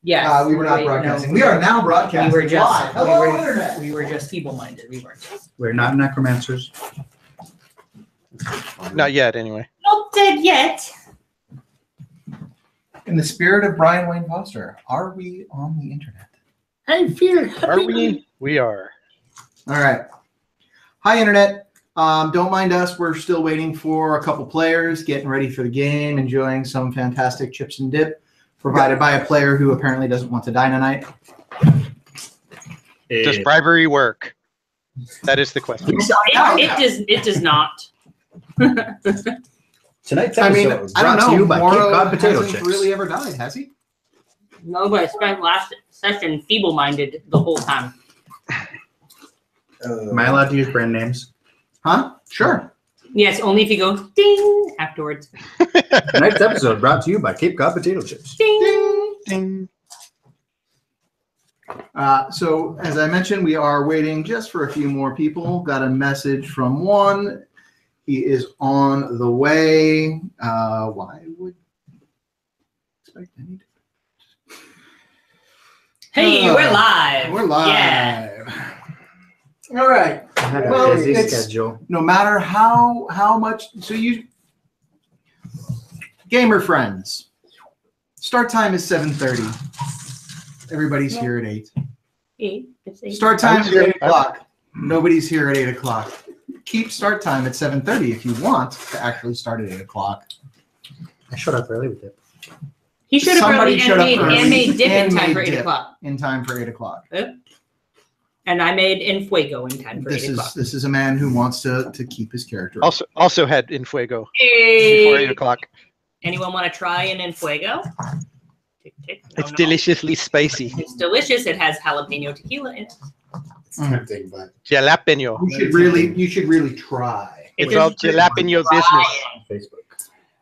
Yes. We were not broadcasting. No, we are now broadcasting. We were just live. Hello, Internet. We were just feeble-minded. We weren't. We're not necromancers. Not yet, anyway. Not dead yet. In the spirit of Brian Wayne Foster, are we on the internet? I fear. Are we? We are. All right. Hi, Internet. Don't mind us. We're still waiting for a couple players, getting ready for the game, enjoying some fantastic chips and dip provided by a player who apparently doesn't want to die tonight. Does bribery work? That is the question. It does not. Tonight's I mean, episode is I don't brought to know. you by Cape Moro Cod potato hasn't chips. really ever died, has he? No, but I spent last session feeble-minded the whole time. Am I allowed to use brand names? Huh? Sure. Yes, only if you go ding afterwards. Tonight's episode brought to you by Cape Cod potato chips. Ding. Ding. So, as I mentioned, we are waiting just for a few more people. Got a message from one. He is on the way. Why would expect any? Hey, we're live. We're live. Yeah. All right. I had a Well, busy it's- schedule. No matter how much, so you gamer friends. Start time is 7:30. Everybody's here at 8. It's 8. Start time is 8 o'clock. Nobody's here at 8 o'clock. Keep start time at 7:30 if you want to actually start at 8 o'clock. I showed up early with it. He should have Somebody probably showed up early made dip in and time made for 8 dip o'clock. In time for 8 o'clock. And I made en fuego in time for 8 o'clock. This is a man who wants to keep his character. Also had in fuego Hey. before 8 o'clock. Anyone want to try an en fuego? Tick, tick. No, It's no. deliciously spicy. It's delicious. It has jalapeno tequila in it. It's tempting, but Jalapeno. You should really try. It's all jalapeno business. Facebook.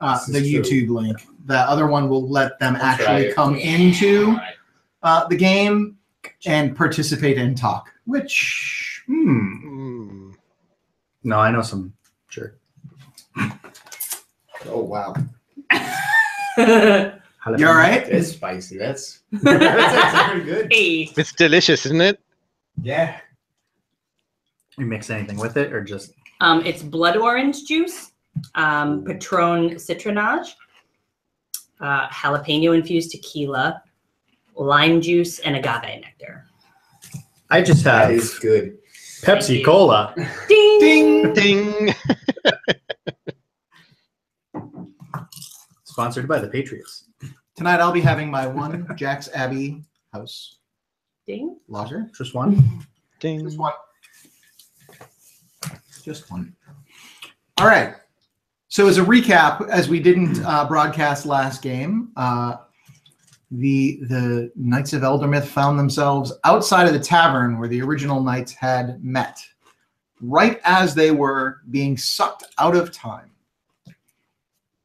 The This is true. YouTube link. The other one will let them I'll try actually it. come into the game and participate and talk. Which, Mm. No, I know some. Sure. Oh wow, you all right? it's spicy. That's actually pretty good. Hey. It's delicious, isn't it? Yeah. You mix anything with it or just It's blood orange juice, Patron citronage, jalapeno infused tequila, lime juice, and agave nectar. I just That have is good. Thank Pepsi you. Cola. Ding! Ding. Sponsored by the Patriots. Tonight I'll be having my one Jack's Abbey house Ding! lager. Just one. Ding. Just one. Just one. All right. So as a recap, as we didn't broadcast last game, the Knights of Eldermythe found themselves outside of the tavern where the original knights had met, right as they were being sucked out of time.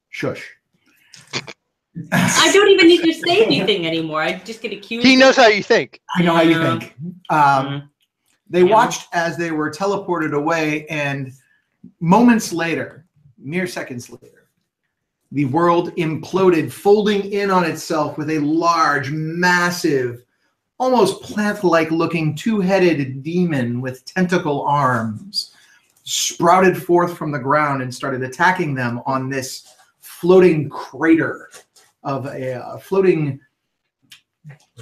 Shush. I don't even need to say anything anymore. I just get accused. He knows how you think. I know how you Yeah. think. Mhm. They Yeah. watched as they were teleported away, and moments later, mere seconds later, the world imploded, folding in on itself with a large, massive, almost plant-like looking two-headed demon with tentacle arms sprouted forth from the ground and started attacking them on this floating crater of a floating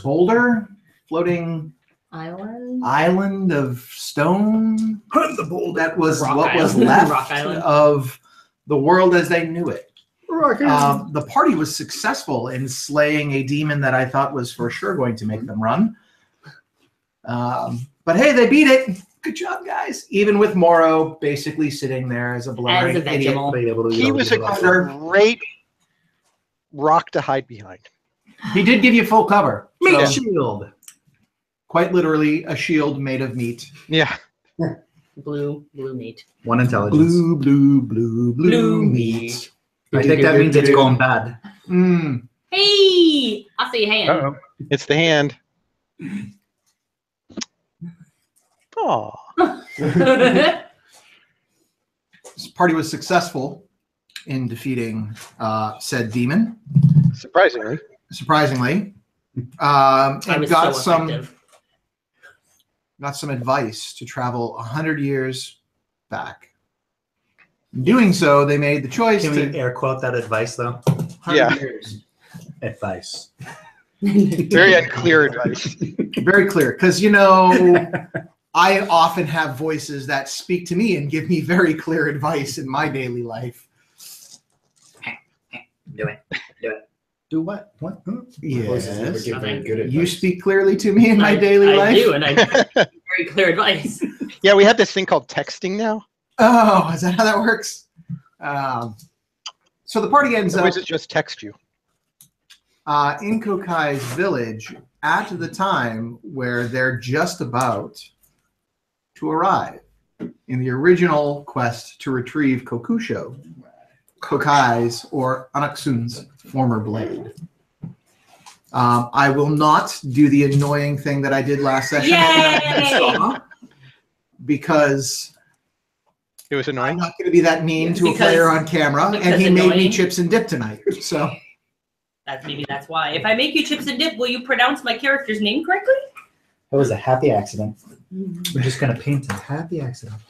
boulder, floating island of stone. The boulder that was Rock what was Island. left Rock Island. of the world as they knew it. Rocky. The party was successful in slaying a demon that I thought was for sure going to make them run. But hey, they beat it. Good job, guys. Even with Moro basically sitting there as a blubbering As a idiot. vegetable. He was a great rock to hide behind. He did give you full cover. Meat So, shield. quite literally a shield made of meat. Yeah. Blue meat. One intelligence. Blue meat. I think that means it's going bad. Mm. Hey! I see a hand. Uh-oh. It's the hand. Oh. This party was successful in defeating said demon. Surprisingly. Surprisingly, I and was got so effective. some advice to travel 100 years back. In doing so, they made the choice Can to we air quote that advice though? 100 Yeah. years. Advice. Very unclear advice. Very clear, because you know I often have voices that speak to me and give me very clear advice in my daily life. Do it. Do it. Do what? What? Huh? Voices never Yes, give very good you advice. speak clearly to me in my daily I life. do, and I very clear advice. Yeah, we have this thing called texting now. Oh, is that how that works? So the party ends up Voices just text you. in Kokai's village at the time where they're just about to arrive in the original quest to retrieve Kokusho, Kokai's or Anaksun's former blade. I will not do the annoying thing that I did last session Yay! because It was I'm annoying. not going to be that mean to a Because- player on camera, and because he made me annoying. chips and dip tonight. So Maybe that's why. If I make you chips and dip, will you pronounce my character's name correctly? It was a happy accident. We're just gonna paint a happy accident.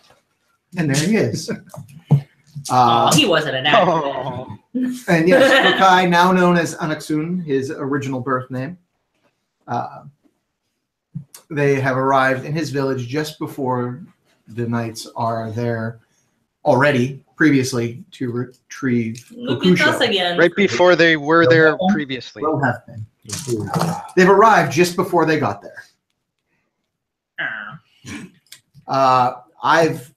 and there he is. Oh, he wasn't an accident. Oh, And yes, Kokai, now known as Anaksun, his original birth name. They have arrived in his village just before the knights are there already, previously, to retrieve Look at us Kokusho. again. right before they were there previously. Will have been. They've arrived just before they got there. I've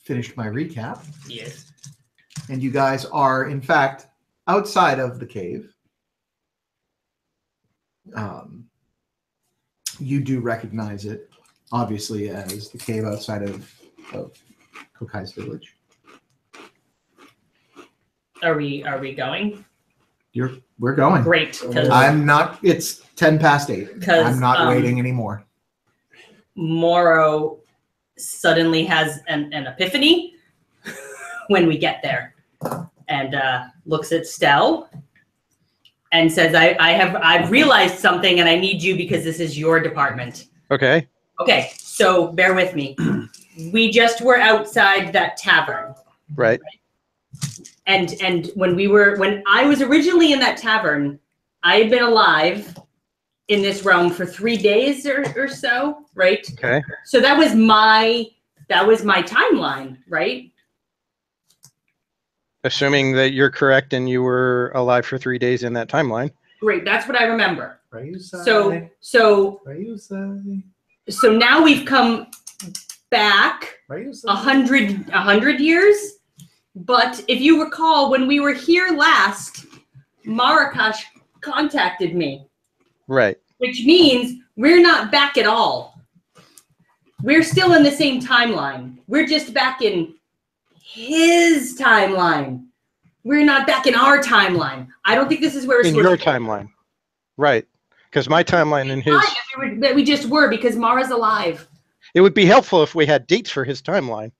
finished my recap. Yes. And you guys are, in fact, outside of the cave. You do recognize it, obviously, as the cave outside of Kokai's village. Are we going? We're going. Great. I'm not. It's 10 past 8. 'Cause, I'm not waiting anymore. Moro suddenly has an epiphany when we get there, and looks at Stell and says, I've realized something, and I need you because this is your department. Okay. Okay, so bear with me. We just were outside that tavern, Right. and when I was originally in that tavern, I had been alive in this realm for 3 days or so, right? Okay. So that was my timeline, right? Assuming that you're correct and you were alive for 3 days in that timeline. Great, that's what I remember. Ryusai. So Ryusai. now we've come back Ryusai. 100 years. But if you recall, when we were here last, Marakash contacted me, Right. which means we're not back at all. We're still in the same timeline. We're just back in his timeline. We're not back in our timeline. I don't think this is where we're In supposed your to timeline. Right. Because my timeline and his. that we just were because Mara's alive. It would be helpful if we had dates for his timeline.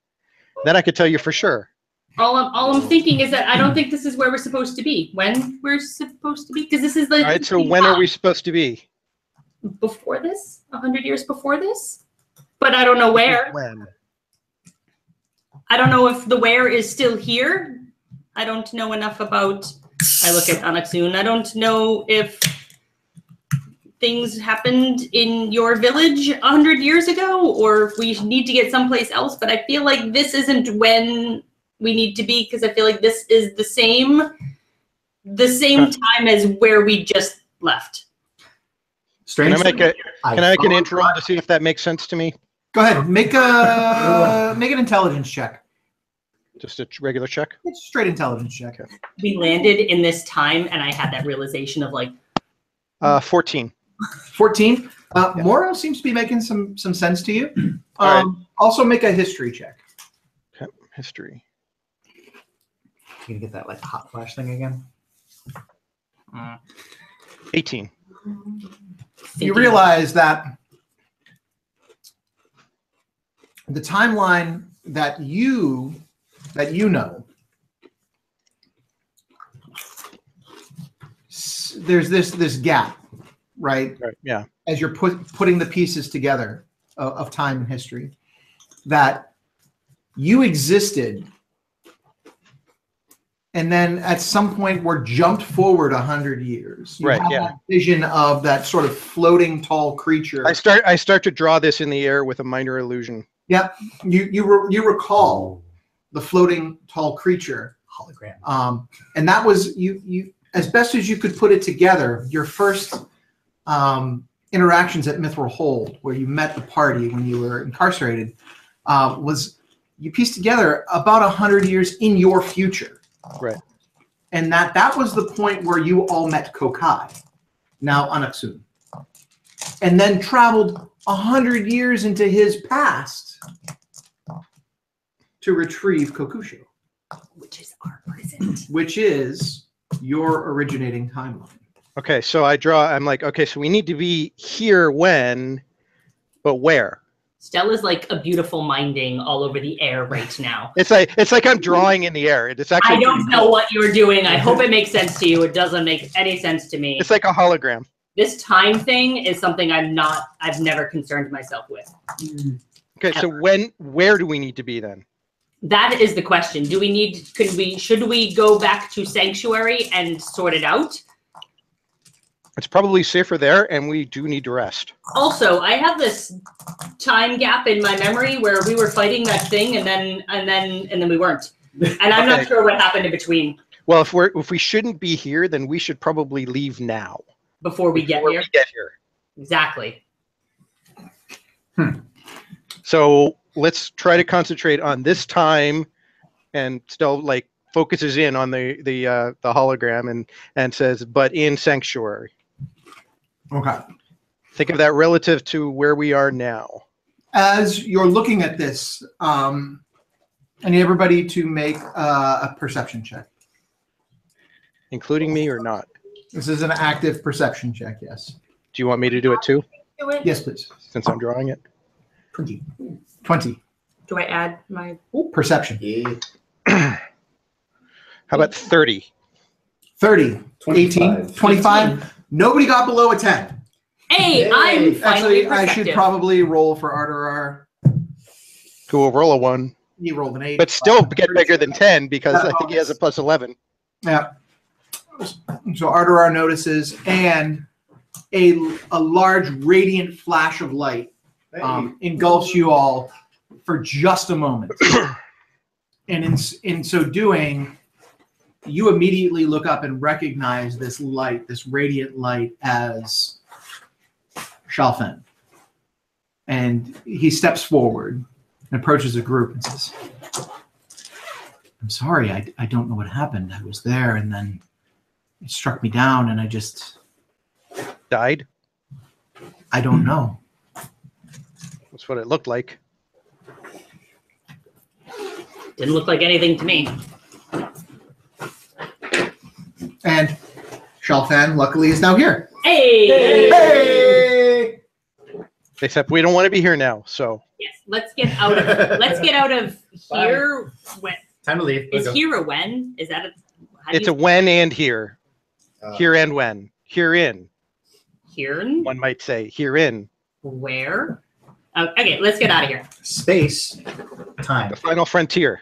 Then I could tell you for sure. All I'm thinking is that I don't think this is where we're supposed to be. When we're supposed to be, because this is the. All right. So when are we supposed to be? Before this? 100 years before this? But I don't know where. When? I don't know if the where is still here. I don't know enough about. I look at Anaksun. I don't know if things happened in your village 100 years ago, or if we need to get someplace else. But I feel like this isn't when we need to be, because I feel like this is the same time as where we just left. Can I make a I can I make an thought- intro to see if that makes sense to me? Go ahead. Make an intelligence check. Just a regular check. It's a straight intelligence check. We landed in this time, and I had that realization of like, 14. 14. Moro seems to be making some sense to you. All right. Also make a history check. Okay. History. You gonna get that like hot flash thing again? 18. You thinking- realize that the timeline that you know there's this gap, right? Right. Yeah. As you're putting the pieces together of time and history, that you existed, and then at some point we're jumped forward 100 years. You Right, have yeah. that vision of that sort of floating tall creature. I start to draw this in the air with a minor illusion. Yeah, you recall the floating tall creature, Hologram. and that was you as best as you could put it together. Your first interactions at Mithril Hold, where you met the party when you were incarcerated, was you pieced together about 100 years in your future. Right. And that was the point where you all met Kokai, now Anaksun, and then traveled 100 years into his past to retrieve Kokusho, Which is our present. which is your originating timeline. Okay, so I'm like, okay, so we need to be here when, but where? Stella's like a beautiful minding all over the air right now. It's like I'm drawing in the air. It's actually I don't know what you're doing. I hope it makes sense to you. It doesn't make any sense to me. It's like a hologram. This time thing is something I've never concerned myself with. Okay, so where do we need to be then? That is the question. Should we go back to Sanctuary and sort it out? It's probably safer there, and we do need to rest. Also, I have this time gap in my memory where we were fighting that thing and then we weren't. And I'm not sure what happened in between. Well, if we shouldn't be here, then we should probably leave now. Before we get here. Exactly. So let's try to concentrate on this time, and still like focuses in on the hologram and says, but in Sanctuary. Okay. Think of that relative to where we are now. As you're looking at this, I need everybody to make a perception check. Including me or not? This is an active perception check, yes. Do you want me to do it too, Do it. Yes, please. since I'm drawing it? 20. Do I add my Perception. Yeah. How about 30? 30. 18. 25. Nobody got below a 10. Hey, Yay. I'm finally Actually, I should probably roll for Arterar. Who will roll a 1, He rolled an 8. but still get bigger than 10 because I think he has a plus 11. Yeah. So Arterar notices, and a large radiant flash of light engulfs you all for just a moment. And in so doing, you immediately look up and recognize this light, this radiant light, as Shalfen. And he steps forward and approaches the group and says, I'm sorry, I don't know what happened. I was there, and then it struck me down, and I Died? don't know. That's what it looked like. Didn't look like anything to me. And Shalfan, luckily, is now here. Hey! Hey! Except we don't want to be here now, so. Yes, let's get out of here. When Time to leave. is here a when? Is that a? It's a when and here. Here and when. Herein, here. one might say. Herein. Where? Okay, let's get out of here. Space. Time. The final frontier.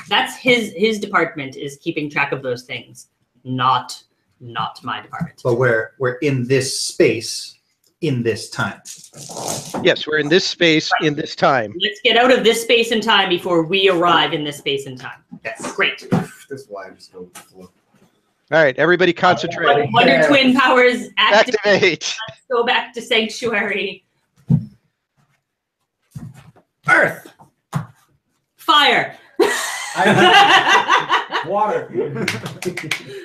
That's his department is keeping track of those things, not my department. But we're in this space in this time. Yes, we're in this space in this time. Let's get out of this space and time before we arrive in this space and time. Yes. Great. That's why I'm just going with the flow. All right, everybody concentrate. Wonder Twin powers activate. Activate. Let's go back to Sanctuary. Earth. Fire. Water.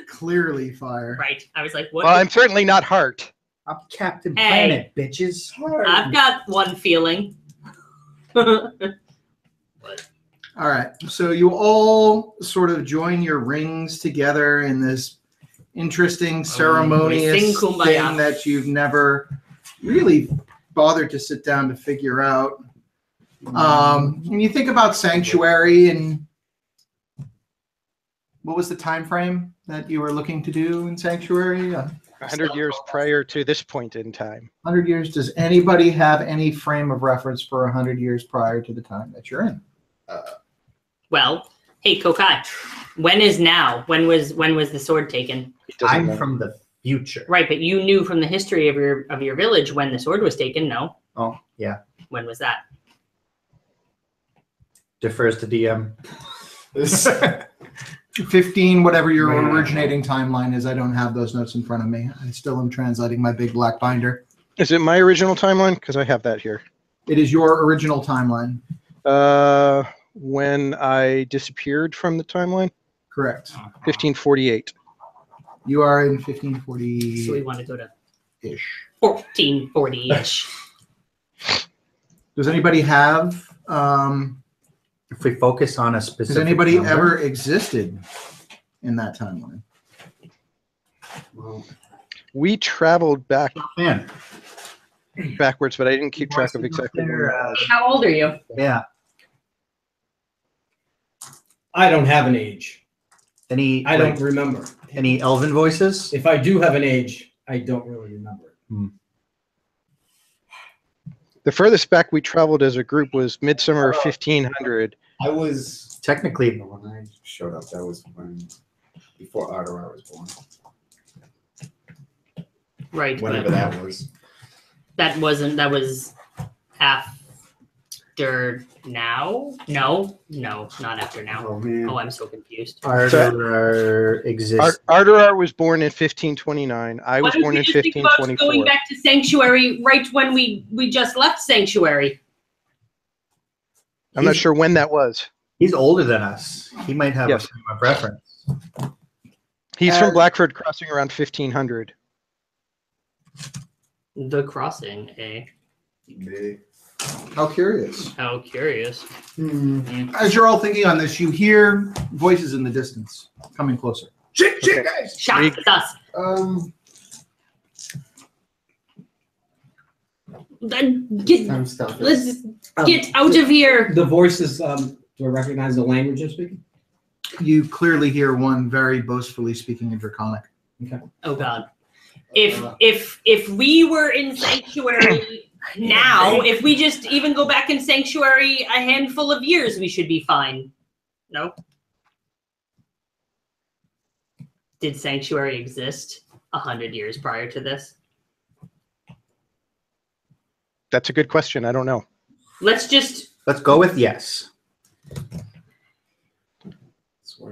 Clearly fire. Right. I was like, what? Well, I'm certainly not heart. I'm Captain Hey. Planet, bitches. I've got one feeling. All right. So you all sort of join your rings together in this interesting ceremonious We sing Kumbaya. thing that you've never really bothered to sit down to figure out. When you think about Sanctuary and What was the time frame that you were looking to do in Sanctuary? 100 years prior to this point in time. 100 years. Does anybody have any frame of reference for 100 years prior to the time that you're in? Well, hey, Kokai, when is now? When was the sword taken? It doesn't I'm know. from the future. Right, but you knew from the history of your village when the sword was taken. No, Oh, yeah. when was that? Defers to DM. 15, whatever your Man. originating timeline is. I don't have those notes in front of me. I still am translating my big black binder. Is it my original timeline? Because I have that here. It is your original timeline. When I disappeared from the timeline, Correct. 1548. You are in So we 1540-ish. want to go to 1440-ish. Does anybody have, If we focus on a has specific anybody number, ever existed in that timeline? Well, We traveled Man, backwards, but I didn't keep track of exactly when There, that was. How old are you? yeah. I don't have an age. Any I don't remember. any elven voices? If I do have an age, I don't really remember it. The furthest back we traveled as a group was midsummer of 1500. I was Technically, when I showed up. That was before Ardorar was born. Right, Whenever but that was. that was after now? No, not after now. Oh man. Oh, I'm so confused. Ardorar exists. Ardorar was born in 1529. I was Why don't born we in just think about going 1524. back to Sanctuary right when we just left Sanctuary? I'm not sure when that was. He's older than us. He might have Yes. a frame of reference. He's from Blackford Crossing around 1500. The crossing, eh? Big. How curious. How curious. As you're all thinking on this, you hear voices in the distance coming closer. Shit, guys. Shot us. Then get, I'm stuck. let's get out of here. The voices, do I recognize the language I'm speaking? You clearly hear one very boastfully speaking in Draconic. Oh God. If we were in Sanctuary now, if we just even go back in Sanctuary a handful of years, we should be fine. No? Did Sanctuary exist 100 years prior to this? That's a good question. I don't know. Let's just, Let's go with yes.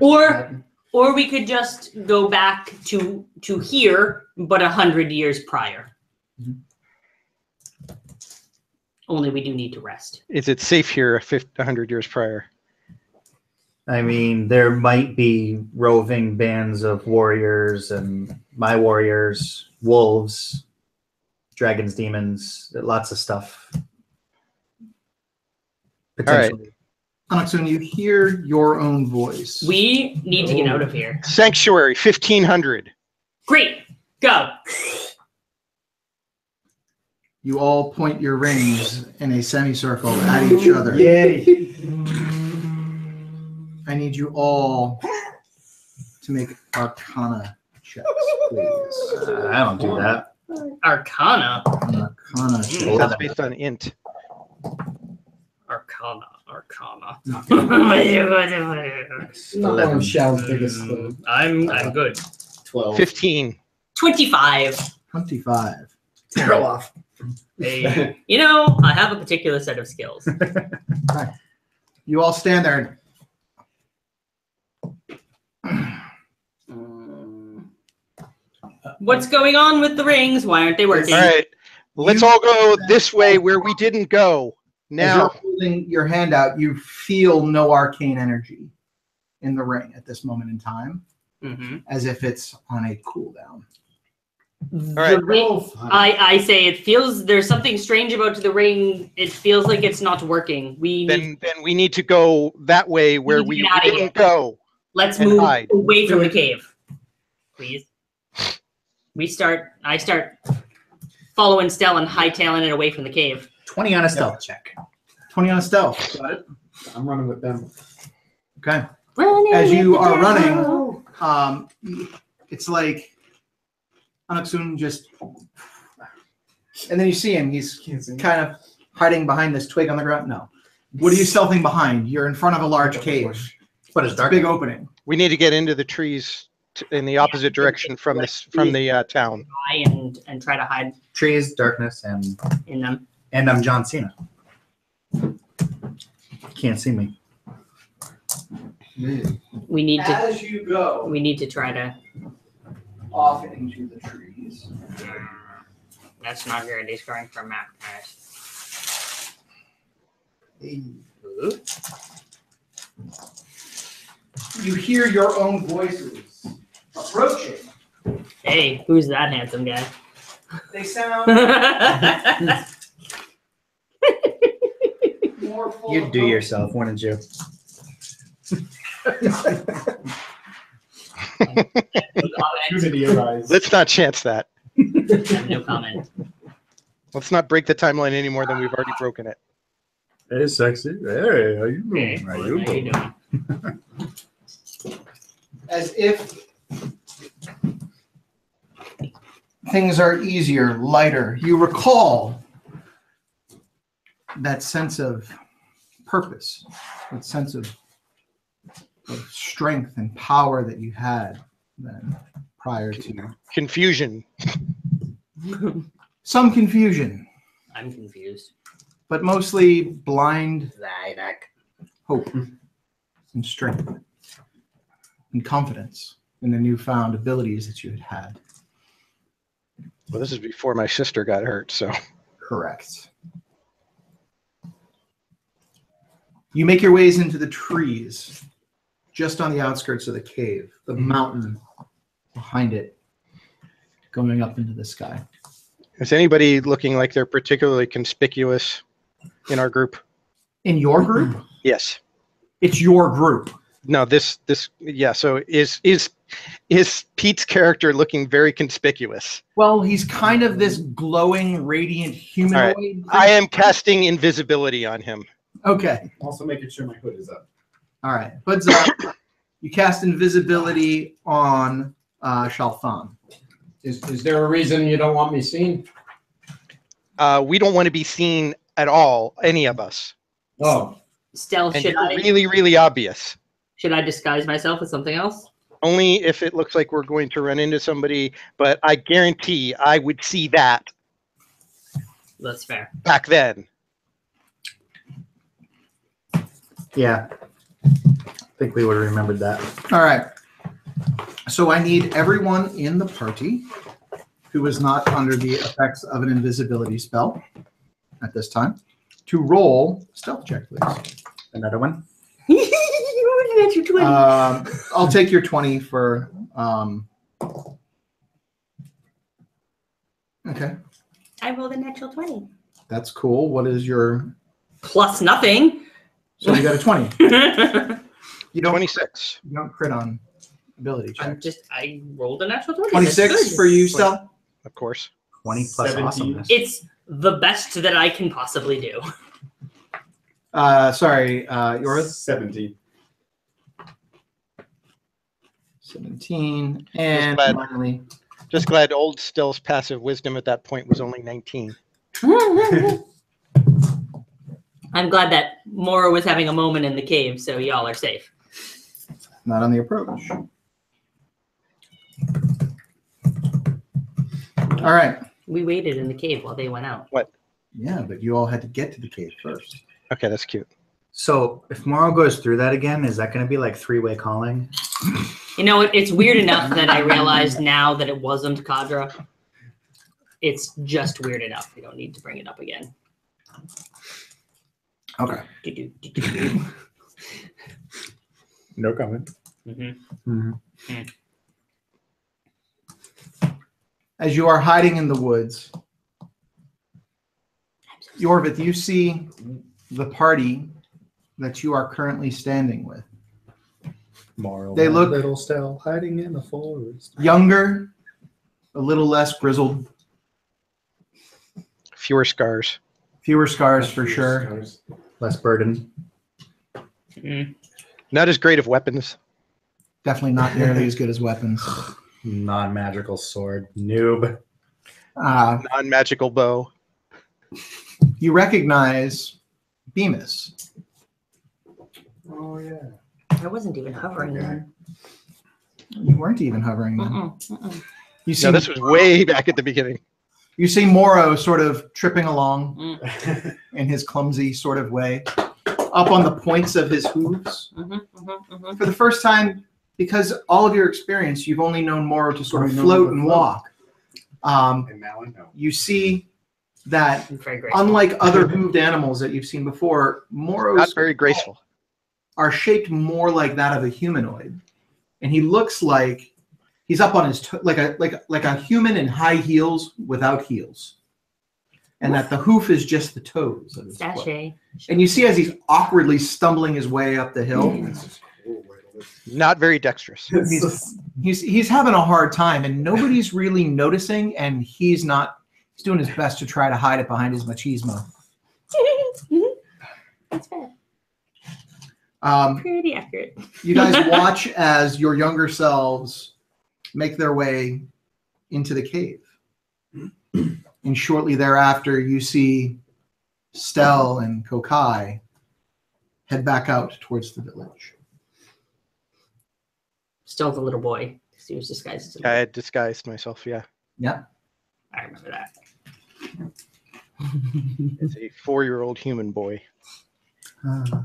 or we could just go back to here, but 100 years prior. Only we do need to rest. Is it safe here 100 years prior? I mean, there might be roving bands of warriors and my warriors, wolves, dragons, demons, lots of stuff. Potentially. Onyxun, you hear your own voice. We need to get out of here. Sanctuary 1500. Great, go. You all point your rings in a semicircle at each other. Yay. I need you all to make Arcana checks, please. I don't do that. Arcana. Arcana checks. That's based on int. Arcana. Not one of Shell's biggest. I'm good. 12. 15. 25. 25. Throw off. Hey, you know, I have a particular set of skills. You all stand there. What's going on with the rings? Why aren't they working? All right. Let's all go this way where we didn't go. As Now. you're holding your hand out, you feel no arcane energy in the ring at this moment in time, as if it's on a cooldown. right. The ring, I say it feels there's something strange about the ring. It feels like it's not working. Then we need to go that way where need to we get outta here. didn't go. Let's and move hide. away from the cave, please. I start following Stell and hightailing it away from the cave. 20 on a stealth check. 20 on a stealth. Got it. I'm running with them. Okay. As you are running, it's like Anaksun just, and then you see him. He's kind of hiding behind this twig on the ground. No. What are you stealthing behind? You're in front of a large cave. But it's It's a dark. big opening. We need to get into the trees in the opposite direction from the town. And try to hide Trees, darkness, and in them. I'm John Cena. Can't see me. We need to. As you go We need to try to. off into the trees, That's not good. He's going for a map, guys. you hear your own voices approaching. Hey, who's that handsome guy? They sound more full. You of do hope. yourself, wouldn't you? Let's not chance that. No comment. Let's not break the timeline any more than we've already broken it. Hey, sexy. Hey, how you Hey, doing? how you doing? As if things are easier, lighter. You recall that sense of purpose, that sense of strength and power that you had then prior to Confusion. some confusion, I'm confused. but mostly blind hope and strength and confidence in the newfound abilities that you had had. Well, this is before my sister got hurt, so. Correct. You make your ways into the trees, just on the outskirts of the cave, the mountain behind it, going up into the sky. Is anybody looking like they're particularly conspicuous in our group? In your group? Yes. It's your group. No, yeah. So is Pete's character looking very conspicuous? Well, he's kind of this glowing, radiant humanoid. I am casting invisibility on him. Okay. Also making sure my hood is up. All right. Hood's up. You cast invisibility on Shalfan. Is there a reason you don't want me seen? We don't want to be seen at all, any of us. Oh, Stealth, And should you're I really, really obvious. disguise myself as something else? Only if it looks like we're going to run into somebody, but I guarantee I would see that That's fair. back then. Yeah. I think we would have remembered that. All right. So I need everyone in the party who is not under the effects of an invisibility spell at this time to roll stealth check, please. Another one? That's your 20. I'll take your 20 for. Okay, I rolled a natural 20. that's cool. What is your? Plus nothing. So you got a 20. You don't. 26. You don't crit on ability checks. I rolled a natural 20. 26 That's for good. you, Stel. Of course. 20 plus 17. awesomeness. It's the best that I can possibly do. Sorry, yours. 17. 17, and glad. finally, Just glad old Still's passive wisdom at that point was only 19. I'm glad that Mora was having a moment in the cave, so y'all are safe. not on the approach. All right. We waited in the cave while they went out. Yeah, but you all had to get to the cave first. Okay, that's cute. So if Morrow goes through that again, is that going to be like three-way calling? You know, it's weird enough that I realized now that it wasn't Kadra. It's just weird enough. We don't need to bring it up again. Okay. Do-do-do-do-do. No comment. Mhm. As you are hiding in the woods, Yorvith, you see the party that you are currently standing with. Morrow, They look- little Stell hiding in the forest. Younger, a little less grizzled, Fewer scars. fewer scars for sure. Less burden. Mhm. Not as great of weapons. Definitely not nearly as good as weapons. Non-magical sword. Noob. Non-magical bow. You recognize Bemis. Oh yeah. I wasn't even hovering then. You weren't even hovering then. You see, No, this was way back at the beginning. you see Moro sort of tripping along Mm. in his clumsy sort of way, up on the points of his hooves. For the first time, because all of your experience, you've only known Moro to sort of Only known float to and float. walk. And now I know. You see that, I'm very grateful. unlike other hooved animals that you've seen before, Moros Not very graceful. are shaped more like that of a humanoid, and he looks like he's up on his like a human in high heels without heels, and that the hoof is just the toes of his foot. Sachet. And you see as he's awkwardly stumbling his way up the hill, This is cool. Not very dexterous. he's having a hard time, and nobody's really noticing, and he's doing his best to try to hide it behind his machismo. That's fair. Um, Pretty accurate. You guys watch as your younger selves make their way into the cave. And shortly thereafter, you see Stel and Kokai head back out towards the village. Still the little boy. He was disguised as a I little had disguised myself, yeah. Yep. I remember that. It's a 4-year-old human boy.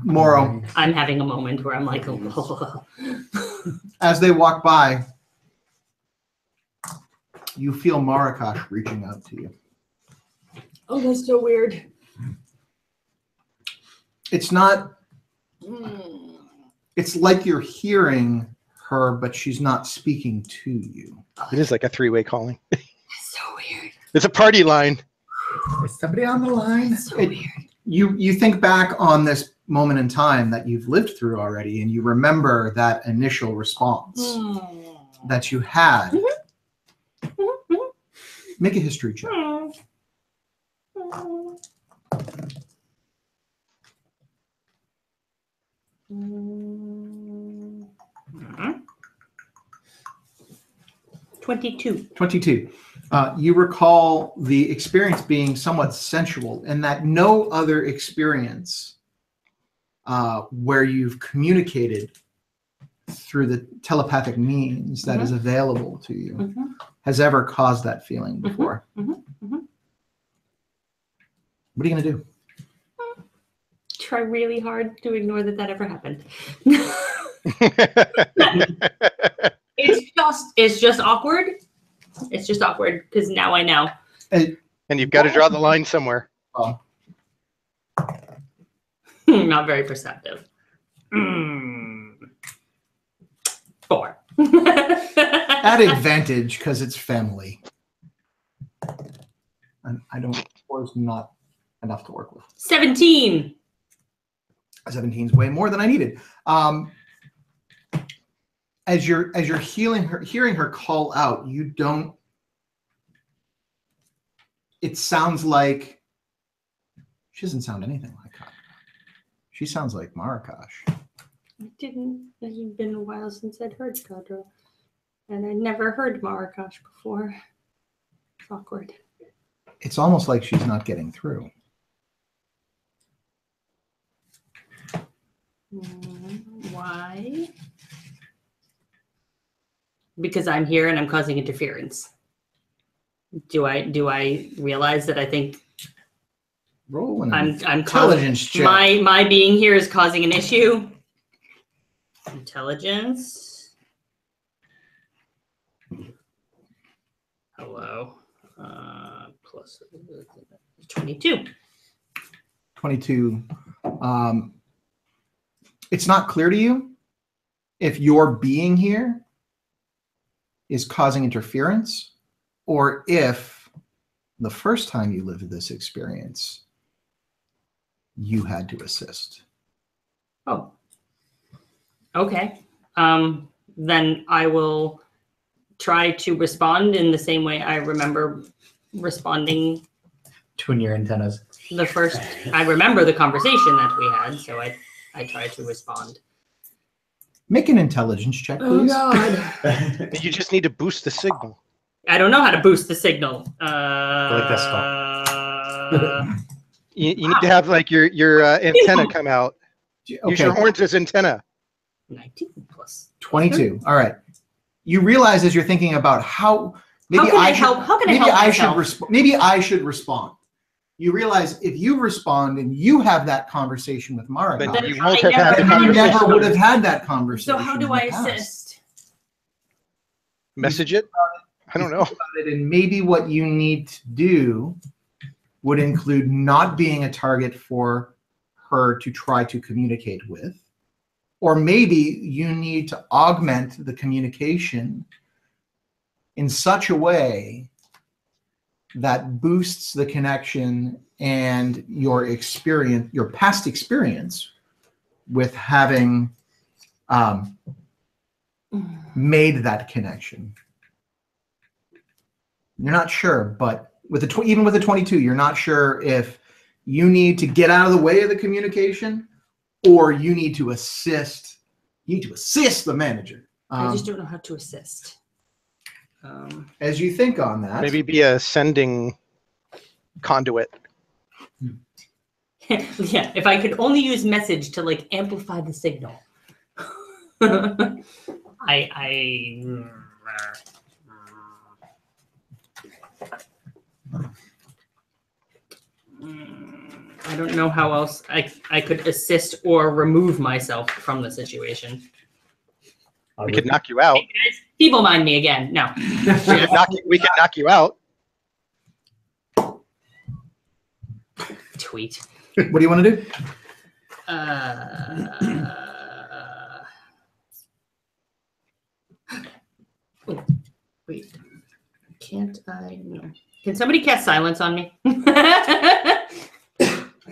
Moro, I'm having a moment where I'm like, as they walk by, you feel Marakash reaching out to you. oh, that's so weird. It's not, it's like you're hearing her, but she's not speaking to you. It is like a 3-way calling. That's so weird. It's a party line. Is somebody on the line? That's so weird. You think back on this moment in time that you've lived through already, and you remember that initial response that you had. Make a history check. 22. 22. You recall the experience being somewhat sensual, and that no other experience where you've communicated through the telepathic means that is available to you has ever caused that feeling before. What are you going to do? Try really hard to ignore that ever happened. It's just awkward. It's just awkward because now I know. And you've got to draw the line somewhere. Well, Not very perceptive. 4. at advantage because it's family. And I don't, 4 is not enough to work with. 17. 17 is way more than I needed. As you're hearing her call out, you don't. It sounds like she doesn't sound anything like her. She sounds like Marakash. It's been a while since I'd heard Kadra, and I'd never heard Marakash before. It's awkward. It's almost like she's not getting through. Why? Because I'm here and I'm causing interference. Do I realize that I think Roll an I'm intelligence check. my being here is causing an issue? Intelligence. Hello. Plus 22. 22. It's not clear to you if your being here is causing interference, or if the first time you lived this experience, you had to assist. Oh. Okay. Then I will try to respond in the same way I remember responding Twin your antennas. the first. I remember the conversation that we had, so I try to respond Make an intelligence check, Oh please. God. You just need to boost the signal. I don't know how to boost the signal. like this You need to have like your antenna come out. Use your Okay, horns as antenna. 19 plus. 22. All right. You realize as you're thinking about how maybe How can I should, help? How can I maybe help I should myself? maybe I should respond. You realize if you respond and you have that conversation with Mara, Then Then you I won't have never had the then you conversation. never would have conversation. had that conversation. So how do in I the past. assist? Message it. I don't know. About it, and maybe what you need to do would include not being a target for her to try to communicate with, or maybe you need to augment the communication in such a way that boosts the connection and your experience, your past experience with having made that connection. You're not sure, but with the even with the 22, you're not sure if you need to get out of the way of the communication or you need to assist. You need to assist the manager. I just don't know how to assist. As you think on that, Maybe be a sending conduit. Yeah, if I could only use message to like amplify the signal. I don't know how else I could assist or remove myself from the situation. We could knock you out. Hey guys, people mind me again. No. We could knock you out. Tweet. what do you want to do? Wait. Can't I? No. Can somebody cast silence on me? I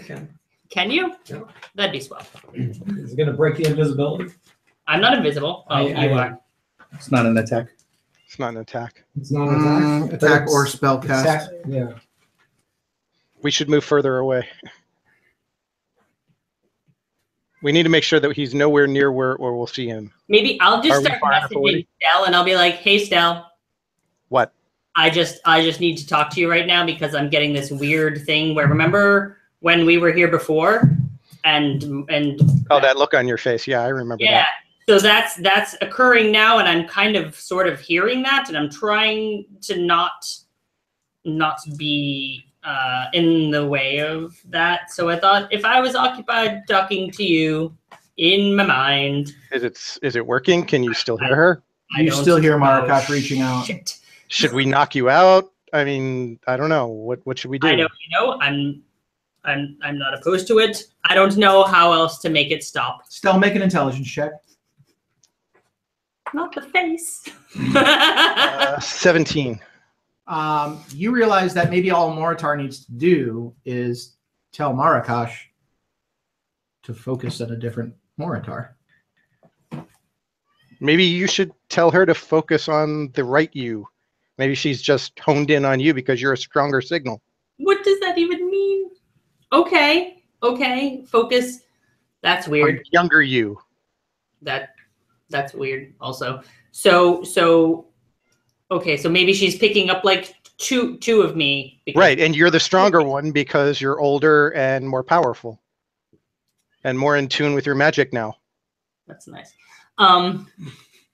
can. Can you? Yeah. That'd be swell. Is it gonna break the invisibility? I'm not invisible. Oh, I you am. are. It's not an attack. It's not an attack. It's not an attack. Attack But or it's- spell it's cast. Yeah. We should move further away. We need to make sure that he's nowhere near where we'll see him. Maybe I'll Are just we start far enough away? messaging Stell, and I'll be like, "Hey, Stell, What? I just need to talk to you right now because I'm getting this weird thing where remember when we were here before, and Oh, that look on your face. Yeah, I remember yeah." that. So that's occurring now, and I'm kind of sort of hearing that, and I'm trying to not be in the way of that. So I thought if I was occupied talking to you in my mind, Is it working? Can you still hear her? I You don't still hear know. Marakash reaching out. Shit. Should we knock you out? I mean, I don't know. What should we do? I don't, I'm not opposed to it. I don't know how else to make it stop. Stell, make an intelligence check. Not the face. 17. You realize that maybe all Moritar needs to do is tell Marakash to focus on a different Moritar. Maybe you should tell her to focus on the right you. Maybe she's just honed in on you because you're a stronger signal. What does that even mean? Okay. Focus. That's Or weird. younger you. That's weird also. So okay, so maybe she's picking up like two of me. Because Right, and you're the stronger one because you're older and more powerful. And more in tune with your magic now. That's nice.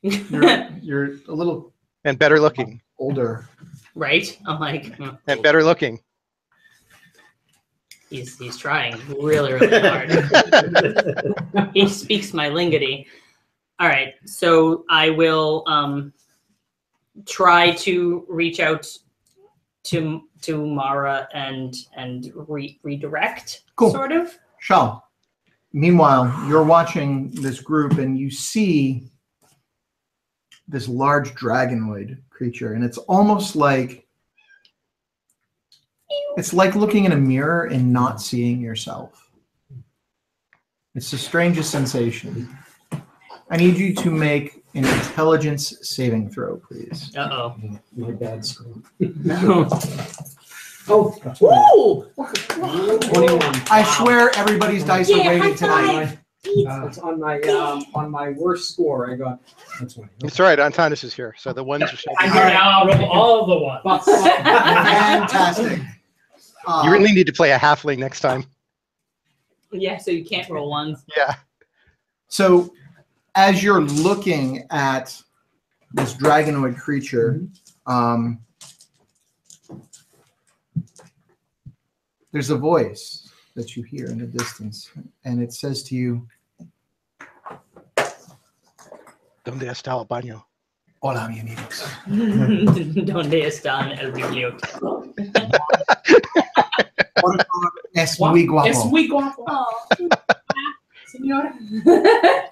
You're a little And better looking. older. Right? I'm like, And better looking. he's trying really, really hard. He speaks my lingity. All right, so I will try to reach out to Mara and redirect, Cool. sort of. Shal, meanwhile, you're watching this group and you see this large dragonoid creature, and it's almost like looking in a mirror and not seeing yourself. It's the strangest sensation. I need you to make an intelligence saving throw, please. Uh-oh. My bad score. No. Oh, Woo! 21. I swear everybody's dice are Yeah, waiting high tonight. five. It's on my worst score. I got that's one. It's all right. Antanas is here, so the ones shall be. I'm here now. Roll all the ones. Fantastic. You really need to play a halfling next time. Yeah, so you can't roll ones. Yeah. So, as you're looking at this dragonoid creature, there's a voice that you hear in the distance, and it says to you, ¿Dónde está el baño? Hola, mi amigos. ¿Dónde están el biblioteca? Es muy guapo. Es muy guapo. Señora.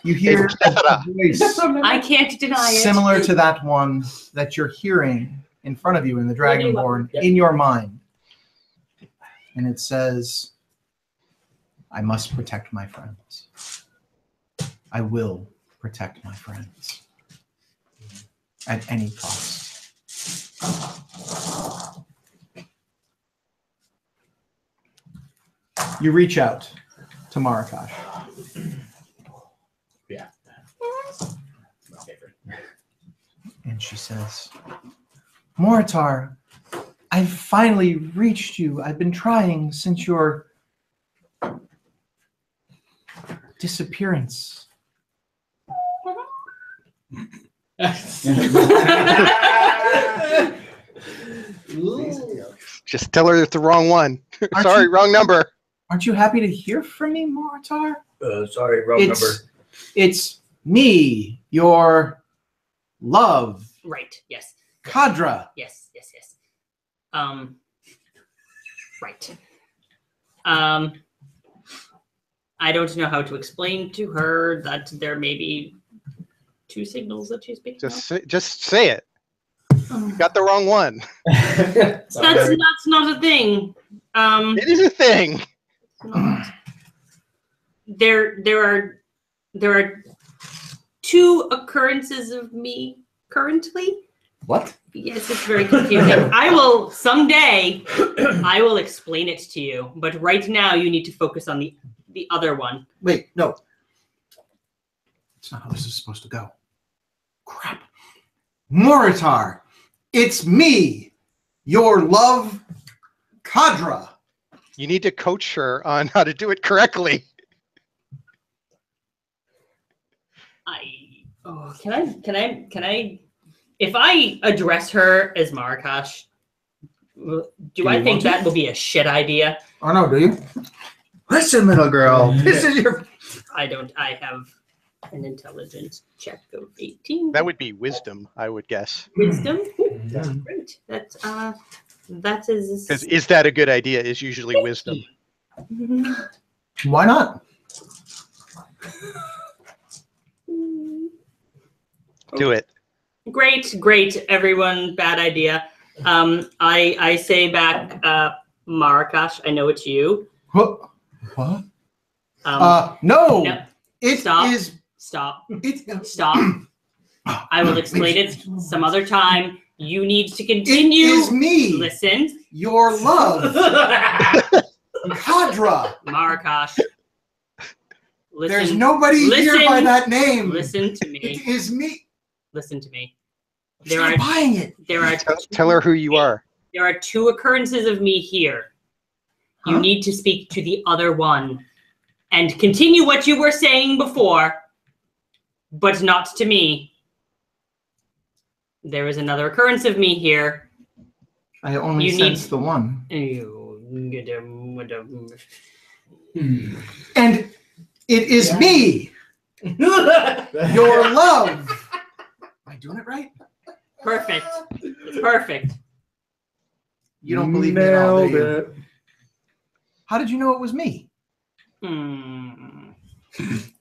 You hear a voice I can't deny it. similar to that one that you're hearing in front of you in the Dragonborn in your mind. And it says, I must protect my friends. I will protect my friends at any cost. You reach out to Marakash. Yeah. My favorite. And she says, Moritar, I've finally reached you. I've been trying since your disappearance. Just tell her it's the wrong one. Sorry, wrong number. Aren't you happy to hear from me, Moritar? Sorry, wrong number. It's me, your love, Right. Yes. Kadra. Yes. Right. I don't know how to explain to her that there may be two signals that she's speaking of. Just say it. You got the wrong one. That's not a thing. It is a thing. Not. There are two occurrences of me currently. What? Yes, it's very confusing. I will someday. I will explain it to you, but right now you need to focus on the other one. Wait, no. That's not how this is supposed to go. Crap. Moritar, it's me, your love, Kadra. You need to coach her on how to do it correctly. Can I? If I address her as Marakash, do I think that will be a shit idea? Oh no, do you? Listen, little girl. This is your. I have an intelligence check of 18. That would be wisdom, I would guess. Wisdom. That's great. That is. Because is that a good idea? Is usually wisdom. Why not? Do it. Great, everyone. Bad idea. I say back, Marakash, I know it's you. What? No. No. It Stop. is. Stop. It. Stop. I will explain it some other time. You need to continue. It is me. Listen. Your love, Kadra. Marakash. Listen. There's nobody here by that name. Listen to me. It is me. Listen to me. Stop buying it. There are. Tell her who you are. There are two occurrences of me here. You need to speak to the other one and continue what you were saying before, but not to me. There is another occurrence of me here. I only sense the one. And it is me, your love. Am I doing it right? Perfect. It's perfect. You don't believe me at all, do you? How did you know it was me?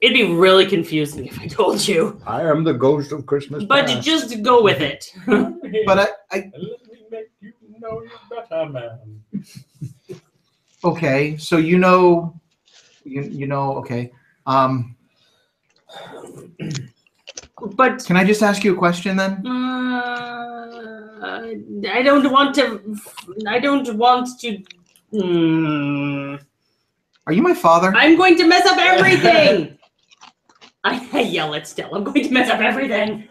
It'd be really confusing if I told you. I am the ghost of Christmas But past. just go with it. But Let me make you know you're better, man. Okay, so you know, okay. But Can I just ask you a question then? I don't want to. Are you my father? I'm going to mess up everything. I yell at Stell. I'm going to mess up everything.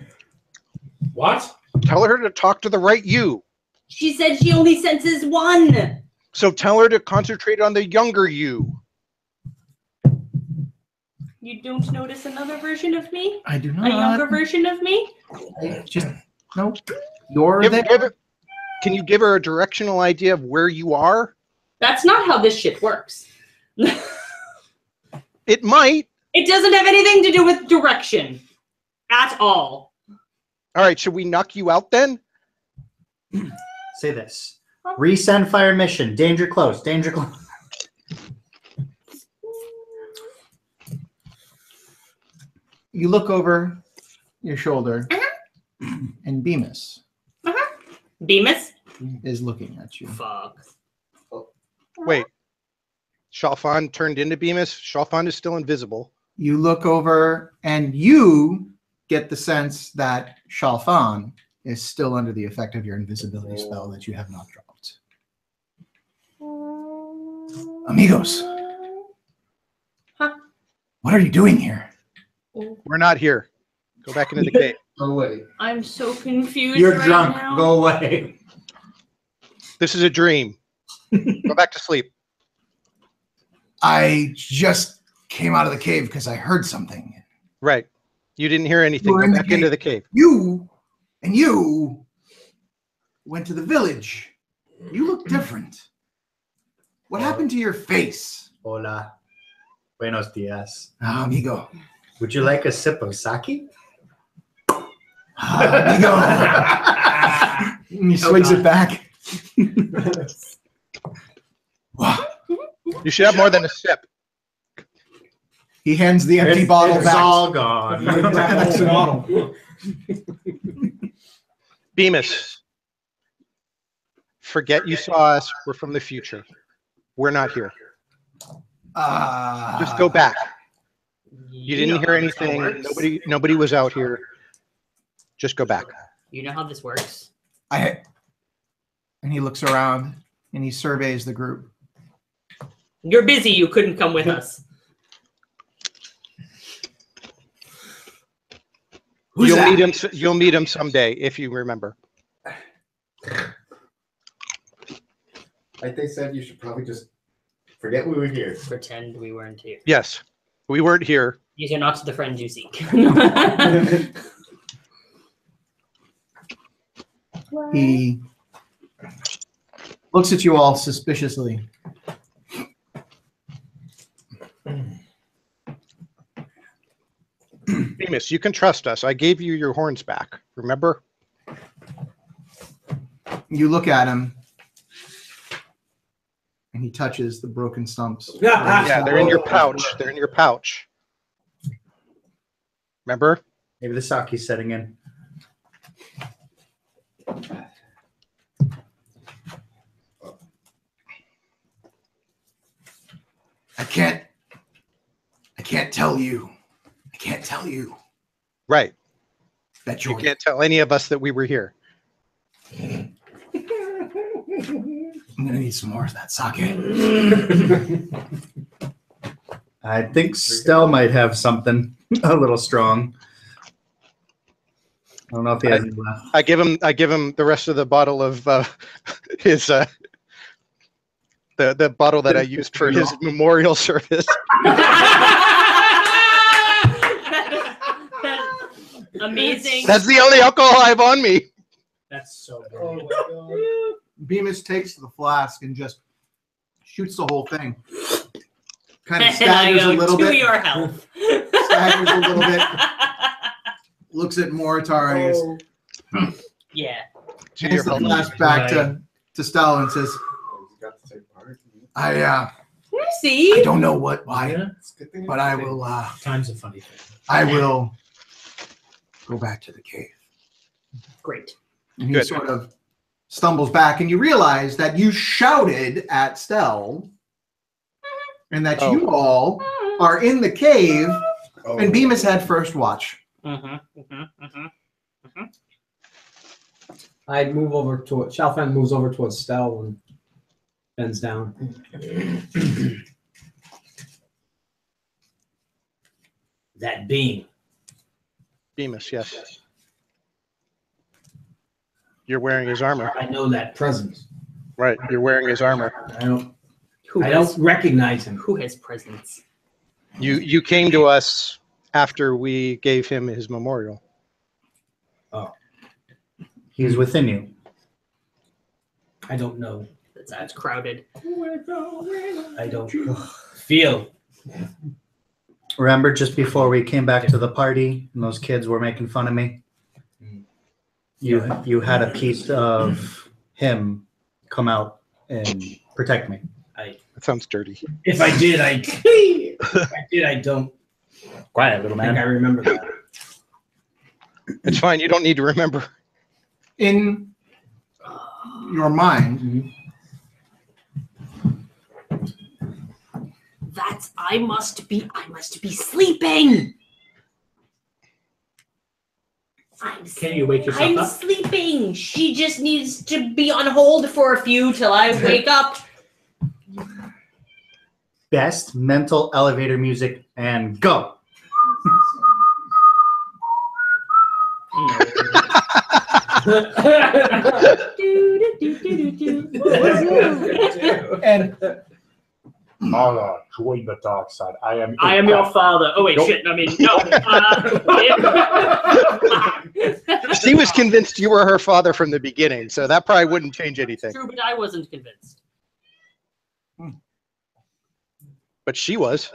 What? Tell her to talk to the right you. She said she only senses one. So tell her to concentrate on the younger you. You don't notice another version of me? I do not. A younger version of me? Just no. You're Give, there. give her, can you give her a directional idea of where you are? That's not how this shit works. It might. It doesn't have anything to do with direction. At all. All right, should we knock you out then? Say this. Resend fire mission. Danger close. Danger close. You look over your shoulder, and Bemis Bemis? is looking at you. Fuck. Wait. Shalfan turned into Bemis. Shalfan is still invisible. You look over, and you get the sense that Shalfan is still under the effect of your invisibility spell that you have not dropped. Amigos, Huh? what are you doing here? We're not here. Go back into the cave. Go away. I'm so confused. You're right drunk. now. Go away. This is a dream. Go back to sleep. I just came out of the cave because I heard something. Right. You didn't hear anything. We're Go in the back into cave. the cave. You went to the village. You look different. What happened to your face? Hola. Buenos dias. Ah, amigo. Would you like a sip of sake? Ah, amigo. He swigs it back. Wow. You should have more than a sip. He hands the empty bottle It's back. all gone. That's a bottle. Bemis, forget you saw us. We're from the future. We're not here. Just go back. You didn't hear anything. Nobody was out here. Just go back. You know how this works? And he looks around and he surveys the group. You're busy. You couldn't come with us. Who's You'll that? meet him. You'll meet him someday if you remember. Like they said, you should probably just forget we were here. Pretend we weren't here. Yes, we weren't here. These are not the friends you seek. He looks at you all suspiciously. Bemis, you can trust us. I gave you your horns back. Remember? You look at him and he touches the broken stumps. Yeah, they're in your pouch. They're in your pouch. Remember? Maybe the sake's setting in. I can't tell you. I can't tell you Right. that You you're can't tell any of us that we were here. I'm gonna need some more of that sake. I think Stell might have something a little strong. I don't know if he has any left. I give him the rest of the bottle of his the bottle that I used for his memorial service. Amazing. That's the only alcohol I have on me. That's so Oh good. my god. Bemis takes the flask and just shoots the whole thing. Kind of And I staggers go, a little to bit. your health. Staggers a little bit. Looks at Moritarius. Oh. Yeah. To Hands your the health. flask back to Stal and says, You got to take part. I See? don't know why, Yeah, It's a good thing but I will time's a funny thing. I will go back to the cave. Great. And he Good. sort of stumbles back, and you realize that you shouted at Stell, and that you all are in the cave, Oh. and Bemis had first watch. I'd move over to it. Shalfan moves over towards Stell and bends down. Is That beam. Bemis, yes. You're wearing his armor. I know that presence. Right, you're wearing his armor. I don't Who has, recognize him. who has presents? You came to us after we gave him his memorial. He's within you. I don't know. That's crowded. I don't feel. Remember just before we came back to the party and those kids were making fun of me? You had a piece of him come out and protect me. That sounds dirty. If I did, I don't Quiet, little think I man. remember that. It's fine. You don't need to remember. In your mind, I must be sleeping. Can you wake yourself I'm up? sleeping. She just needs to be on hold for a few till I wake up. Best mental elevator music and go. and Mara, join the dark side. I am your father. Oh wait, Nope. shit. I mean, no. She was convinced you were her father from the beginning, so that probably wouldn't change anything. True, but I wasn't convinced. But she was.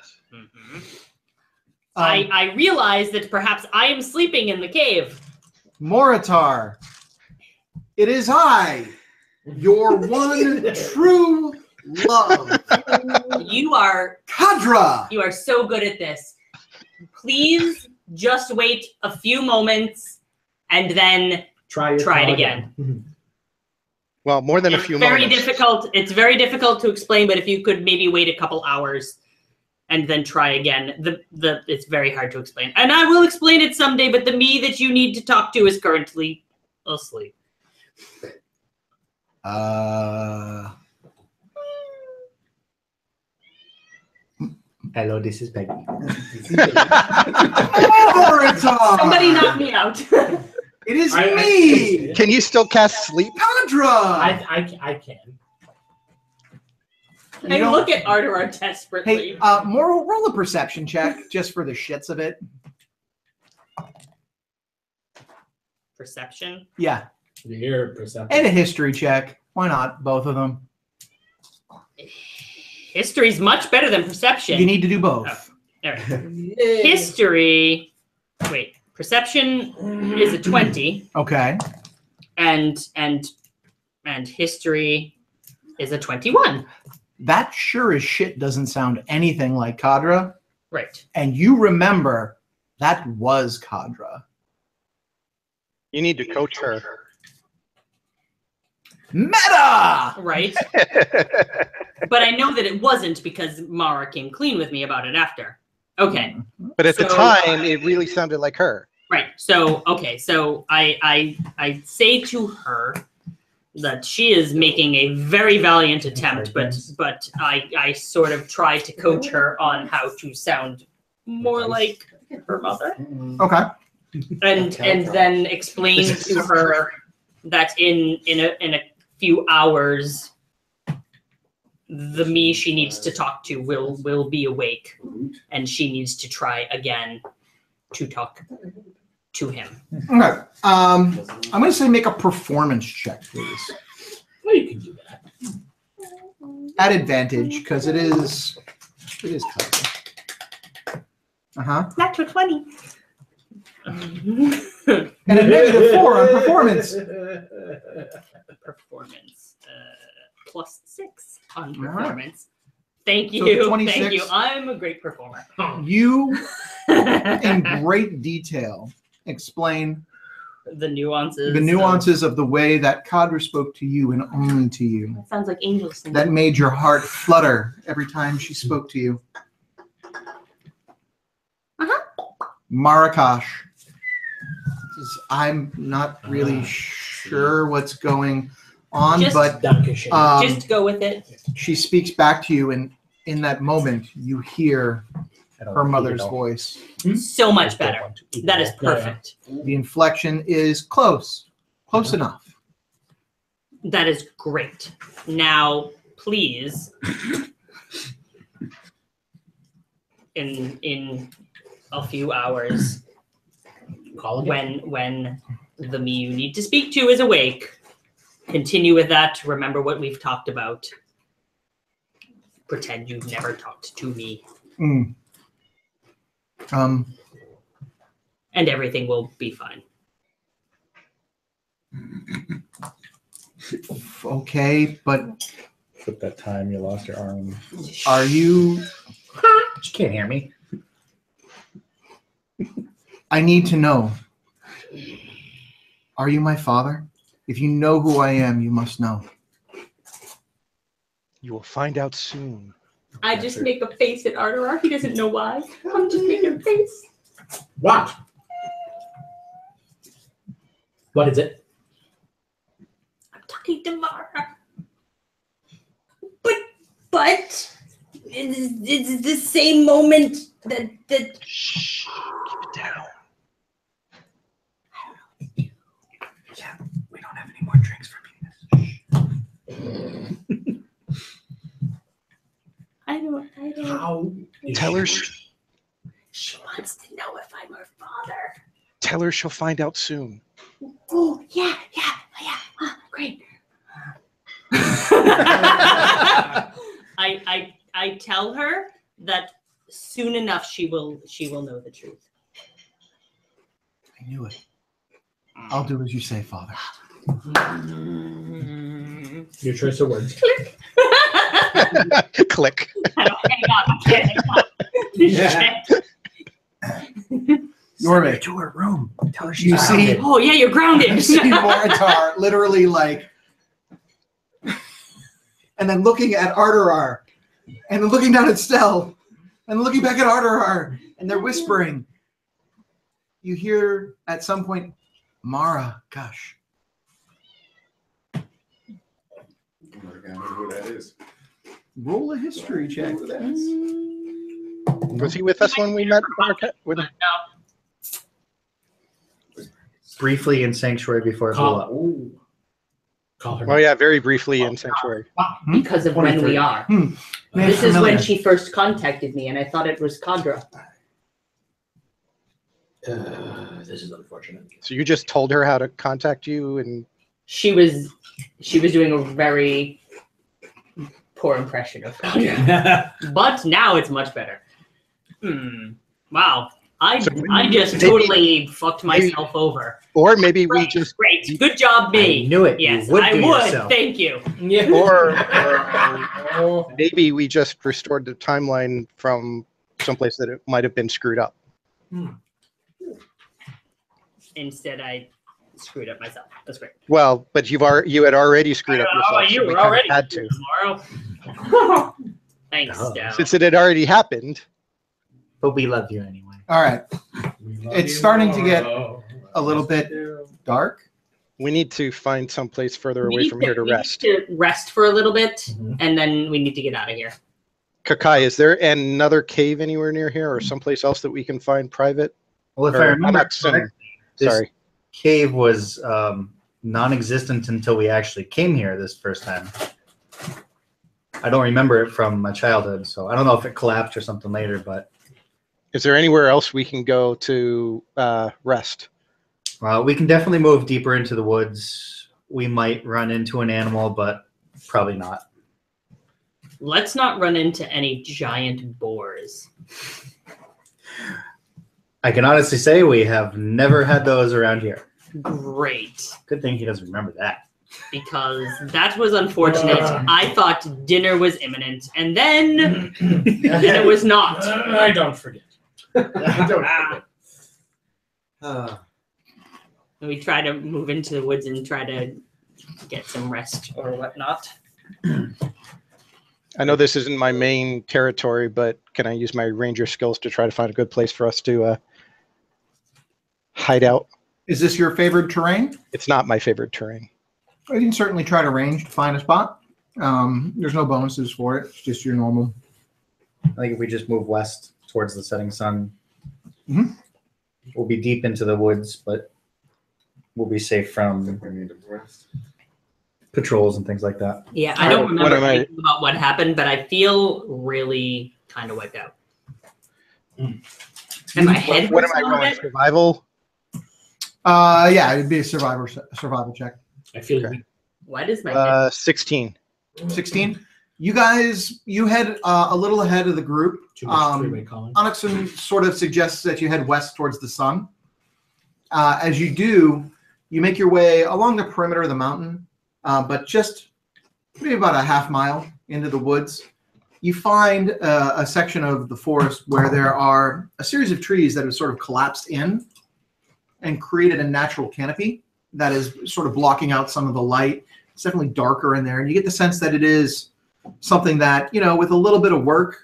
I realized that perhaps I am sleeping in the cave. Moritar, it is I, your one true love, You are Kadra. so good at this. Please just wait a few moments and then Try it call again. Well, more than a few moments. It's very difficult to explain, but if you could maybe wait a couple hours and then try again. It's very hard to explain. And I will explain it someday, but the me that you need to talk to is currently asleep. Hello, this is Peggy. Moritar! Somebody knock me out. It is me, Can you still cast sleep? Kadra. I can. I look at Arterar desperately. Hey, roll a perception check just for the shits of it. Perception? Yeah, Your perception. and a history check. Why not? Both of them. History's much better than perception. You need to do both. All right. History. Wait, perception is a 20, Okay. and history is a 21. That sure as shit doesn't sound anything like Kadra. Right. And you remember that was Kadra. You need to coach her. Meta! Right. But I know that it wasn't because Mara came clean with me about it after. Okay. But at the So- time, it really sounded like her. Right. So okay. So I say to her that she is making a very valiant attempt, but I sort of try to coach her on how to sound more like her mother, Okay. and then explain to her that in a few hours the me she needs to talk to will be awake, and she needs to try again to talk to him. Okay. I'm going to say make a performance check, please. Well, you can do that. At advantage, because it is Kadra. Uh-huh. Not to 20. And a -4 on performance. Performance. +6 on All right. performance. Thank So you. 26. Thank you. I'm a great performer. You, in great detail, explain The nuances. the nuances of the way that Kadra spoke to you and only to you. That sounds like angels singing. That made your heart flutter every time she spoke to you. Marrakesh. I'm not really sure what's going on, Just- but Just go with it. she speaks back to you, and in that moment, you hear her mother's voice. So much better. That is perfect. The inflection is close enough. That is great. Now, please, in a few hours, when the me you need to speak to is awake, continue with that. Remember what we've talked about. Pretend you've never talked to me. And everything will be fine. Okay, but At that time, you lost your arm. are you... She can't hear me. I need to know. Are you my father? If you know who I am, you must know. You will find out soon. I just make a face at Arterar. He doesn't know why. I'm just making a face. What? What is it? I'm talking to Mara. But it's the same moment that Shh. Keep it down. Yeah, we don't have any more drinks for penis. I don't. How? Tell her. She wants to know if I'm her father. Tell her she'll find out soon. Oh, yeah. Great. I tell her that soon enough she will know the truth. I knew it. I'll do as you say, Father. Your choice of words. Click. I can't hang up. Yeah. Shit. Yorvik, To her room. Tell her she's you see, grounded. Oh yeah, you're grounded. you see Moritar literally like, and then looking at Arterar, and then looking down at Stell, and looking back at Arterar, and they're whispering. You hear at some point, Mara gush. Oh my God, I wonder who that is. Roll a history check. Who that is. Was he with us when we met? With him? Briefly in Sanctuary before it blew Call, up. call her. Oh yeah, very briefly in Sanctuary. Because of when we are. Name This is familiar. when she first contacted me, and I thought it was Condra. This is unfortunate. So you just told her how to contact you, and She was doing a very poor impression of Condra. But now it's much better. Wow. I just maybe- totally fucked myself over. or maybe we just, Great. Good job, me. I knew it. Yes, You would I do would. yourself. Thank you. Yeah. or maybe we just restored the timeline from someplace that it might have been screwed up. Instead, I screwed up myself. That's great. Well, but you had already screwed up yourself. You so we were kinda already had to. Tomorrow. Thanks, Duh. Stell. Since it had already happened. But we love you anyway. All right. It's starting to get a little bit dark. We need to find someplace further We away need from here to we need rest. to rest for a little bit, Mhm. and then we need to get out of here. Kakai, is there another cave anywhere near here or someplace else that we can find private? Well, if Or I remember not soon. correctly, this Sorry. cave was non-existent until we actually came here this first time. I don't remember it from my childhood, so I don't know if it collapsed or something later, but Is there anywhere else we can go to rest? we can definitely move deeper into the woods. We might run into an animal, but probably not. Let's not run into any giant boars. I can honestly say we have never had those around here. Great. Good thing he doesn't remember that. Because that was unfortunate. I thought dinner was imminent, and then it was not. I don't forget. I don't forget. We try to move into the woods and try to get some rest or whatnot. I know this isn't my main territory, but can I use my ranger skills to try to find a good place for us to hide out? Is this your favorite terrain? It's not my favorite terrain. I can certainly try to range to find a spot. There's no bonuses for it. It's just your normal. I think if we just move west towards the setting sun. Mhm. We'll be deep into the woods, but we'll be safe from patrols and things like that. Yeah, I don't What remember am I- anything about what happened, but I feel really kind of wiped out. And my head What hurts am I a little rolling? bit. Survival? Yeah, it'd be a survival check. I feel Okay. weak. Why does my head? 16. 16. You guys, you head a little ahead of the group. Too much three-way calling. Onyxon sort of suggests that you head west towards the sun. As you do, you make your way along the perimeter of the mountain, but just maybe about a half mile into the woods, you find a section of the forest where there are a series of trees that have sort of collapsed in and created a natural canopy that is sort of blocking out some of the light. It's definitely darker in there, and you get the sense that it is something that, you know, with a little bit of work,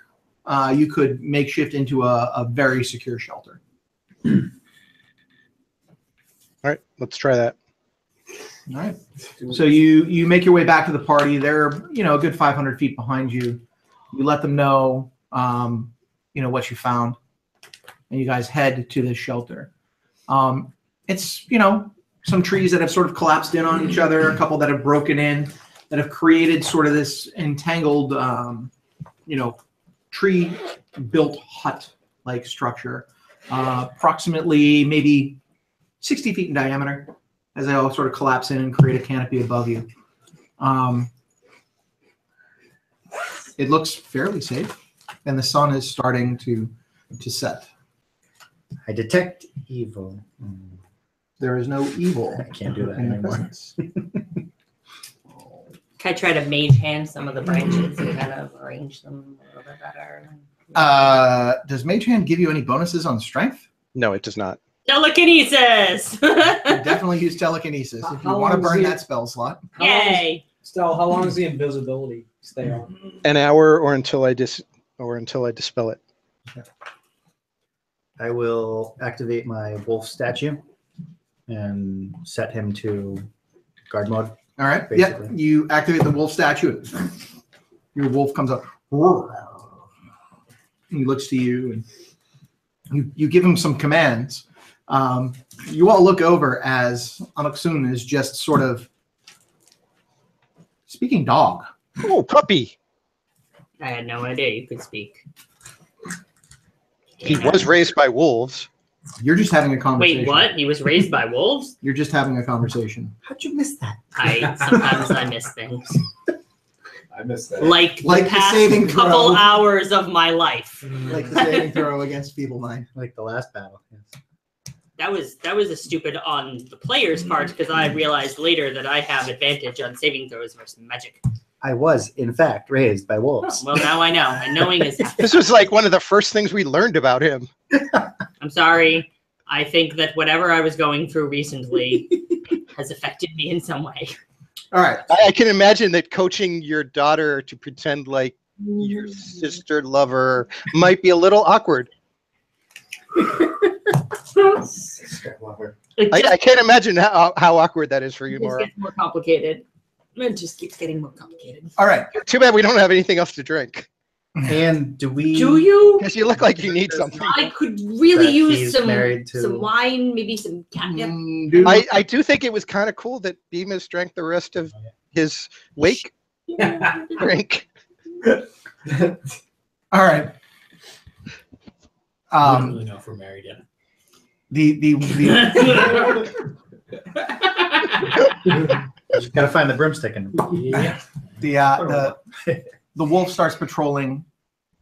you could makeshift into a very secure shelter. All right, let's try that. All right. So you make your way back to the party. They're, you know, a good 500 feet behind you. You let them know, you know, what you found, and you guys head to this shelter. It's, you know, some trees that have sort of collapsed in on each other, a couple that have broken in, that have created sort of this entangled, you know, tree-built hut-like structure, approximately maybe 60 feet in diameter, as they all sort of collapse in and create a canopy above you. It looks fairly safe, and the sun is starting to set. I detect evil. There is no evil I can't do that in the anymore. presence. Can I try to mage hand some of the branches and kind of arrange them a little bit better? Does Mage Hand give you any bonuses on strength? No, it does not. Telekinesis! You definitely use telekinesis if you How want to long burn is that spell slot. Yay! Stell, how long does the invisibility stay on? An hour or until I dispel it. I will activate my wolf statue and set him to guard mode. All right. Yep. Basically. You activate the wolf statue. Your wolf comes up. He looks to you, and you give him some commands. You all look over as Anoksun is just sort of speaking dog. Oh, puppy. I had no idea you could speak. He was raised by wolves. You're just having a conversation. Wait, what? He was raised by wolves? You're just having a conversation. How'd you miss that? Sometimes I miss things. I missed that. Like Like the the past saving couple throw. hours of my life. Like the saving throw against feeble mind. Like the last battle. Yes. That was a stupid on the player's part because I realized later that I have advantage on saving throws versus magic. I was, in fact, raised by Oh, wolves. well, now I know, and knowing is half. This was like one of the first things we learned about him. I'm sorry. I think that whatever I was going through recently has affected me in some way. All right. I can imagine that coaching your daughter to pretend like your sister lover might be a little awkward. Sister lover. It I can't imagine how awkward that is for you, just Nora. gets more complicated. It just keeps getting more complicated. All right. Too bad we don't have anything else to drink. And do we? Do you? Because you look like you need something. I could really That use he's some married to- some wine, maybe some catnip. Do- I do think it was kind of cool that Bemis drank the rest of his wake drink. All right. I don't really know if we're married yet. The Just gotta find the broomstick and Yeah. the wolf starts patrolling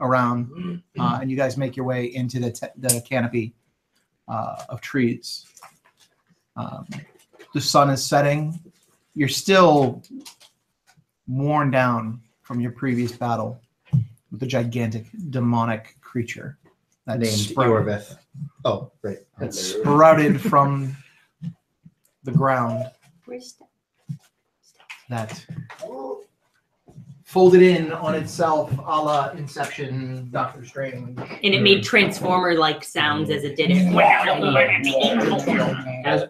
around, and you guys make your way into the canopy of trees. The sun is setting. You're still worn down from your previous battle with the gigantic demonic creature that named Yorvith. Oh, right. that sprouted from the ground, that folded in on itself, a la Inception, Doctor Strange. And it made Transformer-like sounds as it did it.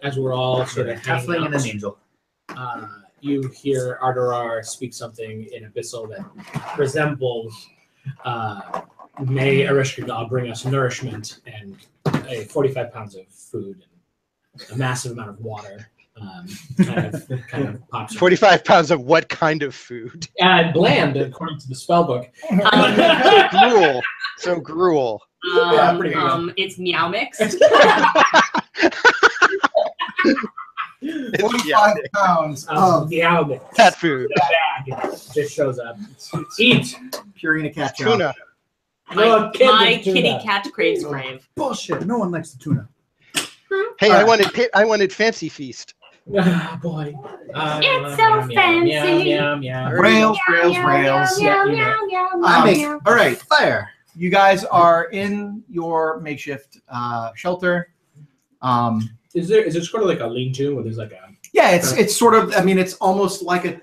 As we're all sort of hanging Halfling and an out, angel. you hear Ardorar speak something in Abyssal that resembles May Ereshkigal bring us nourishment and 45 pounds of food and a massive amount of water. Kind of pops. 45 pounds of what kind of food? Bland, according to the spell book. Gruel. So gruel. Yeah, pretty It's meow mix. 45 pounds of meow mix. Cat food. The bag just shows up. Eat. Purina cat chow. Tuna. My kitty cat craves crave. Bullshit. No one likes the tuna. Hey, I wanted fancy feast. Ah, boy. It's so fancy. Rails. All right, Fire. you guys are in your makeshift shelter. Is it sort of like a lean-to where there's like a Yeah, it's sort of. I mean, it's almost like a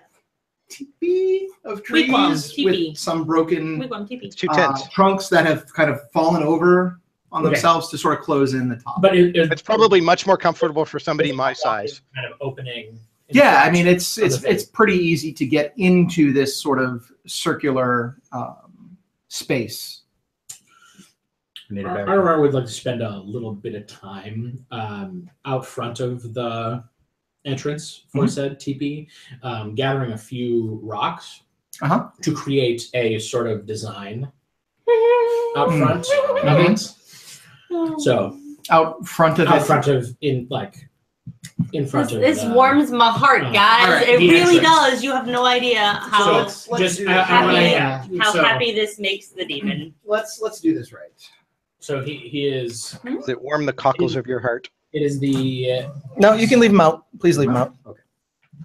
teepee of trees Wigwam, teepee. with some broken Wigwam teepee. It's 2 tents. trunks that have kind of fallen over on Okay. themselves to sort of close in the top. but It's probably much more comfortable for somebody my size. kind of opening. Yeah, I mean, it's Okay. pretty easy to get into this sort of circular space. I need a I bear. remember I would like to spend a little bit of time out front of the entrance for said teepee, gathering a few rocks to create a sort of design out front of it. So Out front of out it. front of in front This of warms my heart, guys. all right, It the really entrance. does. You have no idea how So just do I wanna- happy- yeah. how So- happy this makes the demon. Let's do this right. So he is. Does it warm the cockles of your heart? It is the No, you can leave them out. Please leave them out. Okay.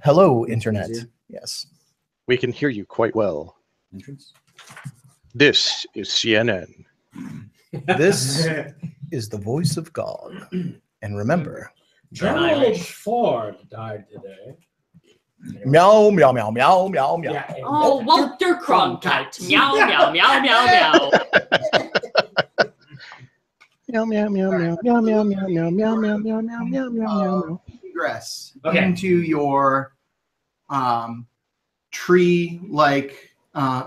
Hello, internet. Easier. Yes. We can hear you quite well. Entrance. This is CNN. This is the voice of God. And remember, Gerald Ford died today. meow, meow, meow, meow, meow, meow. Yeah. Oh, Walter Cronkite. Meow, meow, meow, meow, meow. Meow meow meow meow meow meow meow meow meow meow meow meow meow meow. Egress Okay. into your tree-like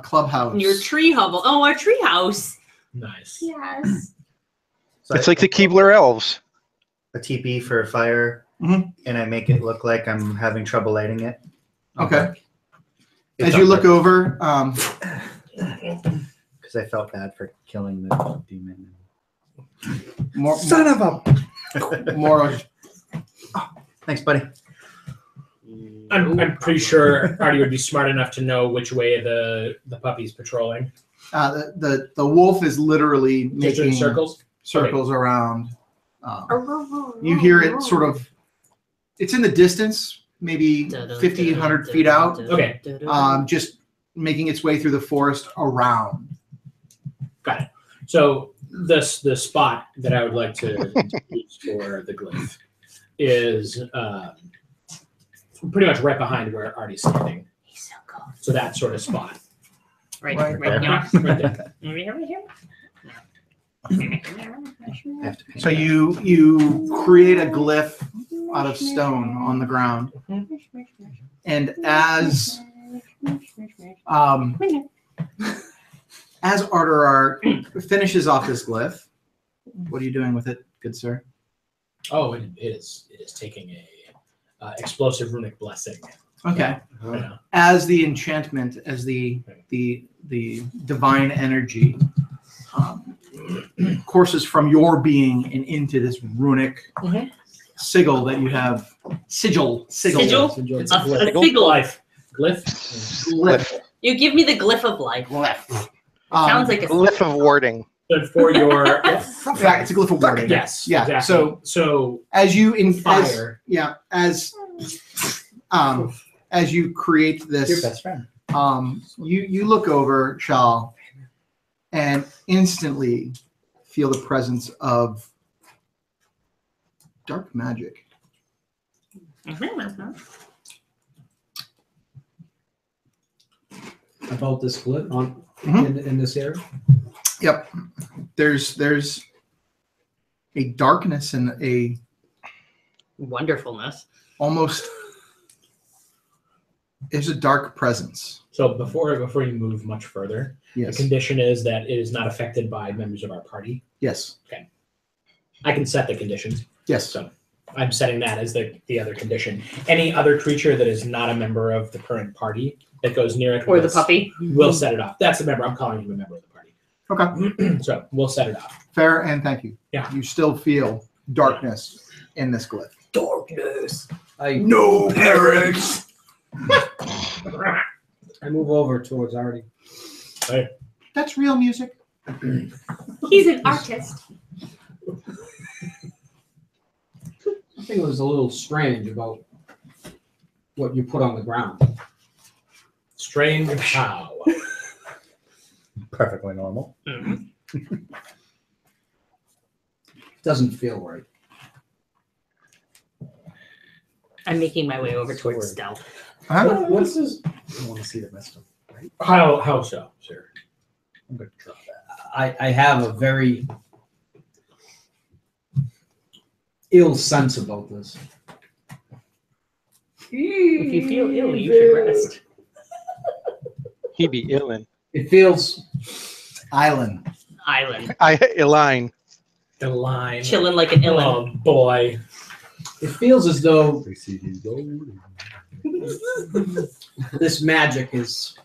clubhouse. Your tree hovel. Oh, our tree house. Nice. Yes. So It's I like the Keebler elves. a teepee for a fire, Mhm. and I make it look like I'm having trouble lighting it. Okay. It's As you look over, because I felt bad for killing the demon. more, Son of a! more Thanks, buddy. I'm pretty sure Artie would be smart enough to know which way the puppy's patrolling. the wolf is literally Just doing making circles. around. You hear it sort of. It's in the distance, maybe 50, 100 feet out. Okay. Just making its way through the forest around. Got it. So the spot that I would like to use for the glyph is pretty much right behind where Artie's standing. He's so cool. So that sort of spot. Right, Right right, there. now. Right there. Right here, right here. I have to paint So that. you create a glyph out of stone on the ground, and as Arterar finishes off this glyph, what are you doing with it, good sir? Oh, it is taking a explosive runic blessing. Okay. Yeah. As the enchantment, as the divine energy courses from your being and into this runic Mhm. sigil that you have. Sigil. Sigil? It's A a glyph. sigil. Glyph. Glyph. You give me the glyph of life. Sounds like a Glyph of warding. But for your in fact, it's a glyph of warding. yes, Yeah, exactly. So As you fire. as you create Your this, best friend. you look over Shal and instantly feel the presence of dark magic. about this split on Mhm. in this area. Yep. There's a darkness and a wonderfulness. almost There's a dark presence. So before you move much further, Yes. the condition is that it is not affected by members of our party. Yes. I can set the conditions. Yes. So I'm setting that as the other condition. Any other creature that is not a member of the current party that goes near it Or the puppy. will set it off. That's a member. I'm calling him a member of the party. Okay. So we'll set it off. Fair and thank you. Yeah. You still feel darkness in this glyph. Darkness. No parents. I move over towards Artie. That's real music. He's an artist. Something was a little strange about what you put on the ground. Strange how? Perfectly normal. Doesn't feel right. I'm making my way over towards stealth. Huh? What's this? I want to see the wisdom. Right? How so, sir? I'm going to drop that. I have a very ill sense about this. If you feel ill, you should rest. He be illin. It feels Island. Island. Iline. The line. Chilling like an illin. Oh boy. it feels as though this magic is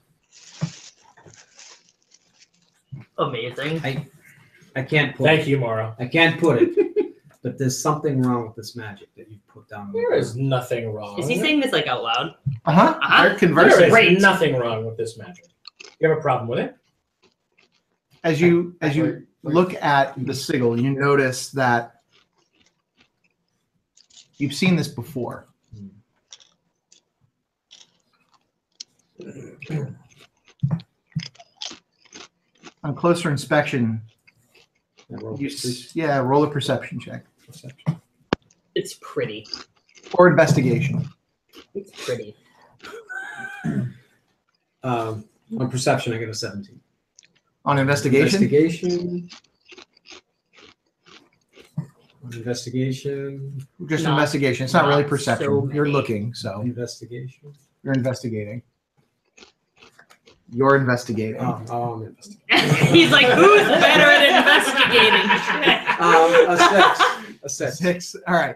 Amazing. I can't put Thank you, Mara. I can't put it. But there's something wrong with this magic that you've put down. There is nothing wrong. Is he saying this like out loud? Uh-huh. Uh-huh. They're conversing. There is nothing wrong with this magic. You have a problem with it? As you look at the sigil, you notice that you've seen this before. On closer inspection, roll a perception check. It's pretty. Or investigation. It's pretty. On perception, I get a 17. On investigation? Investigation. Just Not- investigation. It's not really not perception. so You're many. looking, so Investigation. you're investigating. You're investigating. Oh, I'm investigating. He's like, who's better at investigating? A 6. 6. All right.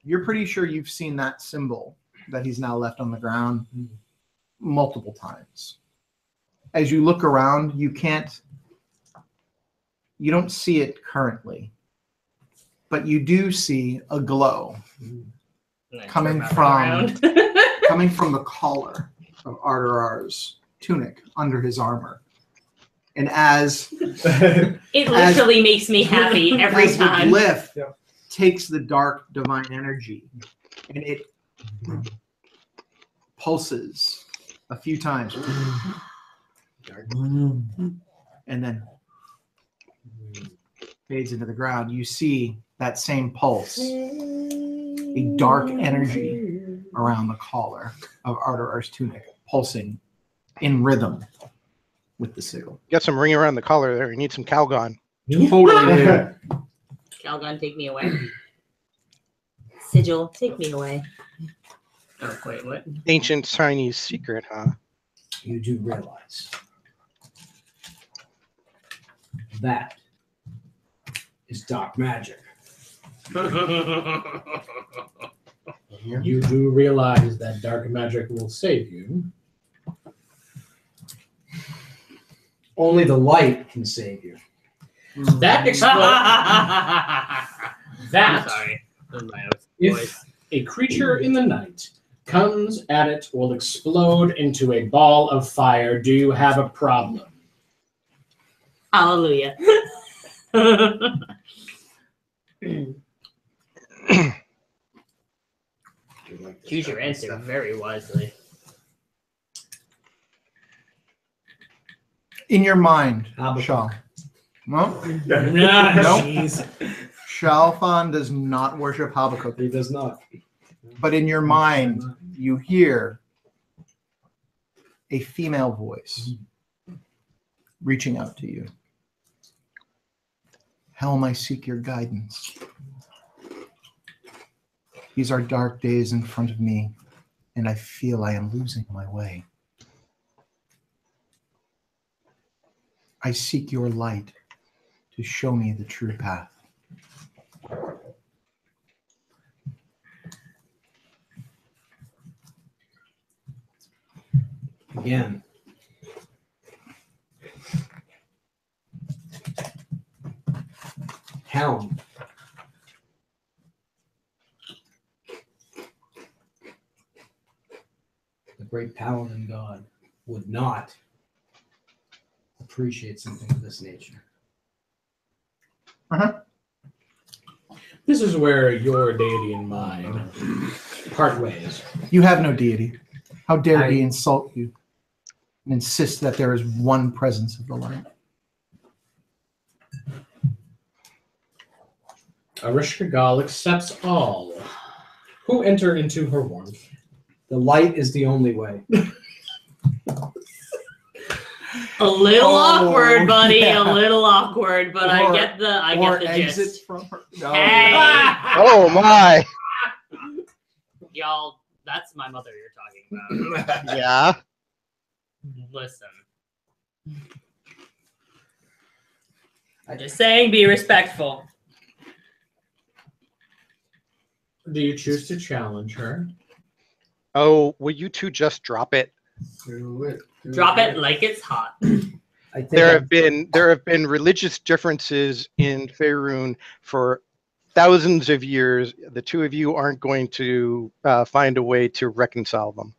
You're pretty sure you've seen that symbol that he's now left on the ground multiple times. As you look around, you don't see it currently, but you do see a glow coming from the collar of Arterar's tunic under his armor. And as It literally makes me happy every as time. the glyph takes the dark divine energy and it pulses a few times and then fades into the ground, you see that same pulse, a dark energy around the collar of Arterar's tunic, pulsing in rhythm with the sigil. Got some ring around the collar there. You need some Calgon. Totally do. Calgon, take me away. Sigil, take me away. Oh, wait, what? Ancient Chinese secret, huh? You do realize that is dark magic. You do realize that dark magic will save you. Only the light can save you. That explains that Sorry. That was my if voice. a creature in the night comes at it, will explode into a ball of fire. Do you have a problem? Hallelujah. Choose your answer very wisely. In your mind, Habakkuk. Shal. No? Nope. Shalfan does not worship Habakkuk. He does not. But in your mind, you hear a female voice reaching out to you. Helm, I seek your guidance. These are dark days in front of me and I feel I am losing my way. I seek your light to show me the true path. Again. Helm. The great paladin god would not appreciate something of this nature. This is where your deity and mine part ways. You have no deity. How dare he insult you and insist that there is one presence of the light? Arishkagal accepts all who enter into her warmth. The light is the only way. A little awkward, buddy. Yeah. A little awkward, but I get the exit gist. from her. No. Hey, Oh my! y'all, that's my mother you're talking about. Yeah. Listen. I'm just saying, be respectful. Do you choose to challenge her? Oh, will you two just drop it? Do it. Drop it like it's hot. I think There have been religious differences in Faerun for thousands of years. The two of you aren't going to find a way to reconcile them.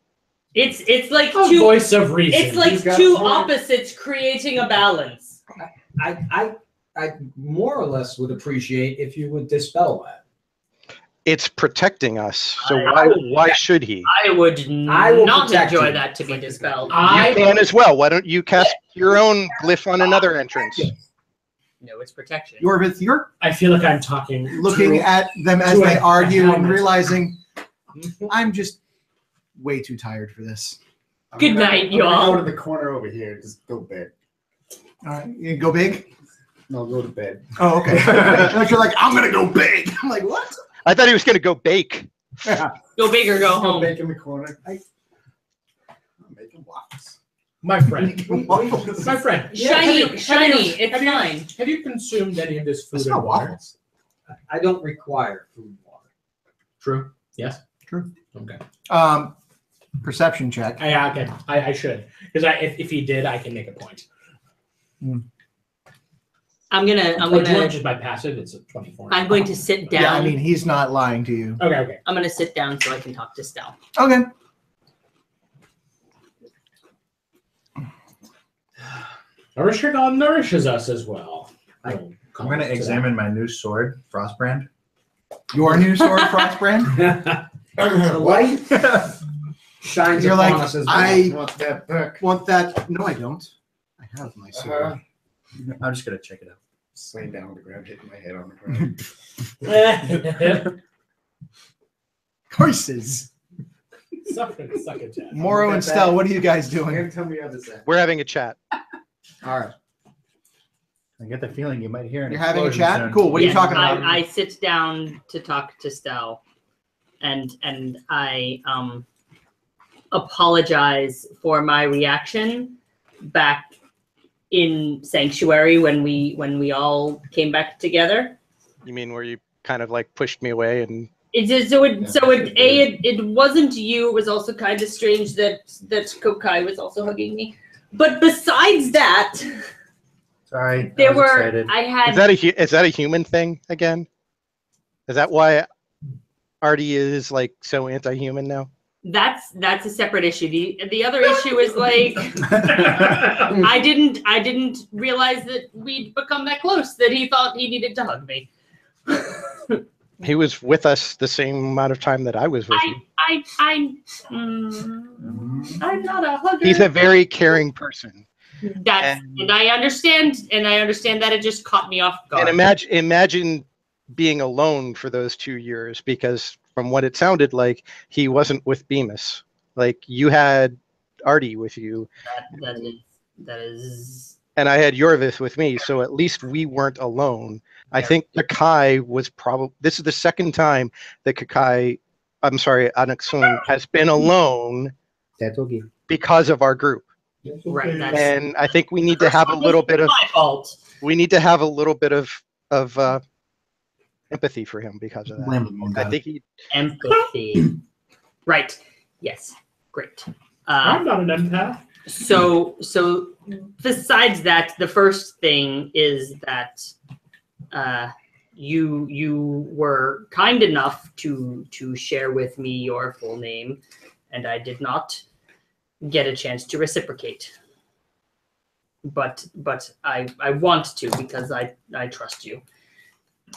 It's like A two. voice of reason. It's like You've got two a point. opposites creating a balance. I more or less would appreciate if you would dispel that. It's protecting us, so I- why should he? I would I will not protect enjoy you. that to be dispelled. You I can as well. Why don't you cast your own glyph on another entrance? No, it's protection. Yorvith, you're I feel like I'm talking looking to- at them as to they a argue and helmet. realizing I'm just way too tired for this. Good night, I'm gonna y'all. Go to the corner over here. Just go bed. All right, you go big? No, go to bed. Oh, okay. Like, you're like, I'm gonna go big. I'm like, what? I thought he was going to go bake. Go big or go Just home. bake in the corner. I'm making waffles. my friend. Waffles. My friend. Shiny, have you- shiny, have it's you- fine. Have you consumed any of this food That's and not water? waffles. I don't require food and water. True. Yes. True. Okay. Perception check. Okay. I should, because if he did, I can make a point. I'm gonna Just by passive, it's a 24. I'm going to sit down. Yeah, I mean, he's not lying to you. Okay. I'm gonna sit down so I can talk to Stell. Okay. Arishkagal nourishes us as well. I'm going to examine my new sword, Frostbrand. Your new sword, Frostbrand? The light shines You're upon like, us as well. I Want that book? want that. No, I don't. I have my sword. I'm just going to check it out. Slaying down on the ground, hitting my head on the ground. Curses. Suck it, Jack. Moro and Stell, what are you guys You're doing? gonna tell me how to say. We're having a chat. All right. I get the feeling you might hear an You're having a explosion chat? soon. Cool. What are you Yes, talking about? I sit down to talk to Stell, and I apologize for my reaction back in Sanctuary when we all came back together. You mean where you kind of like pushed me away and It wasn't you. It was also kind of strange that Kokai was also hugging me. But besides that, Sorry. there I was were excited. I had is that a human thing again? Is that why Artie is like so anti-human now? that's a separate issue. The other issue is like I didn't realize that we'd become that close that he thought he needed to hug me. He was with us the same amount of time that I was with you. I'm not a hugger. He's a very caring person. And I understand that it just caught me off guard. And imagine being alone for those 2 years, because from what it sounded like, he wasn't with Bemis. Like, you had Artie with you. That is. And I had Yorvith with me, so at least we weren't alone. I think Kakai was probably. This is the second time that Kakai I'm sorry, Anaksun has been alone That's okay. because of our group. Right. That's And I think we need to have a little bit of my fault. we need to have a little bit of empathy for him because of that. I think he Empathy. Right. Yes. Great. I'm not an empath. So besides that, the first thing is that you were kind enough to share with me your full name, and I did not get a chance to reciprocate. But I want to because I trust you.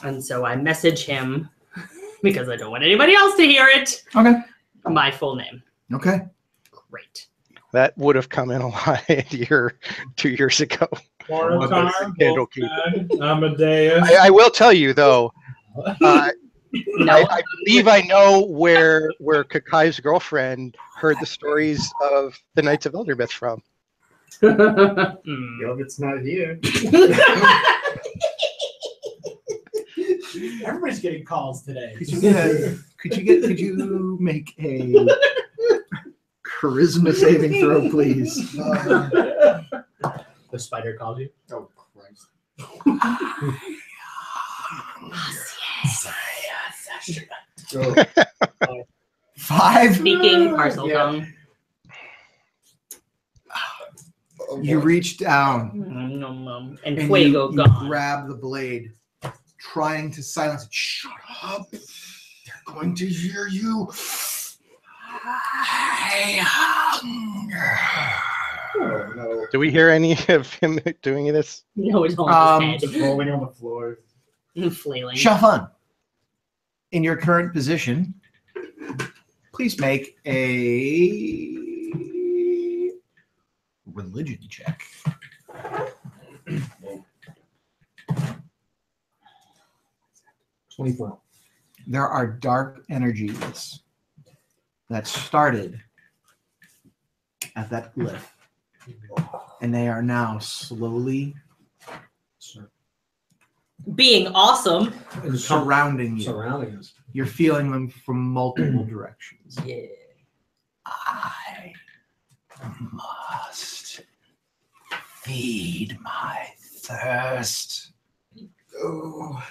And so I message him because I don't want anybody else to hear it. Okay. My full name. Okay. Great. that would have come in a lot 2 years ago. Moratar, Wolfgang, Amadeus. I will tell you though, I believe I know where Kakai's girlfriend heard the stories of the Knights of Eldermythe from. Hope it's not here. Everybody's getting calls today. Could you make a charisma saving throw, please? The spider called you. Oh Christ. 5. Speaking parcel tongue. You reach down And and Fuego you gone. grab the blade, trying to silence it. Shut up! They're going to hear you. I hunger. Oh no. Do we hear any of him doing this? No, it's on his Just rolling on the floor. head. Flailing. Shafan, in your current position, please make a religion check. 24. There are dark energies that started at that glyph, and they are now slowly Being awesome. surrounding you. Surrounding us. You're feeling them from multiple directions. Yeah. I must feed my thirst. Oh,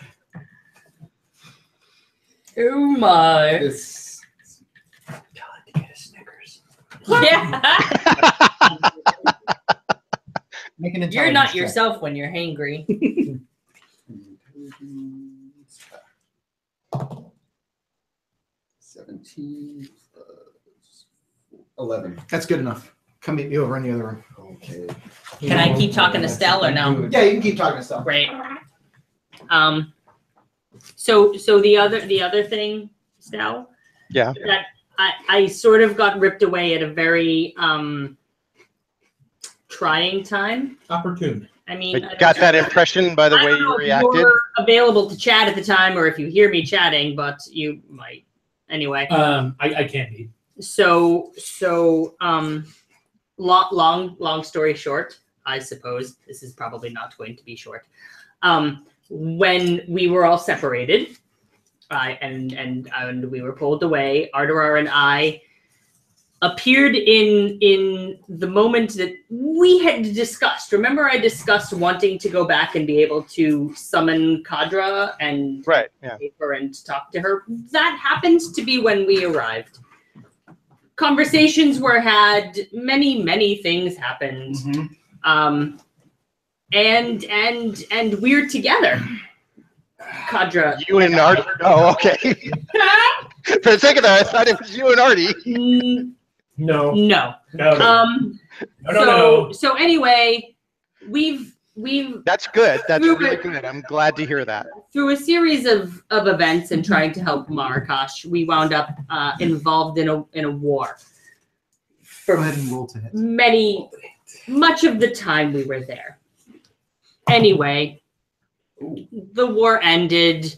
Oh my. this. God, get a Snickers. Yeah. Make an You're not intelligence check. yourself when you're hangry. 17, 11. That's good enough. Come meet me over in the other room. Okay. Can I keep talking to Stell or no? Yeah, you can keep talking to stuff. Great. So the other thing, Stell, Yeah. that I sort of got ripped away at a very trying time. Opportune. I mean, I got that impression by the I way don't you know if reacted. you're available to chat at the time, or if you hear me chatting, but you might. Anyway. I can't be. So long story short, I suppose this is probably not going to be short. When we were all separated, and we were pulled away, Arterar and I appeared in the moment that we had discussed. Remember, I discussed wanting to go back and be able to summon Kadra and Right. Yeah. her and talk to her. That happened to be when we arrived. Conversations were had. Many things happened. Mm-hmm. And we're together. Kadra. You and Artie. Oh, okay. For a second there, I thought it was you and Artie. No. No. No. So anyway, we've That's good. That's Through really it. good. I'm glad to hear that. through a series of events and trying to help Marakash, we wound up involved in a war. Go ahead and roll to hit. Much of the time we were there. Anyway, the war ended,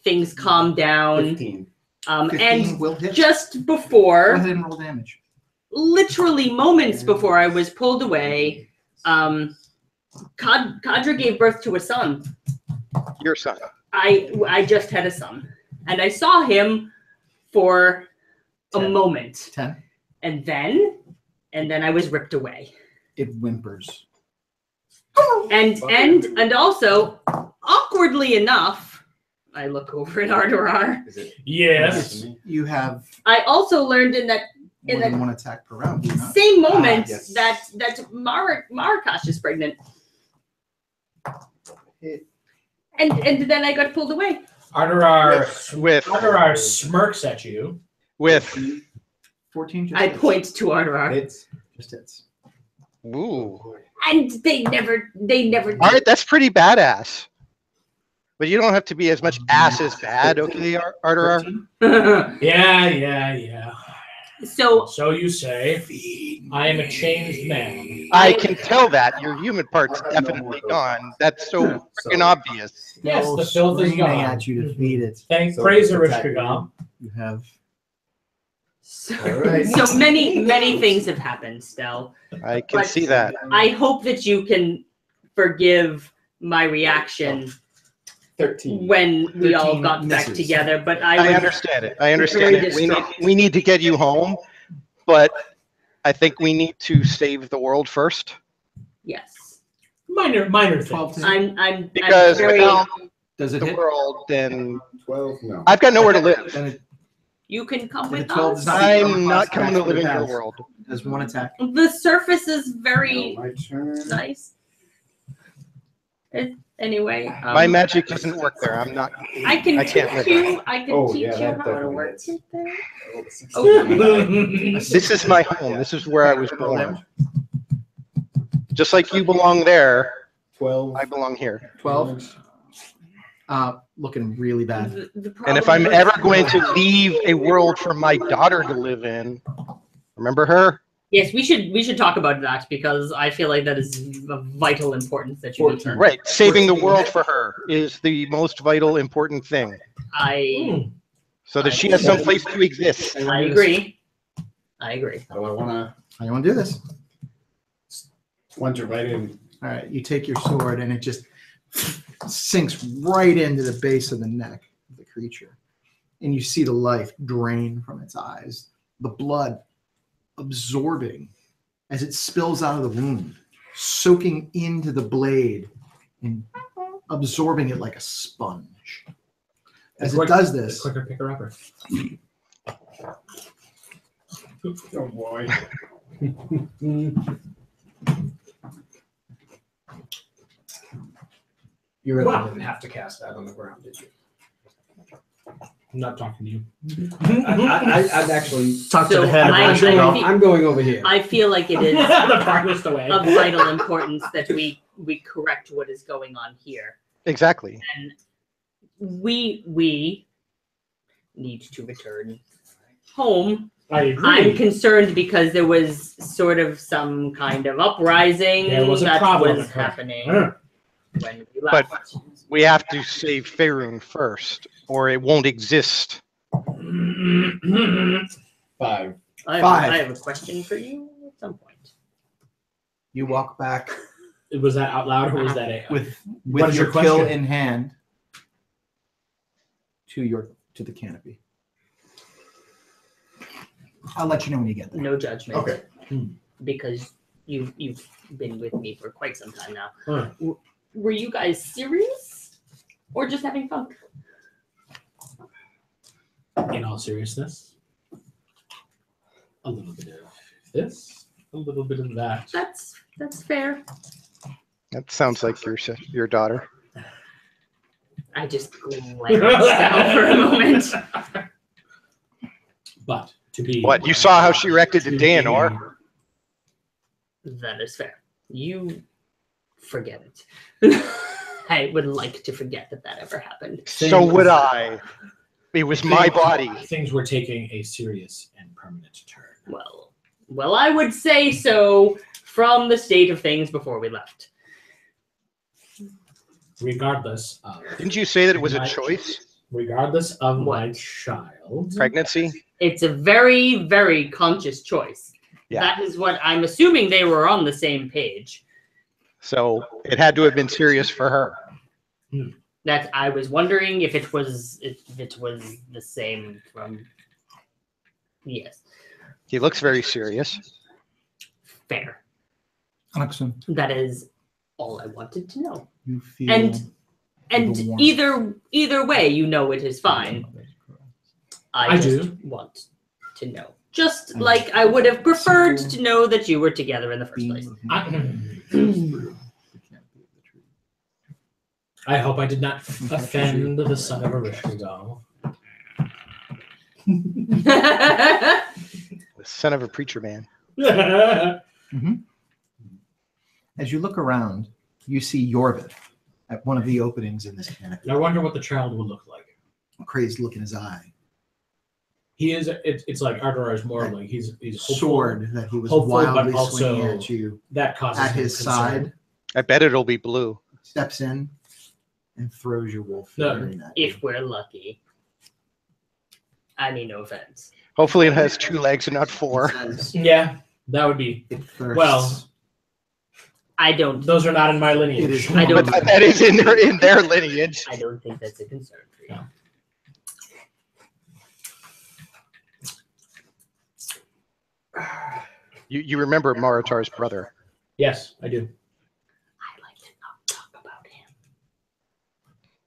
things calmed down, 15. 15 and will hit. just Go before, ahead and roll damage. literally moments before I was pulled away, Kadra gave birth to a son. Your son. I just had a son, and I saw him for a 10. moment. 10. And then I was ripped away. It whimpers. And also, awkwardly enough, I look over at Ardorar. Yes. You have I also learned in that more than one attack per round, do you not? same moment yes. that Marakash is pregnant. And then I got pulled away. Ardorar smirks at you. With 14 just I hits. point to Ardorar. Hits. Just hits. ooh. And they never All right, that's pretty badass. But you don't have to be as much ass as bad, okay, Ardorar? 13? Yeah. So So you say, I am a changed man. I can tell that. Your human part's definitely gone. That's so freaking obvious. Yes, Go the filth is screaming gone. at you to feed it. Thanks, So praise it's Arishka attacking Gom. You have Alright. so many things have happened, Stell. I can But see that. I hope that you can forgive my reaction 13. when we all 13 got back misses. together. But I was understand it. I understand very it. distraught. We need to get you home, but I think we need to save the world first. Yes, Minor 12 things. to hit. I'm Because very. without Does it the hit? world, then 12? No. I've got nowhere to live. Then it You can come Then with the 12 us. does not- I'm not coming to live in your Pass. world. does one attack. The surface is very My turn. nice. Anyway, My magic doesn't work there. I'm not. I can I can't teach live you. I can Oh, teach yeah, you that how to definitely work hits. it there. Rolled a 16. Oh. This is my home. This is where I was born. Just like you belong there, 12. I belong here. 12. Looking really bad. The And if problem I'm is- ever going to leave a world for my daughter to live in, remember her? Yes, we should talk about that because I feel like that is of vital importance that you need to. Right. Saving the world for her is the most vital, important thing. So that she has some place to exist. I agree. I agree. How do I want to How you want to do this? plunge it right in? All right, you take your sword and it just sinks right into the base of the neck of the creature. And you see the life drain from its eyes, the blood absorbing as it spills out of the wound, soaking into the blade and absorbing it like a sponge. As it does this, Quicker picker upper. Oh boy. You really Wow. didn't have to cast that on the ground, did you? I'm not talking to you. I'd actually. Talk to So the head of I- Russia. I- I'm going over here. I feel like it is The farthest away. of vital importance that we correct what is going on here. Exactly. And we need to return home. I I'm agree. concerned because there was sort of some kind of uprising There was a that problem was occurred. happening Huh. when we left. We have to save Faerun first, or it won't exist. 5. I have a question for you at some point. you walk back Was that out loud or was that a? with What is your your kill question? in hand to the canopy. I'll let you know when you get there. No judgment. Okay. Because you've been with me for quite some time now. Huh. Were you guys serious or just having fun? In all seriousness, a little bit of this, a little bit of that. That's fair. That sounds like your daughter. I just glanced out for a moment. But to be What? You saw how she reacted to Daenor? That is fair. You forget it. I would like to forget that ever happened. So would I. It was my body. Things were taking a serious and permanent turn. Well, I would say so from the state of things before we left. Regardless of Didn't you say that it was a choice? regardless of my What? child, Pregnancy? It's a very, very conscious choice. Yeah. That is what I'm assuming they were on the same page. So it had to have been serious for her. That I was wondering if it was the same from Yes. He looks very serious. Fair. Alexa, That is all I wanted to know. you feel And the warmth. either way, you know it is fine. I just do. want to know. Just like I would have preferred to know that you were together in the first place. I hope I did not offend the son of a rich doll. The son of a preacher man. As you look around, you see Yorvith at one of the openings in this canopy. I wonder what the child would look like. A crazed look in his eye. He is. It's like Ardor is more like he's hopeful, Sword that he was hopeful, wildly but also swinging at you. that causes At him his concern. side, I bet it'll be blue. steps in and throws your wolf No. figurine at you. If we're lucky. I mean, no offense. Hopefully it has 2 legs and not 4. Yeah, that would be. It thirsts. Well, I don't. those are not in my lineage. It is. I don't. But that is in their lineage. I don't think that's a concern for you. No. You remember Maritar's brother. Yes, I do. I like to not talk about him.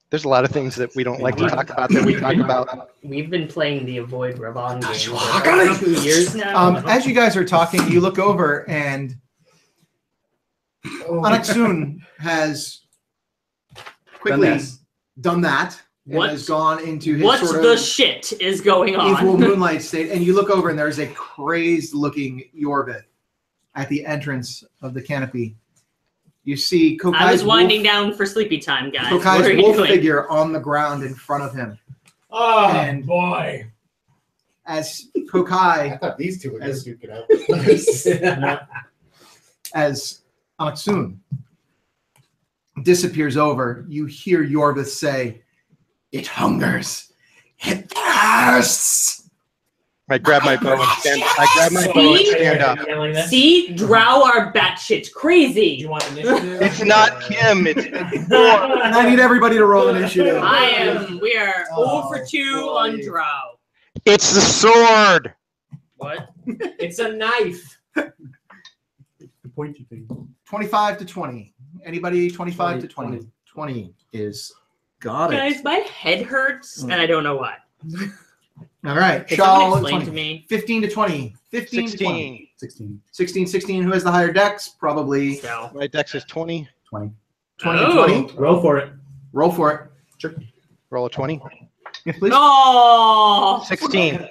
There's a lot of things that we don't like to talk about that we talk about. We've been playing the Avoid Ravon game for 2 years now. As you guys are talking, you look over and Anaksun has quickly done that and What? has gone into his What sort the of shit is going evil on? moonlight state. And you look over and there's a crazed looking Yorvith at the entrance of the canopy. You see Kokai's I was winding wolf, down for sleepy time, guys. What are Kokai's you wolf doing? figure on the ground in front of him. Oh And- boy! As I Kokai, thought these two were going to As- duke it out. as Anaksun disappears over, you hear Yorvith say, "It hungers. It thirsts." I grab my bow and stand up. Yelling this? See, Drow are batshit Do crazy. you want initiative? It's not him. It's And I need everybody to roll initiative. We are 0 for 2 boy. on Drow. It's the sword. What? It's a knife. The pointy thing. 25 to 20. Anybody 25 to 20? 20 is got it. Guys, my head hurts, and I don't know why. All right. Can someone Shaw, explain 20. to me? 15 to 20. 15 to 20. 16. 16. 16. Who has the higher dex? Probably So. My dex is 20. 20. 20 Oh. and 20. Roll for it. Roll for it. Roll a 20. Yes, please. Oh! 16.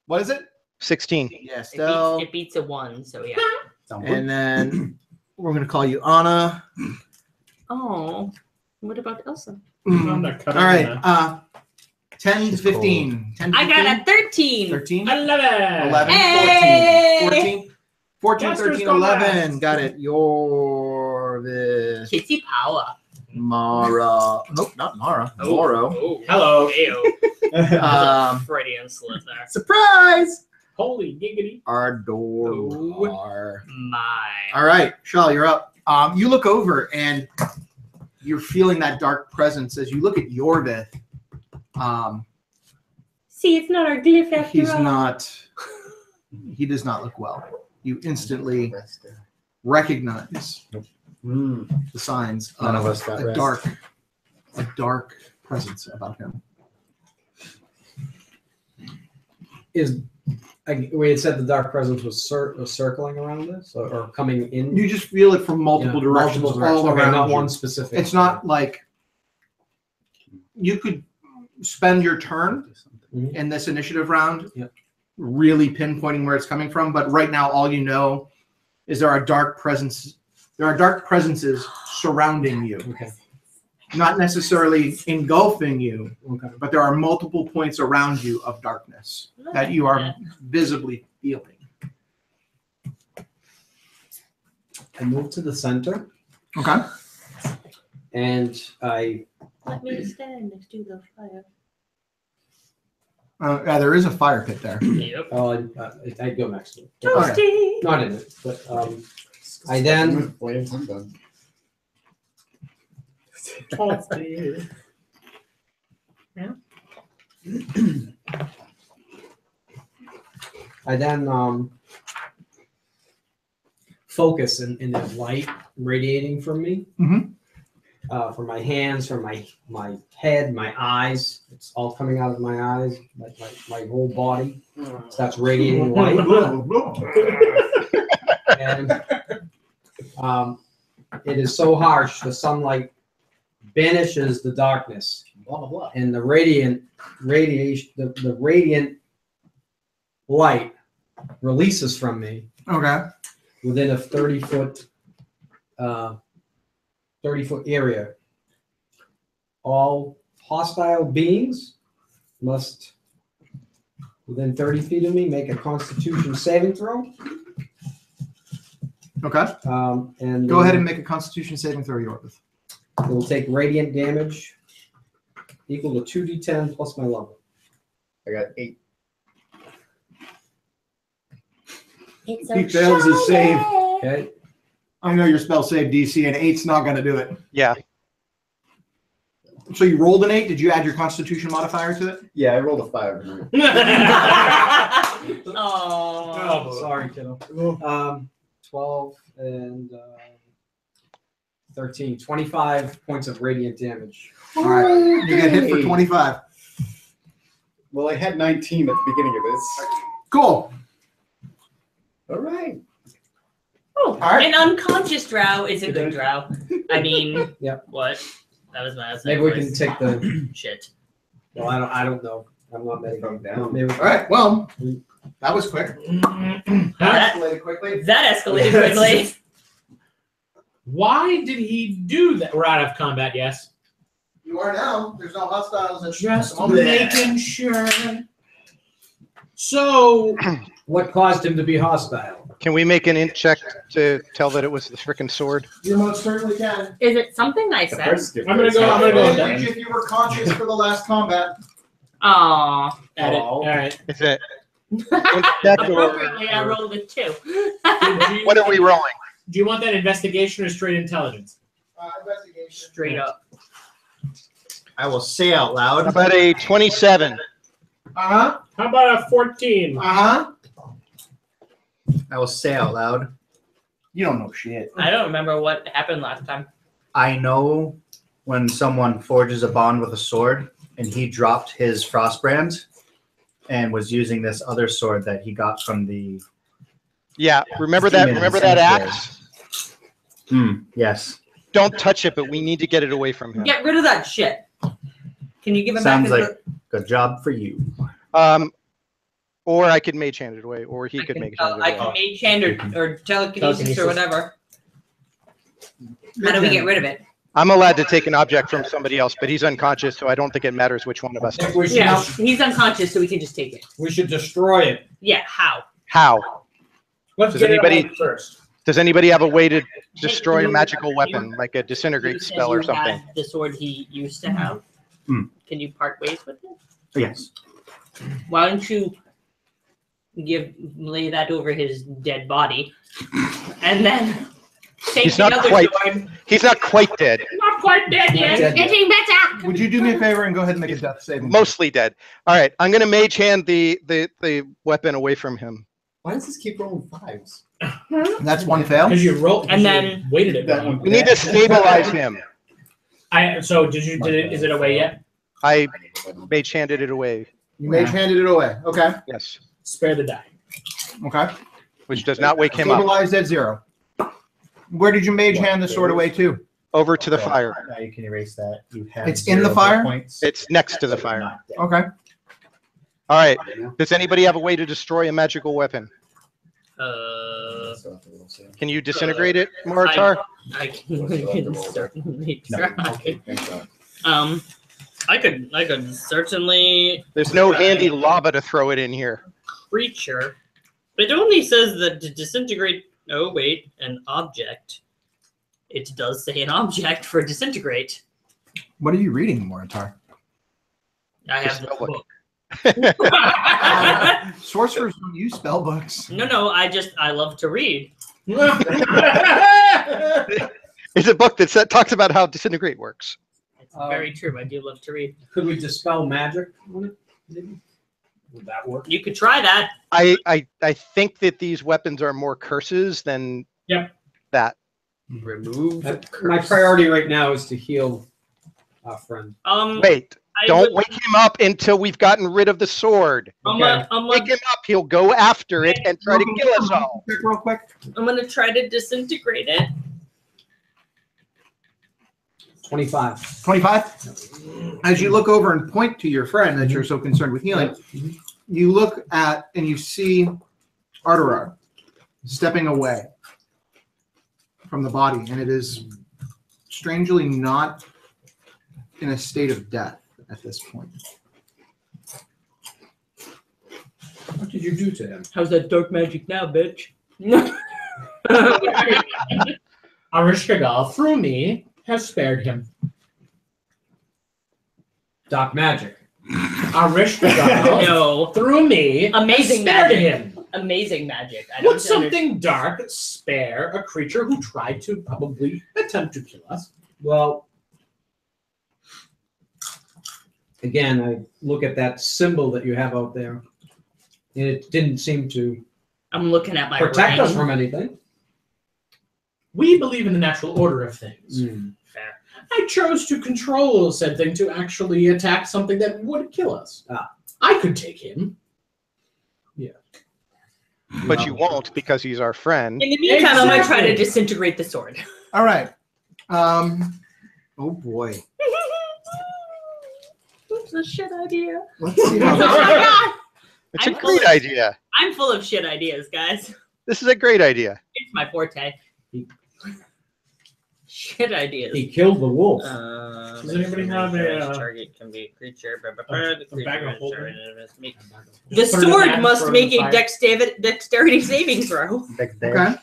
What is it? 16. Yeah, It Stell. beats a 1, so yeah. Sound good? And then we're going to call you Anna. Oh. What about Elsa? I'm not All cutting right. 10 to 15. 10 to I 15. got a 13. 13. 11. 11. Hey! 14. 14, Masters 13, go 11. last. Got it. Yorvith. Kitty power. Mara. Nope, not Mara. Oh. Moro. Oh. Hello. Ayo. Um, Freudian slip there. surprise. Holy giggity. Ardor. My. All right, Shaw, you're up. You look over and you're feeling that dark presence as you look at Yorvith. See, it's not our glyph after He's all. not. He does not look well. You instantly recognize the signs None of of us got a rest. dark presence about him. We had said the dark presence was circling around us or coming in. You just feel it from multiple directions, multiple directions. all Okay, around not you. one specific. It's not like you could spend your turn Mhm. in this initiative round Yep. really pinpointing where it's coming from, but right now all you know is there are dark presences surrounding you. Okay. Not necessarily engulfing you, Okay. but there are multiple points around you of darkness that you are visibly feeling. I move to the center Okay. and I Let me stand next to the fire. Yeah, there is a fire pit there. Yep. I'd go next to it. Toasty. Not in it, but I then Flames, I'm done. Toasty. Yeah. I then focus in the light radiating from me. From my hands, from my head, my eyes. It's all coming out of my eyes, my whole body starts radiating light. And it is so harsh, the sunlight banishes the darkness. And the radiant light releases from me. Okay. Within a 30-foot area. All hostile beings must, within 30 feet of me, make a Constitution saving throw. Okay. And go ahead and make a Constitution saving throw, Yorvith. It will take radiant damage equal to 2d10 plus my level. I got 8. It's He fails his save. Okay. I know your spell save DC, and 8's not going to do it. Yeah. So you rolled an 8. Did you add your Constitution modifier to it? Yeah, I rolled a 5. Oh, sorry, kiddo. 12 and 13. 25 points of radiant damage. All right. You get hit for 25. Well, I had 19 at the beginning of this. Cool. All right. Oh, right. an unconscious drow is a good drow. I mean, Yep. What? That was my Maybe we can take the shit. Well, I don't know. I'm not medicating down. Maybe. All right. Well, that was quick. That escalated quickly. escalated quickly. Why did he do that? We're out of combat, yes. You are now. There's no hostiles at Just the moment. making sure. So, What caused him to be hostile? Can we make an int check to tell that it was the frickin' sword? You most certainly can. Is it something I The said? first I'm gonna go with that. If you were conscious for the last combat. Aw. Edit. Oh. All right. Is it? Check or- Appropriately, I rolled a 2. What are we rolling? Do you want that investigation or straight intelligence? Investigation. Straight up. I will say out loud. How about a 27? Uh-huh. How about a 14? Uh-huh. I will say out loud. You don't know shit. I don't remember what happened last time. I know when someone forges a bond with a sword, and he dropped his Frostbrand and was using this other sword that he got from the. Yeah, remember that? Remember that axe? Yes. Don't touch it, but we need to get it away from him. Get rid of that shit. Can you give him Sounds back? like good job for you. Or I could mage hand it away, or he could make it hand I it can away. mage hand or telekinesis or Telekinesis. whatever. How do we get rid of it? I'm allowed to take an object from somebody else, but he's unconscious, so I don't think it matters which one of us. I think we should, Yeah, he's unconscious, so we can just take it. we should destroy it. Yeah, how? How? Let's Does get anybody- it out first. Does anybody have a way to destroy a you- magical weapon, like a disintegrate You said spell or you something? had the sword he used to have. Can you part ways with it? Yes. Why don't you lay that over his dead body, and then take He's the not other quite- sword. He's not quite dead. Not quite dead yet. Not dead yet. Getting better. Would you do me a favor and go ahead and make a death saving? Mostly dead. All right, I'm going to mage hand the weapon away from him. Why does this keep rolling 5s? That's one fail. Because you rolled, And you then- waited it. That one. We need to stabilize him. So did it? Is it away yet? I mage handed it away. You mage handed it away. Okay. Yes, Spare the die. Okay. which does not wake him up. Stabilized at 0. Where did you mage hand the sword away to? Over to the fire. Now you can erase that. You have It's in the 0 fire? points. It's next to the So fire. you're not dead. Okay. All right. Does anybody have a way to destroy a magical weapon? Can you disintegrate it, Moritar? I can certainly No. try. Okay, thank God. I could certainly There's no handy lava to throw it in here. creature. It only says that to disintegrate. Oh wait, an object. It does say an object for disintegrate. What are you reading, Moritar? I have The the spell book. Sorcerers don't use spell books. No, I love to read. It's a book that talks about how disintegrate works. It's very true. I do love to read. Could we dispel magic on it? Maybe? Would that work? You could try that. I think that these weapons are more curses than that. Remove. My priority right now is to heal our friend. Wait. Don't wake him up until we've gotten rid of the sword. Okay. Wake him up, he'll go after it and try to kill us all. Real quick. I'm gonna try to disintegrate it. 25. 25? As you look over and point to your friend that you're so concerned with healing, you look at and you see Arterar stepping away from the body, and it is strangely not in a state of death at this point. What did you do to him? How's that dark magic now, bitch? Arishkagal, through me, has spared him. Dark magic. Arishkagal, No. through me, Amazing has spared magic. him. Amazing magic. I don't Would something dark spare a creature who tried to probably attempt to kill us? Well, again, I look at that symbol that you have out there, and it didn't seem to I'm looking at my protect ring. us from anything. We believe in the natural order of things. Fair. I chose to control said thing to actually attack something that would kill us. I could take him. Yeah. But you won't because he's our friend. In the meantime, I'm gonna try to disintegrate the sword. All right. Oh boy. It's a shit idea. Let's see how Oh my god! It's a great idea. I'm full of shit ideas, guys. This is a great idea. It's my forte. Shit ideas. He killed the wolf. Does anybody have a target can be a creature. a bag of holding? The Put it in the sword bag, must throw it make in a the dexterity saving throw. Okay.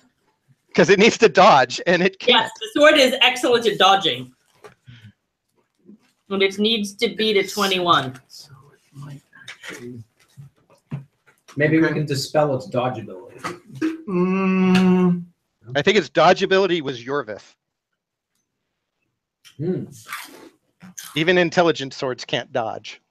Because it needs to dodge, and it can't. Yes, the sword is excellent at dodging. And it needs to beat a 21. So it might actually. Maybe we can dispel its dodge ability. I think its dodge ability was Yorvith. Even intelligent swords can't dodge.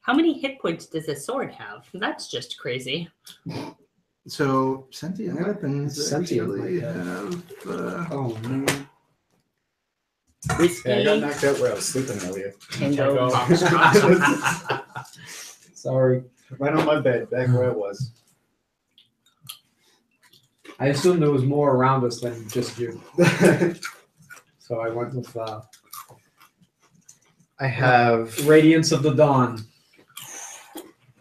How many hit points does a sword have? That's just crazy. So sentient weapons Sentient actually like that. have. Oh man. Whiskey. Yeah, I got knocked out where I was sleeping earlier. Tango. Sorry. Right on my bed, back where I was. I assumed there was more around us than just you. So I went with I have Radiance of the Dawn.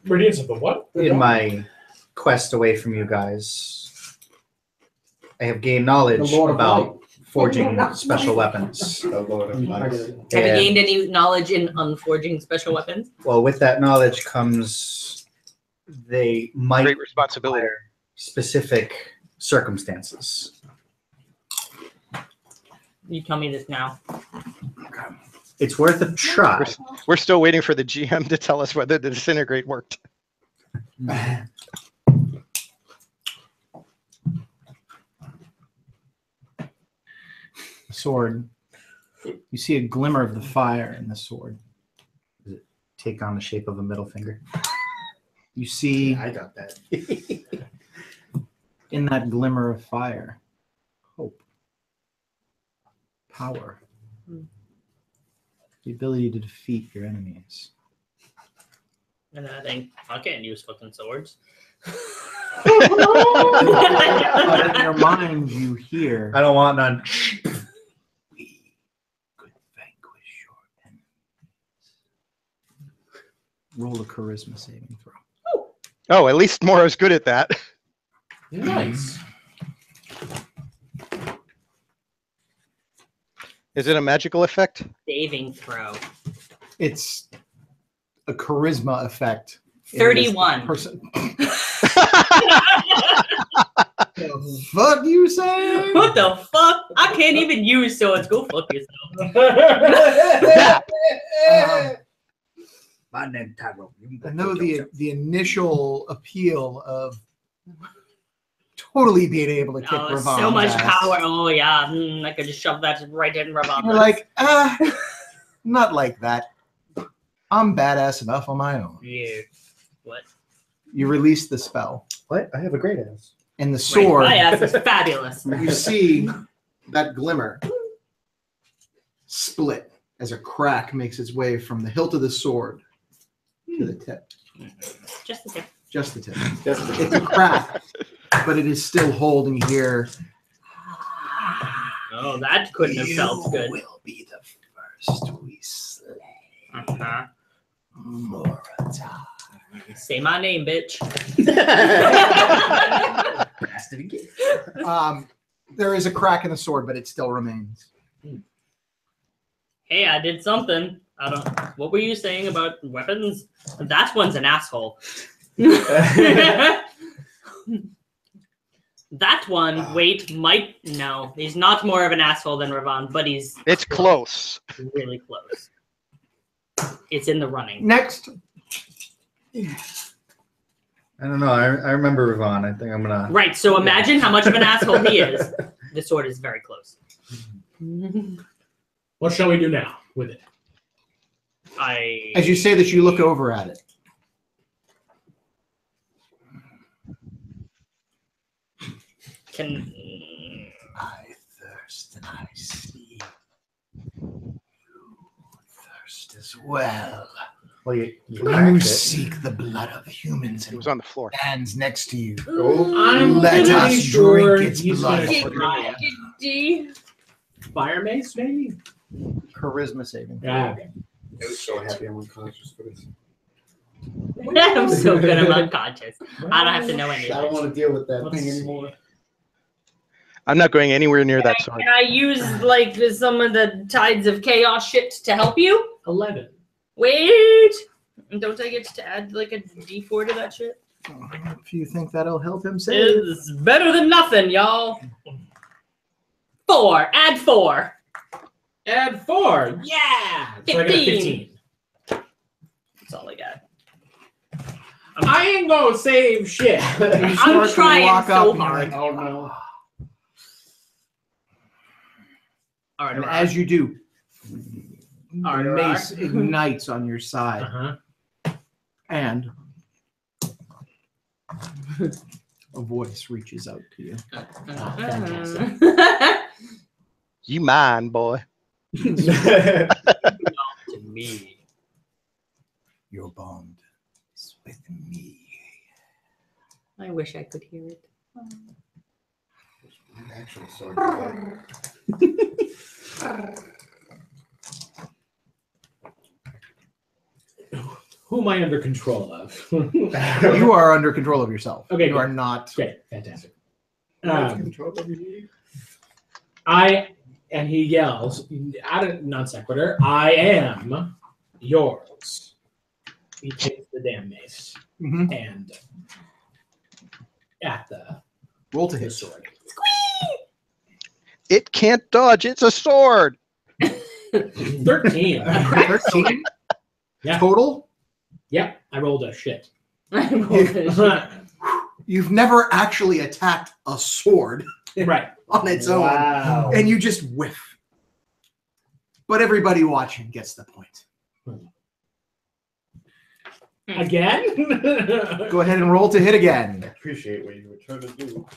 Radiance of the what? in my quest away from you guys, I have gained knowledge The Lord of about forging special weapons. The Lord of Light. Have you And, gained any knowledge in unforging special weapons? well, with that knowledge comes they might Great responsibility. require specific circumstances. You tell me this now. It's worth a try. We're still waiting for the GM to tell us whether the disintegrate worked. Sword. You see a glimmer of the fire in the sword. Does it take on the shape of a middle finger? You see I got that. in that glimmer of fire hope, power, the ability to defeat your enemies. And I think I can't use fucking swords. But in your mind, you hear, I don't want none. "We could vanquish your enemies." Roll a charisma saving throw. Oh, at least Mora's good at that. Nice. Is it a magical effect? Saving throw. It's a charisma effect. 31. Person. The fuck you saying? What the fuck? I can't even use swords. Go fuck yourself. My name Tyrone. I know the initial appeal of totally being able to kick Oh, Ravon's so much ass. power. Oh, yeah. I could just shove that right in Ravon. You're like, not like that. I'm badass enough on my own. Yeah. What? You release the spell. What? I have a great ass. And the sword, My ass is fabulous. you see that glimmer split as a crack makes its way from the hilt of the sword to the tip. Just the tip. Just the tip. It's a crack, but it is still holding here. Oh, that couldn't have felt good. You will be the first we slay. Uh-huh. Morata. Say my name, bitch. There is a crack in the sword, but it still remains. Hey, I did something. I don't. What were you saying about weapons? That one's an asshole. That one, wait, might no. He's not more of an asshole than Ravon, but he's. It's close. Really close. It's in the running. Next. I don't know. I remember Ravon. I think I'm gonna. Right. So imagine how much of an asshole he is. The sword is very close. What shall we do now with it? As you say this, you look over at it. Can I thirst and I see. You thirst as well. Well, you You seek the blood of humans It and was on the floor. stands next to you. I'm Let pretty us sure drink its he's blood. gonna Fire mace, maybe? Charisma saving. Yeah, okay. I was so happy I'm unconscious for this. I'm so good I'm unconscious. I don't have to know I anything. don't want to deal with that Let's thing see. anymore. I'm not going anywhere near that sword. Can I use like some of the tides of chaos shit to help you? 11. Wait! Don't I get to add like a D4 to that shit? If you think that'll help him save. It's better than nothing, y'all. 4. Add 4. Add 4. Yeah! So I got a 15. That's all I got. I ain't gonna save shit. You I'm start to trying walk so up and you're hard. like, oh no. All right, And as you do, the Alright, mace ignites on your side. Uh-huh. And a voice reaches out to you. You mine, boy. To me. Your bond is with me. I wish I could hear it. I'm actually so Who am I under control of? You are under control of yourself. Okay, You good. are not. Great, fantastic. control of you. And he yells, out of non sequitur, I am yours. He takes the damn mace Mhm. and at the Roll to hit. sword. It can't dodge. It's a sword. 13. 13 Yeah. total? Yep, I rolled a shit. You've never actually attacked a sword Right. on its own, Wow. and you just whiff. But everybody watching gets the point. Again? Go ahead and roll to hit again. Appreciate what you were trying to do.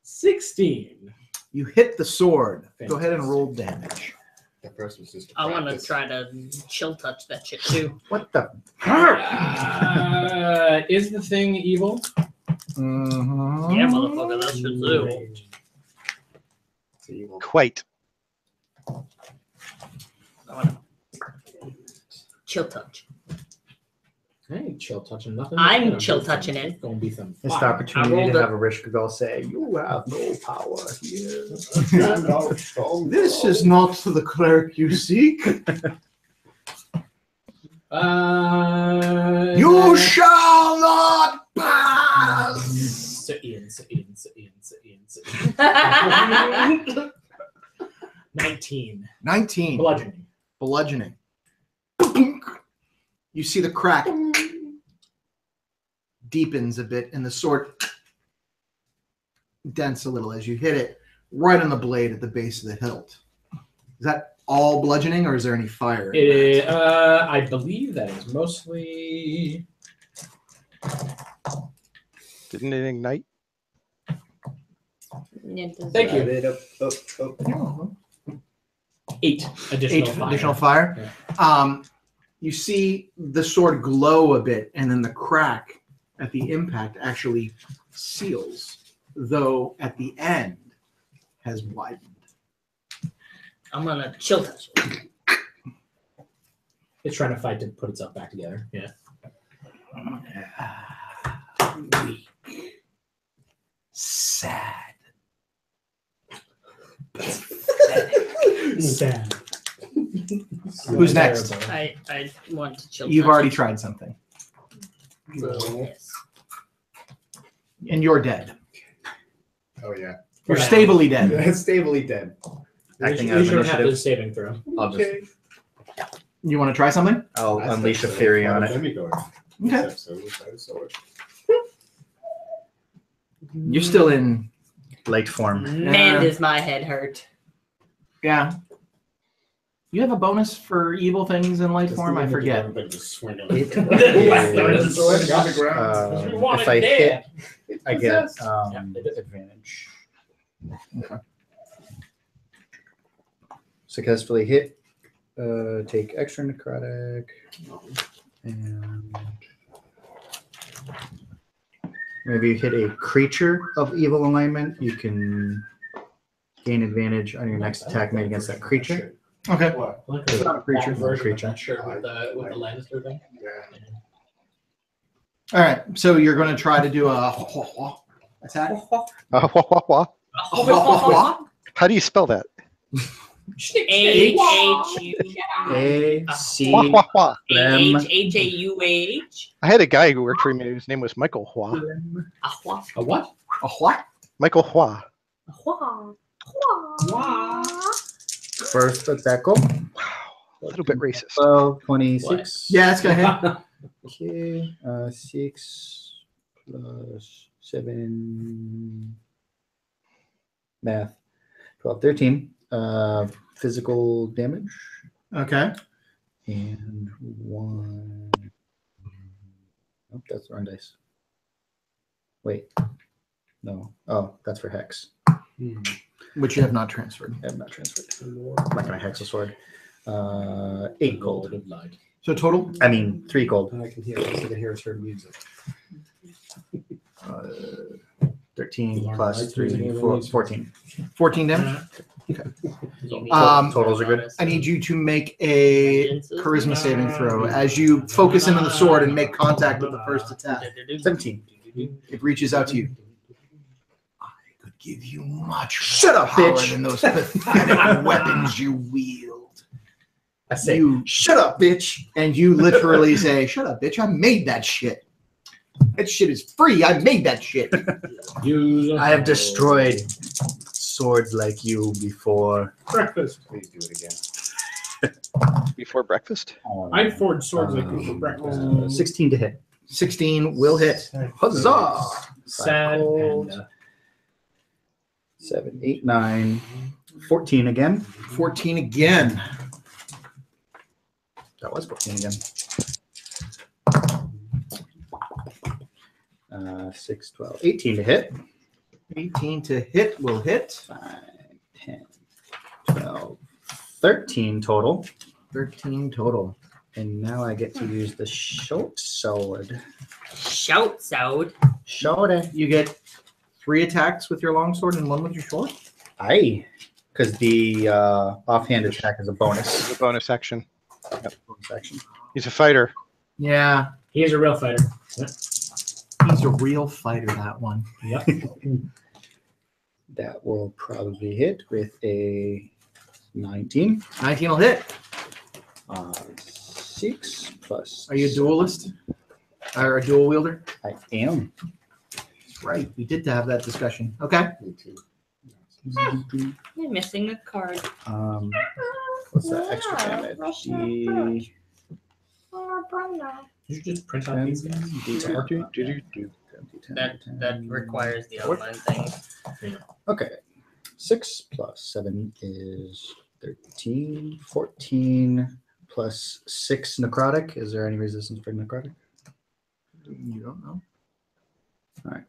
16. You hit the sword. Go ahead and Fantastic. roll damage. That first was just. I want to practice. try to chill touch that shit too. What the? Is the thing evil? Mhm. Yeah, motherfucker, that shit's evil. So you will- Quite. I wanna chill touch. I ain't chill touching nothing. I'm Gonna chill be touching some- it. Gonna be some Missed fire. opportunity rolled to a- have a Rishkagal say, "You have no power here." This is not the cleric you seek. You shall not pass. Sit in. 19. 19. Bludgeoning. Bludgeoning. You see the crack deepens a bit, and the sword dents a little as you hit it right on the blade at the base of the hilt. Is that all bludgeoning, or is there any fire? I believe that is mostly. Didn't it ignite? Thank you. Oh, 8 additional fire. Additional fire. Yeah. You see the sword glow a bit, and then the crack at the impact actually seals, though at the end has widened. I'm gonna chill touch it. It's trying to fight to put itself back together. Yeah. Weak. Sad. Sad. Who's next? I want to chill. You've touch already it. tried something, Yes. and you're dead. Oh yeah. You're stably dead. Stably dead. Acting You out of shouldn't have initiative. this saving throw. I'll just You want to try something? I'll unleash a fury on it. Okay. You're still in. Light form. Man, does my head hurt. Yeah. You have a bonus for evil things in light form? I forget. If want I it hit, dead. I get advantage. Okay. Successfully hit. Take extra necrotic. And maybe you hit a creature of evil alignment, you can gain advantage on your next attack made against that creature. Okay. It's not a creature. Creature. Sure, with the Lannister thing. All right. So you're going to try to do a attack? How do you spell that? H-H-A-U-H. I had a guy who worked for me. His name was Michael Hua. A what? A what? Michael Hua. First attack. A little bit racist. 12, 26. Yeah, it's going to hit. Okay. 6 plus 7. Math. 12, 13. Physical damage. Okay. And 1. Oh, that's the wrong dice. Wait. No. Oh, that's for hex. Which you have not transferred. I have not transferred. I'm not going to hex a sword. 8 gold. So total? I mean, 3 gold. I can hear her music. 13 plus 3, 4, 14. 14 damage? Okay. Totals are good. I need you to make a charisma saving throw as you focus into the sword and make contact with the first attack. 17. It reaches out to you. I could give you much Shut up, power bitch. than those pathetic weapons you wield. I say, You shut up, bitch. and you literally say, "Shut up, bitch! I made that shit. That shit is free. I made that shit." I have destroyed swords like you before. Breakfast. Please do it again. Before breakfast? I forged swords like you for breakfast. 16 to hit. 16 will hit. Huzzah! Sad Gold. panda. 7, 8, 9, 14 again. 14 again. That was 14 again. 6, 12, 18 to hit. 18 to hit will hit. 5, 10, 12, 13 total. 13 total. And now I get to use the short sword. Shout sound. Short. You get 3 attacks with your longsword and 1 with your short. Aye. Because the offhand attack is a bonus. It's a bonus action. Bonus action. He's a fighter. Yeah, He is a real fighter. he's a real fighter, that one. Yep. That will probably hit with a 19. 19 will hit. 6 plus. Are you a duelist? Or a dual wielder? I am. That's right. We did have that discussion. Okay. Me too. You're missing a card. What's that extra damage? D. You should just print out these guys. D10. That requires the online thing. Okay. 6 plus 7 is 13, 14 plus 6 necrotic. Is there any resistance for necrotic? You don't know. All right.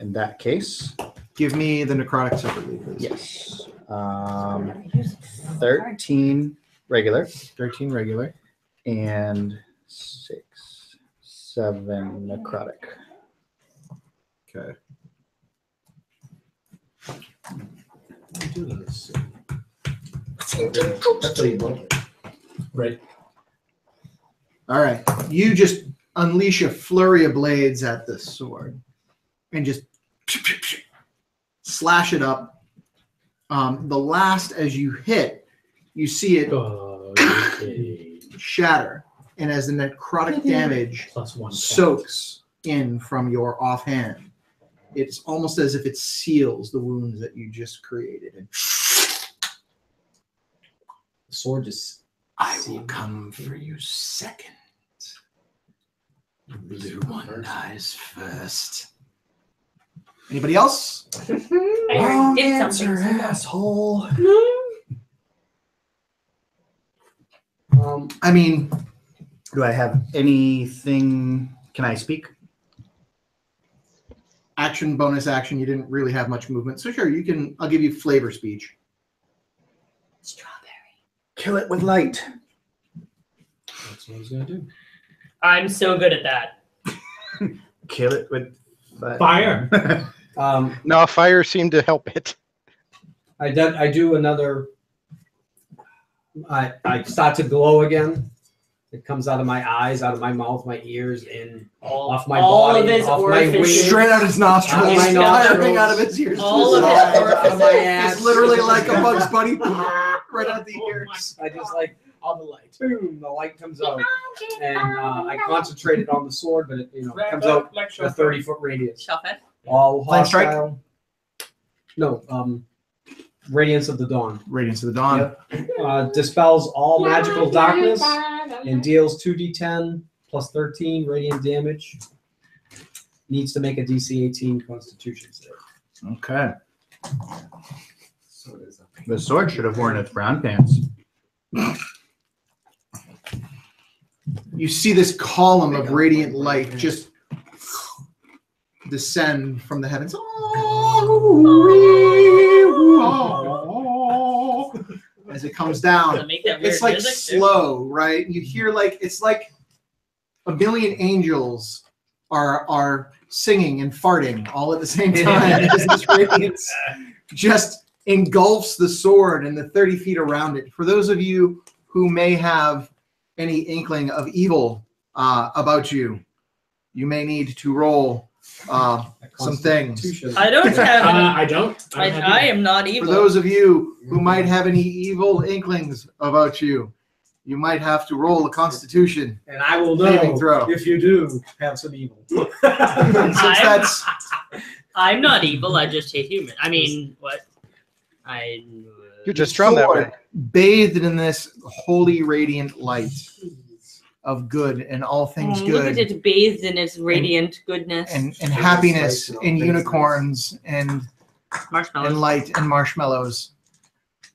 In that case, give me the necrotic separately, please. Yes. 13 regular. 13 regular. And 6, 7 necrotic. Okay. Right. All right. You just unleash a flurry of blades at this sword and just slash it up. The last, as you hit, you see it shatter. And as the necrotic damage soaks in from your offhand, it's almost as if it seals the wounds that you just created. And the sword just... I will come for you second. Blue one dies first. Anybody else? I did something. Asshole. I mean, do I have anything? Can I speak? Action, bonus action. You didn't really have much movement, so sure, you can. I'll give you flavor speech. Strawberry. Kill it with light. That's what I was gonna do. I'm so good at that. Kill it with fire. No, fire seemed to help it. I do another. I start to glow again. It comes out of my eyes, out of my mouth, my ears, and off my body, of his off my orifices. wings. Straight out his nostrils, Out of my firing nostrils. out of his ears. All of his Out of orifices. my ass. It's literally like a Bugs Bunny, right out the ears. I just like all the light. Boom, the light comes out, and I concentrated on the sword, but it comes out a 30-foot radius. Shove it. All Flame strike? hostile. No, Radiance of the Dawn. Radiance of the Dawn. Yep. Dispels all magical darkness and deals 2d10 plus 13 radiant damage. Needs to make a DC 18 Constitution save. Okay. The sword should have worn its brown pants. You see this column of radiant light just descend from the heavens. As it comes down, it's like slow, right? You hear like it's like a million angels are singing and farting all at the same time as this radiance just engulfs the sword and the 30 feet around it. For those of you who may have any inkling of evil about you, you may need to roll some things. I don't have. I don't. I am not evil. For those of you who might have any evil inklings about you, you might have to roll a Constitution. And I will saving know throw. if you do have some evil. And since that's I'm not evil. I just hate humans. I mean, what? You're just drawn that way. Bathed in this holy radiant light of good and all things Look good. at it bathed in its radiant goodness. And happiness and unicorns and marshmallows. And light and marshmallows.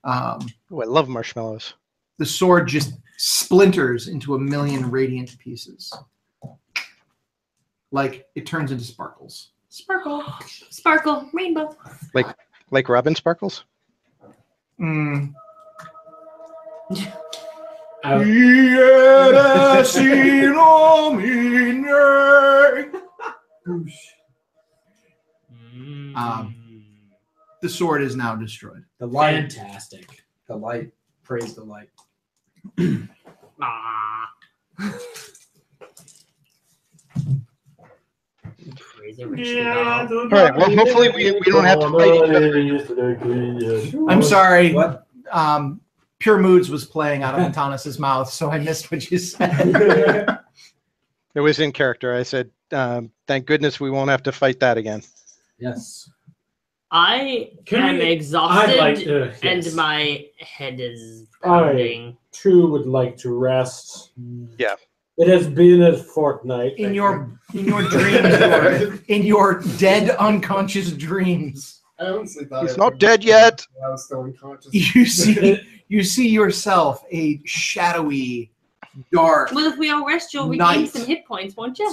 Oh, I love marshmallows. The sword just splinters into a million radiant pieces. Like it turns into sparkles. Sparkle, sparkle, rainbow. Like Robin Sparkles? Mm. The sword is now destroyed. The light. Fantastic. The light. Praise the light. All right. Well, hopefully we don't have to fight each other. I'm sorry. What? Pure Moods was playing out of Antanas' mouth, so I missed what you said. It was in character. I said, thank goodness we won't have to fight that again. Yes. I am exhausted and my head is pounding. I too would like to rest. Yeah. It has been a fortnight. In your dreams, in your dead unconscious dreams. I honestly thought He's not dead yet. I was still unconscious. You You see yourself, a shadowy, dark. Well, if we all rest, you'll regain some hit points, won't you?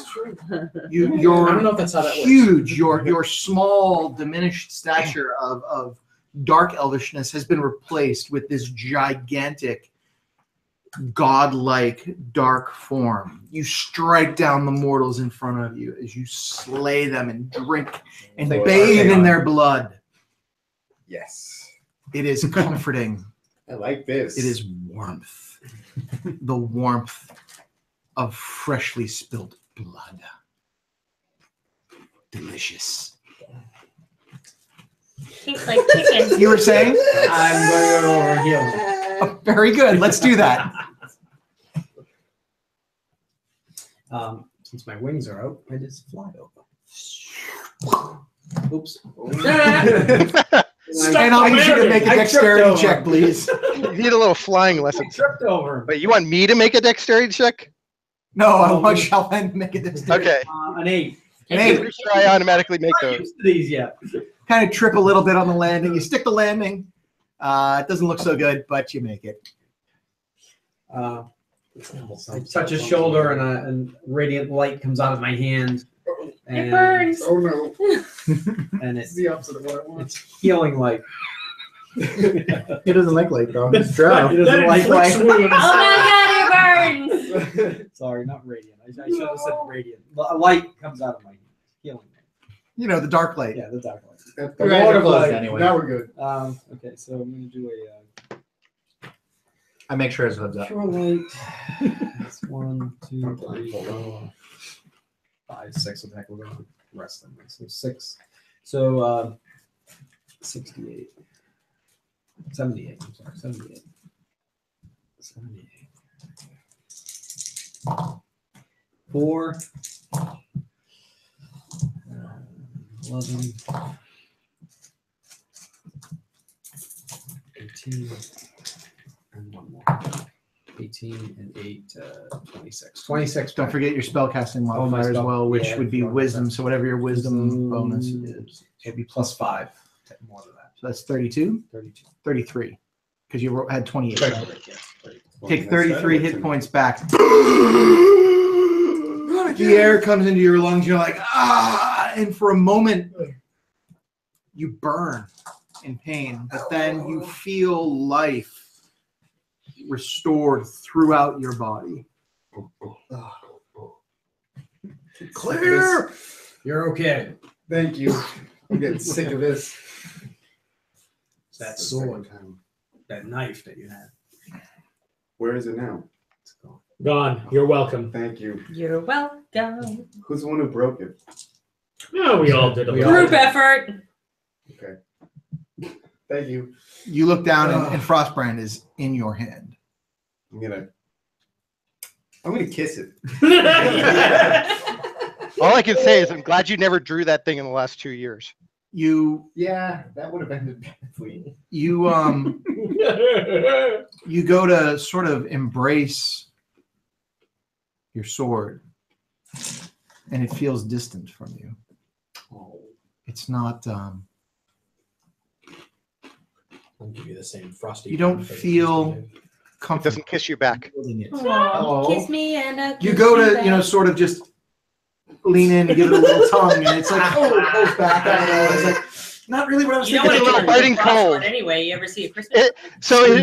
You're I don't know if that's how that works. huge. Your small, diminished stature of dark elvishness has been replaced with this gigantic, godlike dark form. You strike down the mortals in front of you as you slay them and drink and bathe in their blood. Yes. It is comforting. I like this. It is warmth. The warmth of freshly spilled blood. Delicious. Tastes like chicken. You were saying? I'm going over heal. Oh, very good. Let's do that. Since my wings are out, I just fly over. Oops. And I'll need you to make a dexterity check, please. You need a little flying lesson. I tripped over. Wait, you want me to make a dexterity check? No, I want Shalven to make a dexterity. Okay. An 8. An 8. Pretty sure I automatically make I'm not those. used to these yet. Kind of trip a little bit on the landing. You stick the landing. It doesn't look so good, but you make it. I touch his shoulder and radiant light comes out of my hand. It burns. Oh no. And It's the opposite of what I want. it's healing light. He doesn't like light, bro. He's drow. He doesn't like light. Oh my god, it burns! Sorry, not radiant. I should have said radiant. A light comes out of my hand. Healing light. You know, the dark light. Yeah, the dark light. That's The Your eyes Lord are of closed light. anyway. Now we're good. Okay, so I'm going to do I make sure his hood's a up. pure light. That's 1, 2, 3, 4, 5, 6. What the heck we're going to rest them. So 6. So 68. 78. I'm sorry, 78. 78. 4. 11. 18. And one more. 18 and 8, 26. 26. Don't forget your spellcasting my modifier as spell- well, which yeah, would be forgot about wisdom. that. So whatever your wisdom bonus is. It'd be plus 5. More than that. So that's 32, 32. 33. Because you had 28. Yeah, Right? 32. Take 33 hit points back. The air comes into your lungs. You're like, ah. And for a moment, you burn in pain. But then you feel life restored throughout your body. Clear. You're okay. Thank you. I'm getting sick of this. It's that sword, that knife that you had. Where is it now? It's gone. Gone. You're welcome. Thank you. You're welcome. Who's the one who broke it? No, we all did a We little. all Group effort. Okay. Thank you. You look down and Frostbrand is in your hand. I'm gonna kiss it. All I can say is I'm glad you never drew that thing in the last 2 years. You Yeah, that would have ended badly. you you go to sort of embrace your sword and it feels distant from you. Oh, It's not I'll give you the same frosty. You don't face feel as you It comfortable doesn't kiss you back. holding it. Aw, kiss me and a You kiss go me to, you know, back. sort of just lean in and give it a little tongue and it's like, oh, it goes back. I don't know. It's like not really what I was You don't thinking. want a to little get biting cold. anyway. You ever see a Christmas? It, so his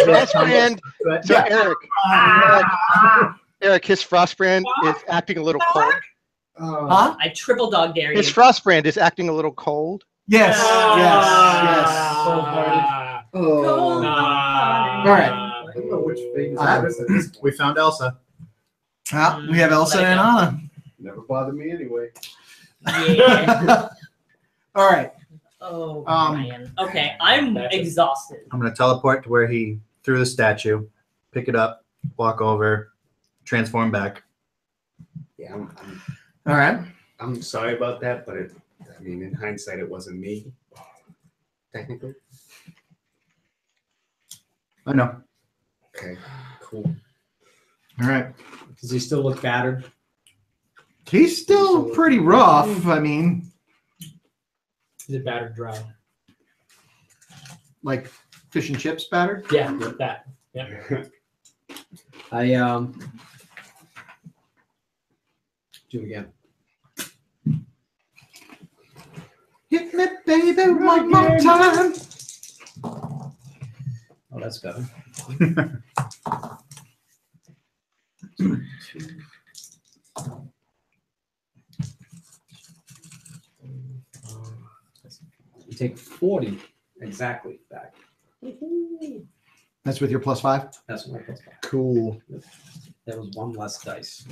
Frostbrand, so Yeah. Eric, his Frostbrand is acting a little cold. Huh? I triple dog dare you. His Frostbrand is acting a little cold. Yes, yes, Ah. Oh. Nah. All right. I don't know which thing is Ah. worse at this point. We found Elsa. yes. Well, we have Elsa Let it and go. Anna. Never bothered me anyway. Yeah. All right. Oh, Um, man. Okay, I'm exhausted. I'm going to teleport to where he threw the statue, pick it up, walk over, transform back. Yeah, All right. I'm sorry about that, but I mean, in hindsight, it wasn't me. Technically. I know. Okay, cool. All right. does he still look battered? He's still pretty rough. I mean, Is it battered dry? like fish and chips batter? Yeah, with that. Yeah. I do it again. Hit me, baby, one more time. Oh, that's better. You take 40 exactly back. That's with your +5? That's my +5. Cool. There was one less dice.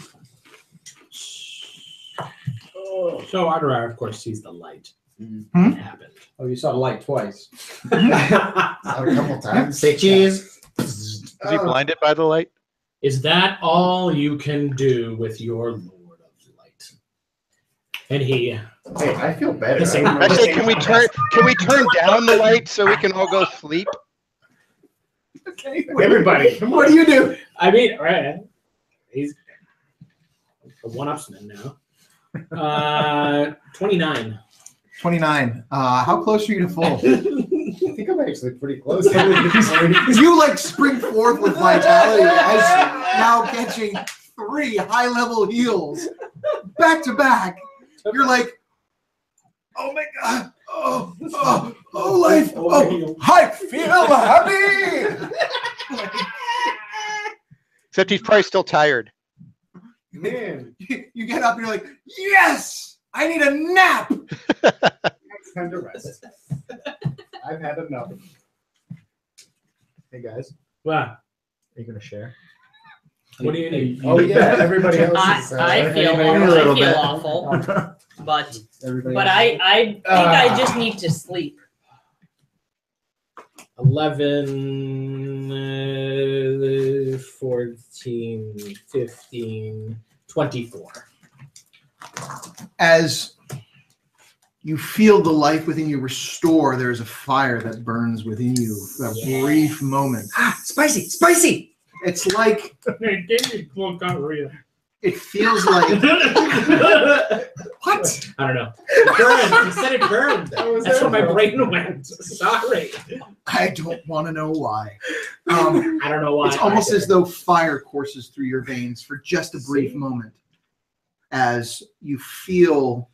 So Adarar, of course, sees the light. Hmm? It happened. Oh, you saw the light twice. A couple times. Say cheese. Is he blinded by the light? Is that all you can do with your Lord of Light? And he. Hey, I feel better. Actually, can we turn down the light so we can all go sleep? Okay. Everybody, come What on. do you do? I mean, right? He's a one-upsman now. 29. 29. How close are you to full? I think I'm actually pretty close. You like spring forth with vitality as now catching 3 high-level heals back to back. You're like, oh my god, oh life, oh, I feel happy. Except he's probably still tired. Man, You get up and you're like, yes, I need a nap. it's time to rest. I've had enough. Hey guys, Wow. Are you gonna share? What do you need? oh yeah, everybody else is. I feel awful, but Everybody but else is- I think I just need to sleep. 11, 14, 15, 24. As you feel the life within you restore, there's a fire that burns within you for a brief moment. Spicy, spicy. It's like, They gave me cool gonorrhea. it feels like, what? I don't know. It burned. You said it burned. That's where my brain went. Sorry. I don't want to know why. I don't know why. It's almost either. as though fire courses through your veins for just a brief moment as you feel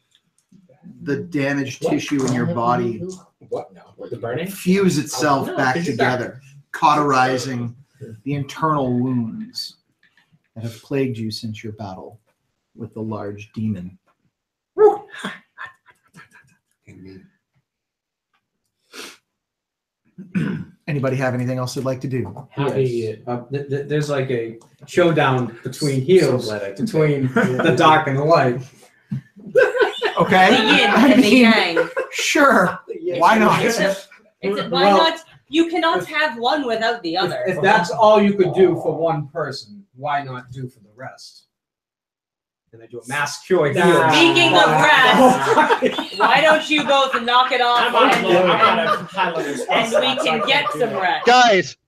the damaged tissue in your body What? No. The burning? fuse itself No, back 'cause you're together, cauterizing the internal wounds that have plagued you since your battle with the large demon. Anybody have anything else they'd like to do? Happy. There's like a showdown between heels, between the dark and the light. Okay. The yin I and the mean, yang. sure. Why not? Why not? You cannot have one without the other. If that's all you could do for one person, why not do for the rest? And they do a mass cure here. Speaking of rest, why don't you both knock it off I'm on and a high level we can get some rest?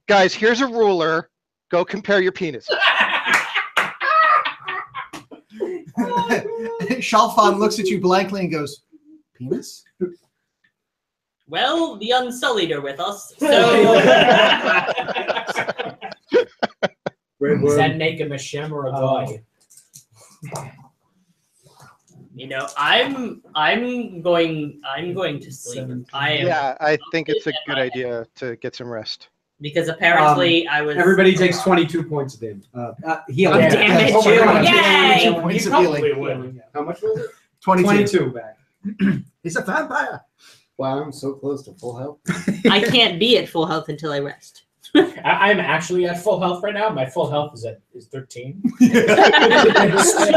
Guys, here's a ruler. Go compare your penis. Shalfan looks at you blankly and goes, penis? Well, the Unsullied are with us, so Is that naked Mashem or a guy? you know, I'm going to sleep. I am Yeah, I think it's a good idea to get some rest. because apparently I was. Everybody takes 22 points of damage. Healing. Of damage. Oh my God. Yay! 22 points of healing. would. How much was it? 22. back. He's a vampire. Wow, I'm so close to full health. I can't be at full health until I rest. I'm actually at full health right now. My full health is 13. So,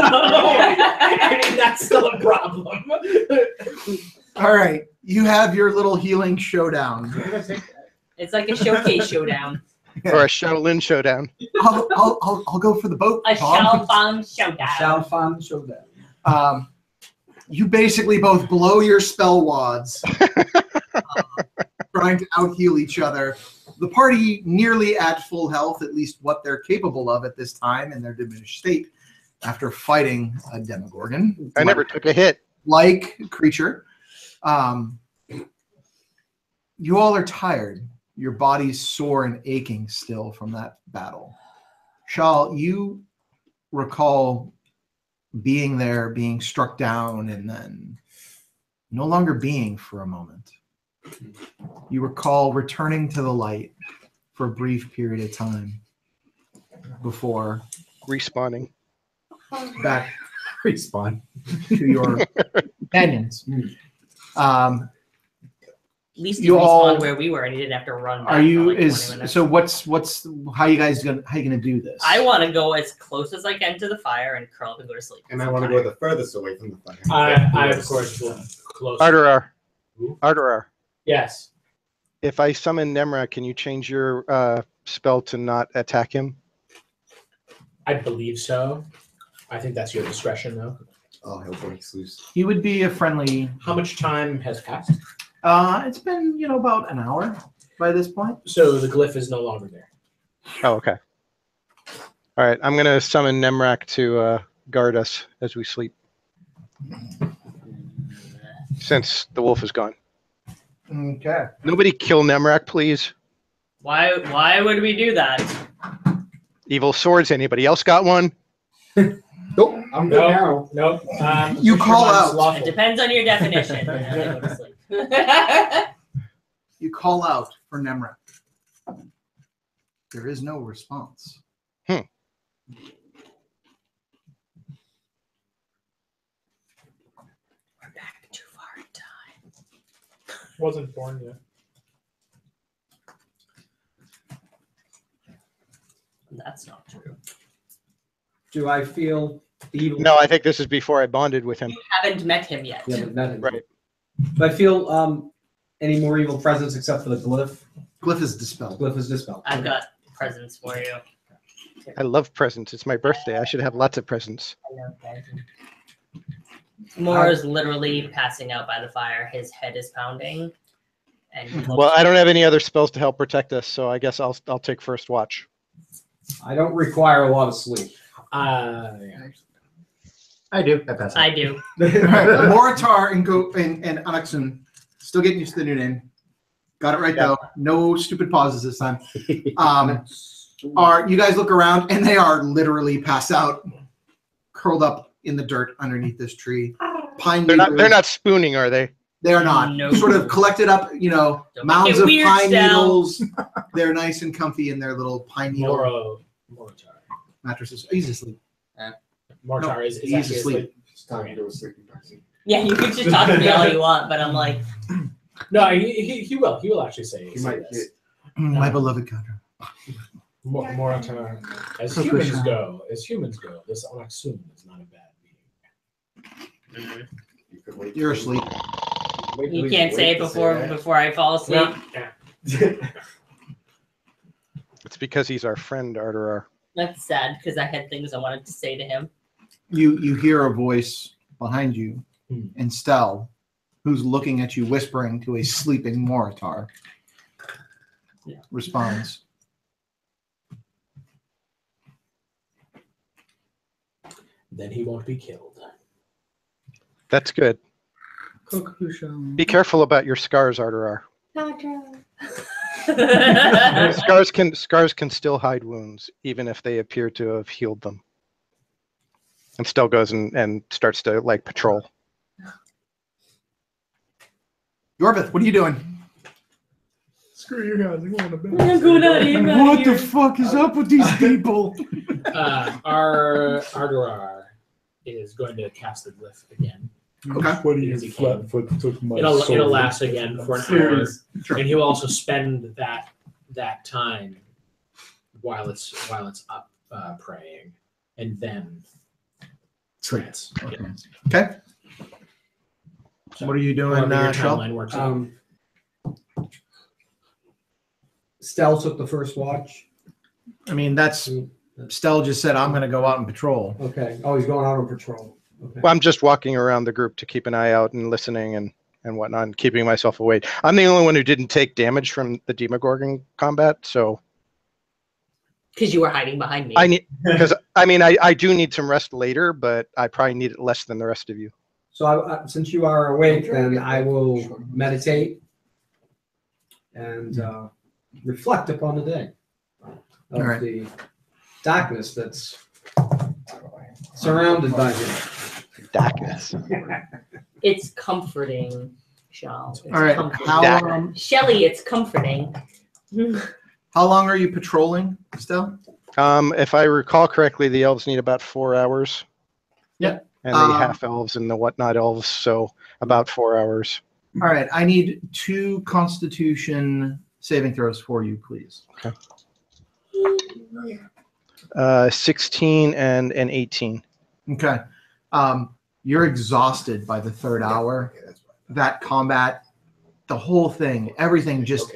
I mean, that's still a problem. All right. You have your little healing showdown. It's like a showcase showdown. Or a Shaolin showdown. I'll go for the boat. A Bob. Shalfan showdown. Shalfan showdown. You basically both blow your spell wads, trying to out-heal each other. The party nearly at full health, at least what they're capable of at this time in their diminished state, after fighting a Demogorgon. I never took a hit. Like creature. You all are tired, Your body's sore and aching still from that battle. Shal, you recall being there, being struck down, and then no longer being for a moment. You recall returning to the light for a brief period of time before respawning back Respawn. to your companions. At least You you all- respawned where we were, and you didn't have to run. Back Are you for like 20 is minutes. so? What's how you guys gonna do this? I want to go as close as I can to the fire and curl up and go to sleep. And I want to go the furthest away from the fire. I of course will close. Arterar. Who? Arterar. Yes. If I summon Nemra, can you change your spell to not attack him? I believe so. I think that's your discretion, though. Oh, he'll break loose. He would be a friendly. How much time has passed? It's been about an hour by this point. So the glyph is no longer there. Oh, okay. All right, I'm gonna summon Nemrak to guard us as we sleep, since the wolf is gone. Okay. Nobody kill Nemrak, please. Why would we do that? Evil swords. Anybody else got one? Nope, I'm good now. Nope. You call out. It depends on your definition. And then I go to sleep. You call out for Nemra. There is no response. We're back too far in time. Wasn't born yet. That's not true. Do I feel evil? No, I think this is before I bonded with him. You haven't met him yet. You haven't met him. Right. Do I feel any more evil presence except for the glyph? Glyph is dispelled. Glyph is dispelled. I've got presents for you. I love presents. It's my birthday. I should have lots of presents. I love presents. Mora's literally passing out by the fire. His head is pounding. And Well, I don't have any other spells to help protect us, so I guess I'll take first watch. I don't require a lot of sleep. Yeah. I do. I pass. I do. Moritar and Anaxun, still getting used to the new name. Got it right though. No stupid pauses this time. You guys look around and they are literally passed out, curled up in the dirt underneath this tree. Pine They're needles. not spooning, are they? They are not. No. Sort of collected up, Don't mounds make it of weird, pine Sal. needles. They're nice and comfy in their little pine needle Mortar. mattresses. He's asleep. Mortar No, is he's actually asleep. asleep. It's time to go to sleep in person. Yeah, you can just talk to me all you want, but I'm like, No, he will. He will actually say, He might this. get My beloved Condra. Mortar. As Coco humans Shine. go, this Anaxun is not a bad being. you could wait. You're asleep. Wait till you he's can't say awake it to before that. I fall asleep. Yeah. It's because he's our friend, Arterar. That's sad because I had things I wanted to say to him. You hear a voice behind you, and Stell, who's looking at you, whispering to a sleeping Moritar, responds. Then he won't be killed. That's good. Be careful about your scars, Arterar. Scars can still hide wounds, even if they appear to have healed them. And Stell goes and starts to patrol. Yorvith, what are you doing? Screw you guys. I'm going to bed. I'm going out of here. What the fuck is up with these people? Our Ardurar is going to cast the glyph again. Okay. What do you flatfoot took my It'll soul. last again for an hour, Serious. and he will also spend that time while it's up praying, and then trance. Okay. Okay. So, What are you doing, however your Shel? timeline works out. Stell took the first watch. I mean, that's Stell just said, I'm going to go out and patrol. Okay. Oh, he's going out on patrol. Okay. Well, I'm just walking around the group to keep an eye out and listening and whatnot, and keeping myself awake. I'm the only one who didn't take damage from the Demogorgon combat, so Because you were hiding behind me. I do need some rest later, but I probably need it less than the rest of you. So since you are awake, then I will meditate and reflect upon the day of All right. the darkness that's surrounded by him. Darkness. It's comforting, Shell. All right. Shelly, it's comforting. How long are you patrolling, Stell? If I recall correctly, the elves need about 4 hours. Yeah. And the half elves and the whatnot elves, so about 4 hours. All right. I need 2 Constitution saving throws for you, please. Okay. 16 and an 18. Okay. You're exhausted by the 3rd hour. That combat, the whole thing, everything just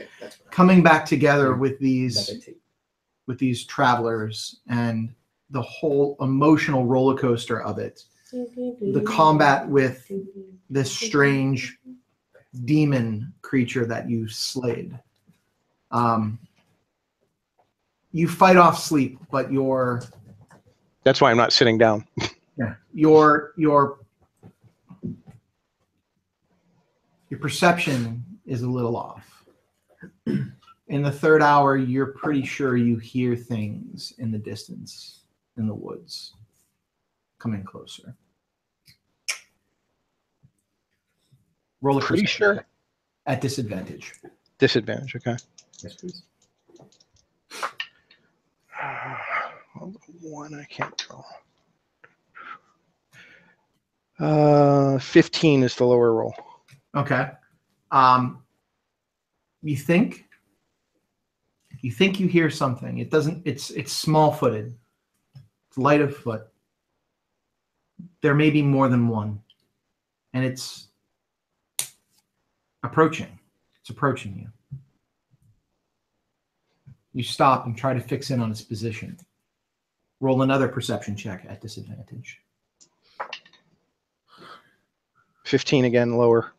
coming back together with these travelers and the whole emotional roller coaster of it. The combat with this strange demon creature that you slayed. You fight off sleep, but That's why I'm not sitting down. your perception is a little off. In the 3rd hour, you're pretty sure you hear things in the distance, in the woods, coming closer. Roll a Pretty perception sure. at disadvantage. Disadvantage, okay. Yes, please. Well, the 1 I can't tell. 15 is the lower roll. Okay. You think you hear something. It doesn't. It's small-footed. It's light of foot. There may be more than one, and it's approaching. It's approaching you. You stop and try to fix in on its position. Roll another perception check at disadvantage. 15 again, lower.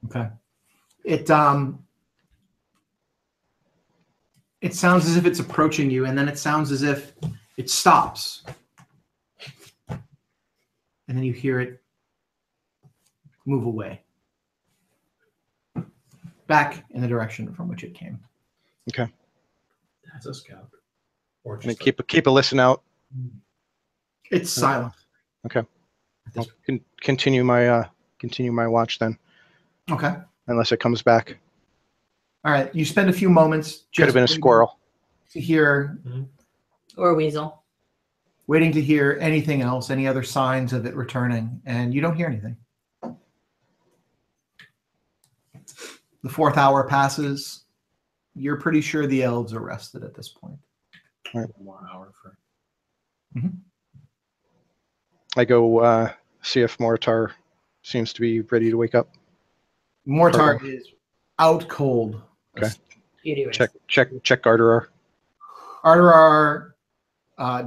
Okay. It sounds as if it's approaching you, and then it sounds as if it stops. And then you hear it move away. Back in the direction from which it came. Okay. That's a scout. Or And just keep a listen out. It's silent. Okay. I'll continue my watch then. Okay. Unless it comes back. All right. You spend a few moments. Could have been a squirrel. To hear. Or a weasel. Waiting to hear anything else, any other signs of it returning, and you don't hear anything. The 4th hour passes. You're pretty sure the elves are rested at this point. All right. 1 more hour for. I go see if Mortar seems to be ready to wake up. Mortar is out cold. Okay. Beauty Check Garderar. Arterar,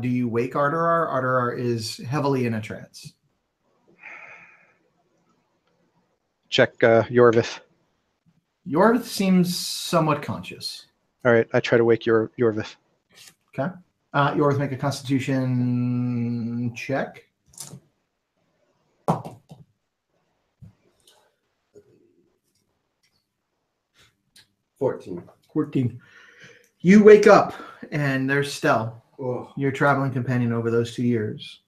do you wake Arterar? Arterar is heavily in a trance. Check Yorvith. Yorvith seems somewhat conscious. All right, I try to wake Yorvith. Okay. Yorvith, make a Constitution check. $14. 14. You wake up, and there's Stell, Oh. your traveling companion over those 2 years,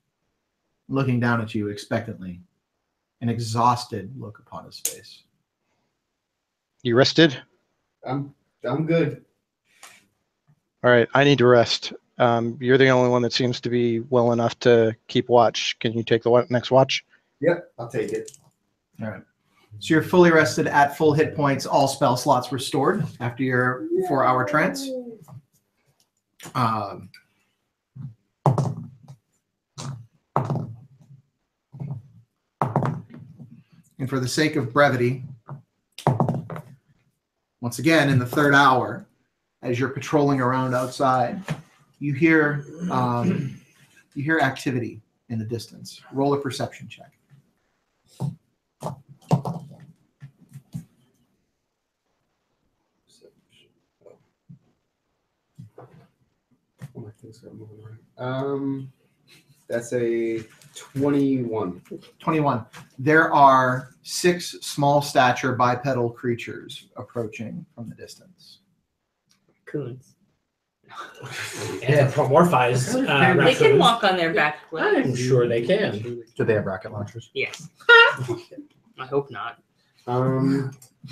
looking down at you expectantly, an exhausted look upon his face. You rested? I'm good. All right, I need to rest. You're the only one that seems to be well enough to keep watch. Can you take the next watch? Yep, I'll take it. All right. So you're fully rested at full hit points, all spell slots restored after your 4-hour trance. And for the sake of brevity, once again, in the 3rd hour, as you're patrolling around outside, you hear activity in the distance. Roll a perception check. Oh, my things got moving around. That's a 21. 21. There are 6 small stature bipedal creatures approaching from the distance. raccoons. Anthropomorphized They can raccoons. walk on their back legs. I'm sure they can. Do they have rocket launchers? Yes. I hope not.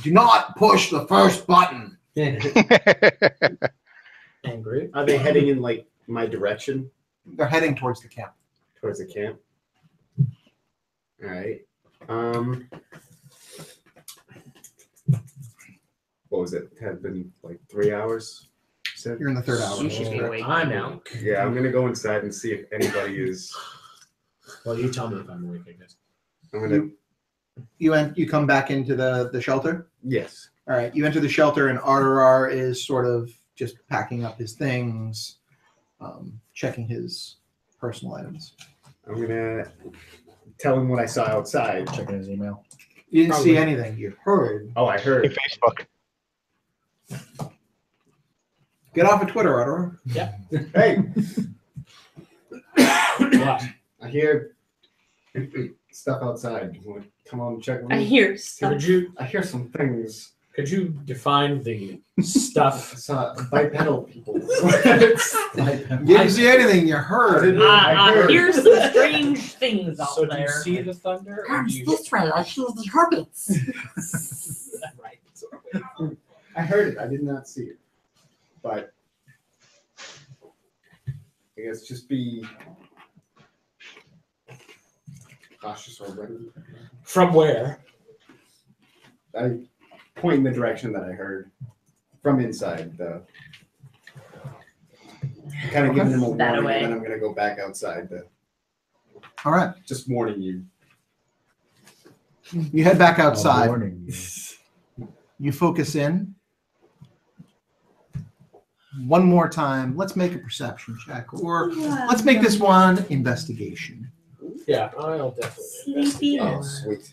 Do not push the first button. Angry. Are they heading in like my direction They're heading towards the camp. towards the camp? All right. What was it? Had been like 3 hours. Said? You're in the third hour. You should be awake I'm now. awake. Yeah, I'm gonna go inside and see if anybody is. Well, you tell me if I'm awake, I guess. I'm gonna. You come back into the shelter. Yes. All right. You enter the shelter, and Arterar is sort of just packing up his things, checking his personal items. I'm gonna tell him what I saw outside. Checking his email. You didn't see anything. You heard. Oh, I heard. Facebook. Get off of Twitter, Arterar. Yeah. Hey, What? I hear stuff outside. You want to come on and check with I me? hear stuff. I hear some things. Could you define the stuff? I saw bipedal people. You didn't see anything. You heard. I heard. Here's some strange things out So do you there. see the thunder? Or do you... this way. I feel the herbits. Right. I heard it. I did not see it. But I guess just be cautious or ready. From where? I point in the direction that I heard from inside. The kind of giving them a That warning, away. and then I'm gonna go back outside. All right. Just warning you. You head back outside. Warning you. You focus in. One more time. Let's make a perception check, or let's make this one investigation. Yeah, I'll definitely. Sleepy. Oh, sweet.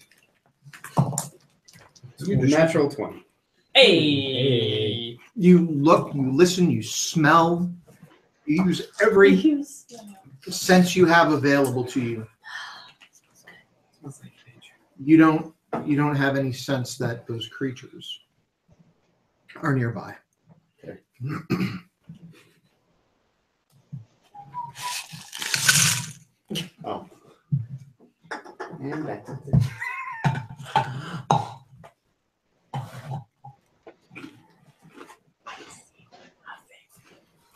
Natural 20. Hey. You look, you listen, you smell. You use every sense you have available to you. Smells like nature. You don't have any sense that those creatures are nearby. Okay. Oh. And back to the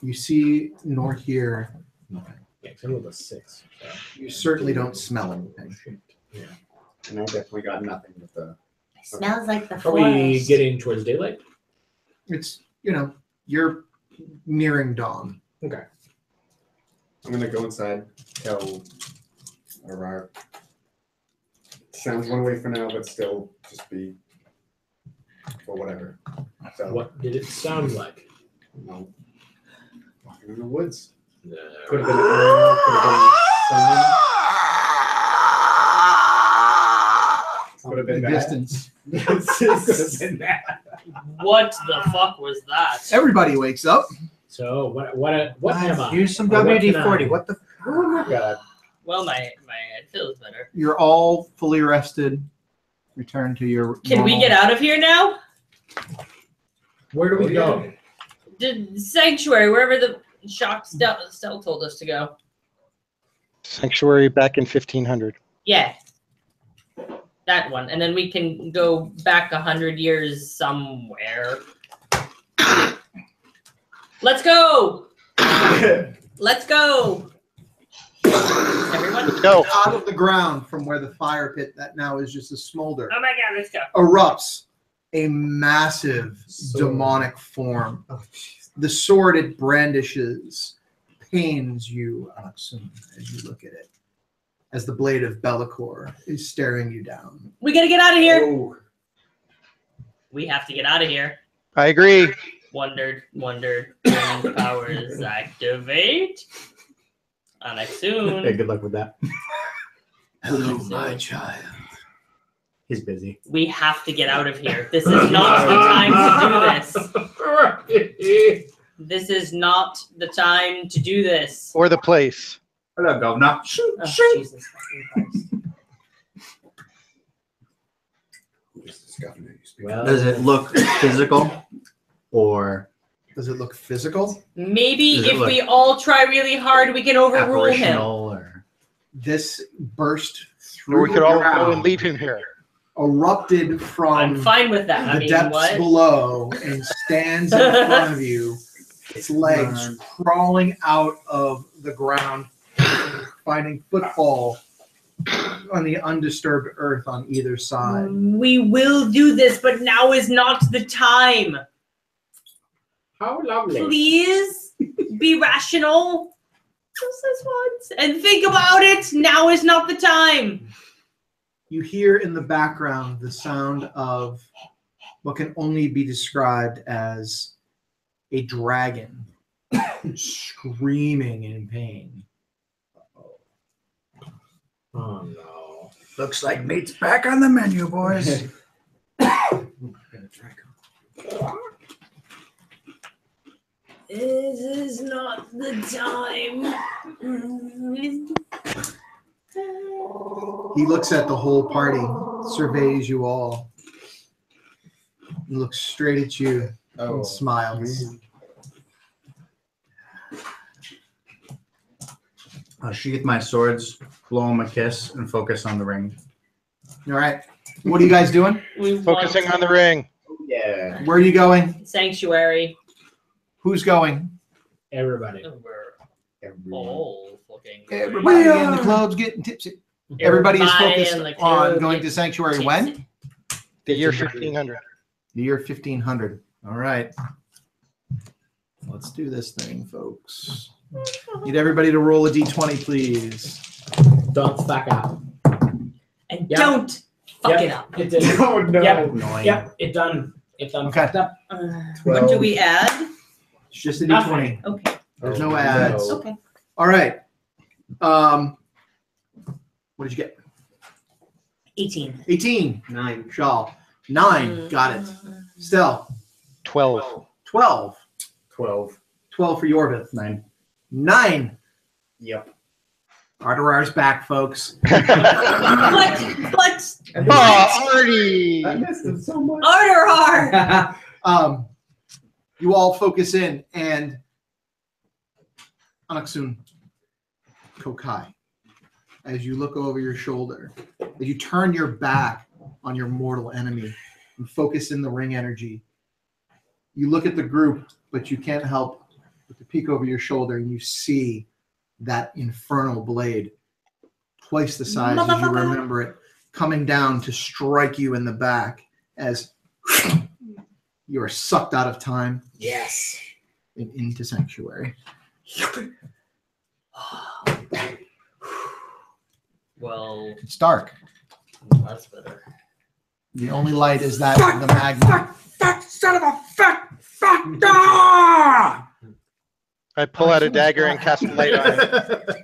You see nor hear nothing. Yeah, because I rolled a 6. So. You certainly don't smell anything. And I definitely got nothing with the. Smells like the Are forest. we getting towards daylight? It's, you're nearing dawn. Okay. I'm gonna go inside, tell Arar. Sounds one way for now, but still just be for whatever. So What did it sound like? no. Walking in the woods. No. Could have been an animal, could have been someone. Could have The been that. distance. Could have been that. What the fuck was that? Everybody wakes up. So what am I? Use some Or what can WD-40. I- What the? Oh my god. Well, my head feels better. You're all fully rested. Return to your. Can we normal- get out of here now? Where do we go? The sanctuary, wherever the shock Stell told us to go. Sanctuary back in 1500. Yeah. That one. And then we can go back 100 years somewhere. Let's go! Let's go! Everyone? Go. Out of the ground from where the fire pit that now is just a smolder Oh my god, let's go. erupts a massive demonic form. The sword it brandishes pains you, Anaxun, as you look at it, as the blade of Bellicor is staring you down. We gotta get out of here. Oh, We have to get out of here. I agree. Wondered. Wind powers activate. Anaxun. Hey, good luck with that. Hello, my child. He's busy. We have to get out of here. This is not the time to do this. This is not the time to do this. Or the place. Hello, Governor. Oh, Jesus fucking Christ. who's this governor you speak? Well, Does it look physical, or Does it look physical? Maybe if we all try really hard, we can overrule him. Or... This burst through Or we could the all ground, go and leave him here. erupted from I'm fine with that. the I mean, depths what? below and stands in front of you. Its legs crawling out of the ground, finding footfall on the undisturbed earth on either side. We will do this, but now is not the time. How lovely. Please be rational. Just this once. And think about it. Now is not the time. You hear in the background the sound of what can only be described as a dragon screaming in pain. Oh no. Looks like meat's back on the menu, boys. This is not the time. He looks at the whole party, surveys you all, and looks straight at you and smiles. I'll sheath my swords, blow him a kiss, and focus on the ring. All right. What are you guys doing? Focusing on the ring. Yeah. Where are you going? Sanctuary. Who's going? Everybody. We're all looking. Everybody in the club's getting tipsy. Everybody is focused in the on club going to gets Sanctuary tipsy. when? The year 1500. The year 1500. All right. Let's do this thing, folks. Need everybody to roll a d20, please. Don't fuck up. And Yep. don't fuck Yep. it up. It did. Oh no. Yep. Annoying. Yep. It done. It done. Okay. Fucked up. What do we add? It's just a Nothing. d20. Okay. There's no ads. Okay. All right. What did you get? 18. 18. 9. Shaw. 9. Got it. Stell. 12. 12. 12. 12 for Yorvith. 9. 9. Yep. Arterar's back, folks. But Oh, Artie! I missed him so much. Arterar. You all focus in, and Anaksun, Kokai, as you look over your shoulder, as you turn your back on your mortal enemy and focus in the ring energy, you look at the group, but you can't help but to peek over your shoulder, and you see that infernal blade, twice the size as you remember it, coming down to strike you in the back as you are sucked out of time. Yes. And into Sanctuary. Well, It's dark. that's better. The only light is that of the magma. Fuck, son of a fuck. I pull out a dagger and cast light on it.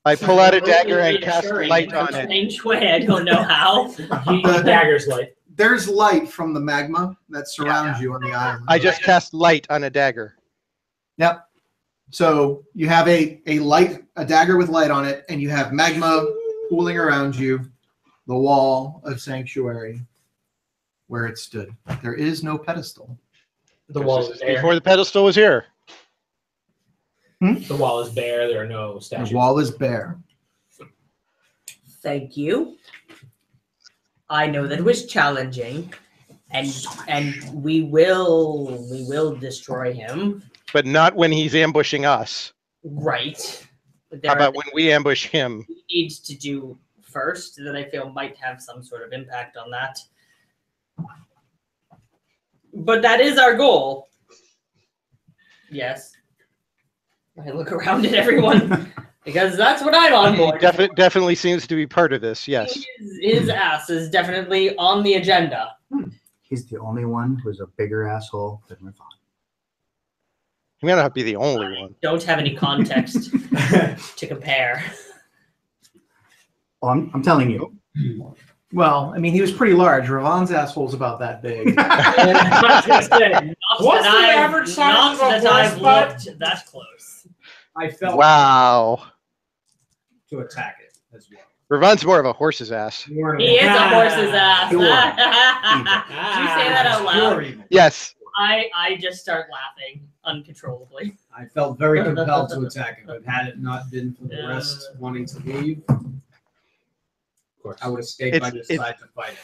I pull out a dagger and cast light on it. Sanctuary, I don't know how. The dagger's light. There's light from the magma that surrounds you on the island. I just cast light on a dagger. Yep. So you have a dagger with light on it, and you have magma pooling around you, the wall of Sanctuary where it stood. There is no pedestal. The wall is bare. Before the pedestal was here. The wall is bare. There are no statues. The wall is bare. Thank you. I know that it was challenging, and we will destroy him. But not when he's ambushing us. Right. But How about when we ambush him? he needs to do first that I feel might have some sort of impact on that. But that is our goal. Yes. I look around at everyone because that's what I'm on board. Definitely seems to be part of this, yes. His ass is definitely on the agenda. He's the only one who's a bigger asshole than Ravon. He may not be the only one. Don't have any context to compare. Oh, I'm telling you. Well, I mean, he was pretty large. Ravon's asshole's about that big. What's the average size Not of that a I've horse butt? looked that close. I felt Wow. to attack it as well. Ravon's more of a horse's ass. He is a horse's ass. Did you say that out loud? Pure evil. Yes. I just start laughing uncontrollably. I felt very compelled to attack it, but had it not been for the rest wanting to leave, Of course. I would have stayed by this side to fight it.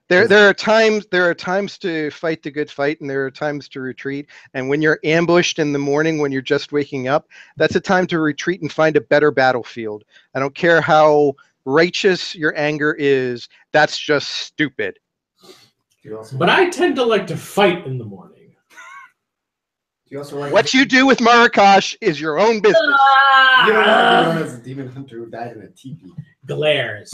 There are times to fight the good fight, and there are times to retreat. And when you're ambushed in the morning, when you're just waking up, that's a time to retreat and find a better battlefield. I don't care how righteous your anger is. That's just stupid. But I tend to like to fight in the morning. Do you also like What you do with Marrakesh is your own business. You don't want to be known as a demon hunter who died in a teepee. Glares.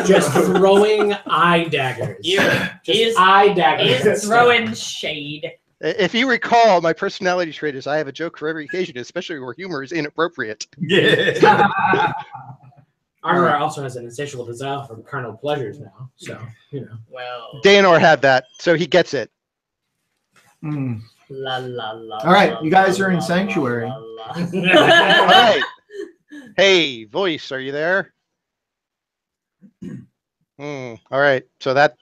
Just throwing eye daggers. Just eye daggers. He's throwing shade. If you recall, my personality trait is I have a joke for every occasion, especially where humor is inappropriate. Yeah. Armor also has an insatiable desire for carnal pleasures now, so you know. Well, Daenor had that, so he gets it. Mm. la la la. All right, la, you guys la, are in la, Sanctuary. la, la. All right. Hey, voice, are you there? All right, so that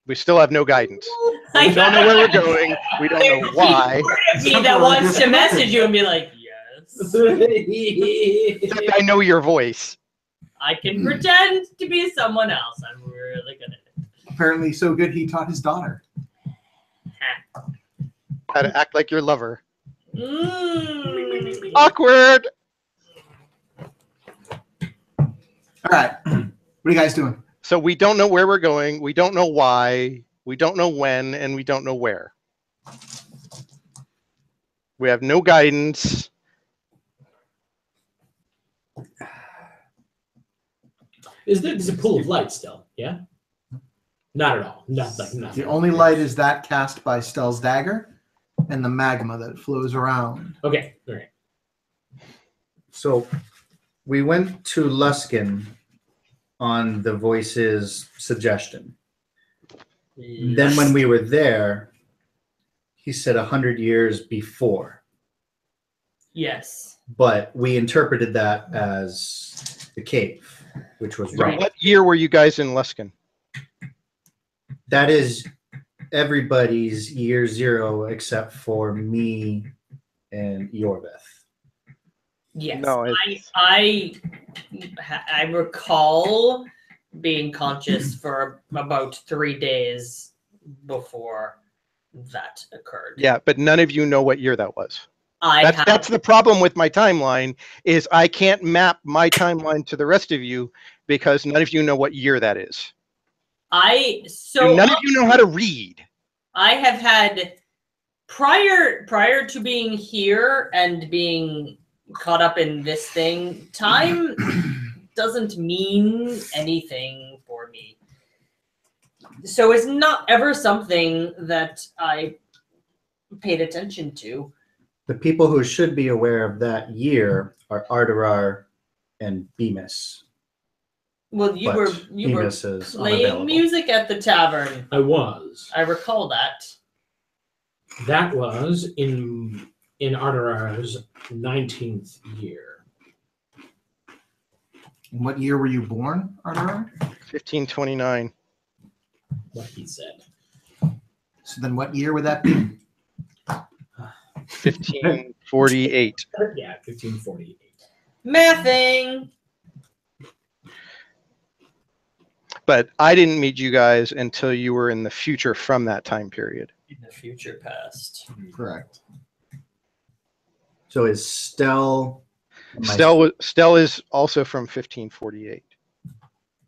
we still have no guidance. We don't know where we're going. We don't know why. Me that wants to message you and be like, yes. Except I know your voice. I can pretend to be someone else. I'm really good at it. Apparently so good he taught his daughter. How to act like your lover. Mm. Awkward. All right. What are you guys doing? So we don't know where we're going. We don't know why. We don't know when, and we don't know where. We have no guidance. There's a pool of light still, yeah? Not at all. Nothing. The only light is that cast by Stell's dagger and the magma that flows around. Okay, all right. So we went to Luskin on the voice's suggestion. Then when we were there, he said 100 years before. Yes. But we interpreted that as the cave, which was So wrong. what year were you guys in Luskin? That is everybody's year zero except for me and Yorbeth. Yes. No, I recall being conscious for about 3 days before that occurred. Yeah, but none of you know what year that was. That's That's the problem with my timeline is I can't map my timeline to the rest of you because none of you know what year that is. So none of you know how to read. I have had prior to being here and being caught up in this thing, time doesn't mean anything for me. So it's not ever something that I paid attention to. The people who should be aware of that year are Arderar and Bemis. Well, you But were Bemis is playing unavailable. music at the tavern. I was. I recall that. That was in Arderar's 19th year. In what year were you born, Arderar? 1529. What he said. So then what year would that be? 1548. Yeah, 1548. Mathing. But I didn't meet you guys until you were in the future from that time period. In the future past. Correct. So is Stell... Stell is also from 1548.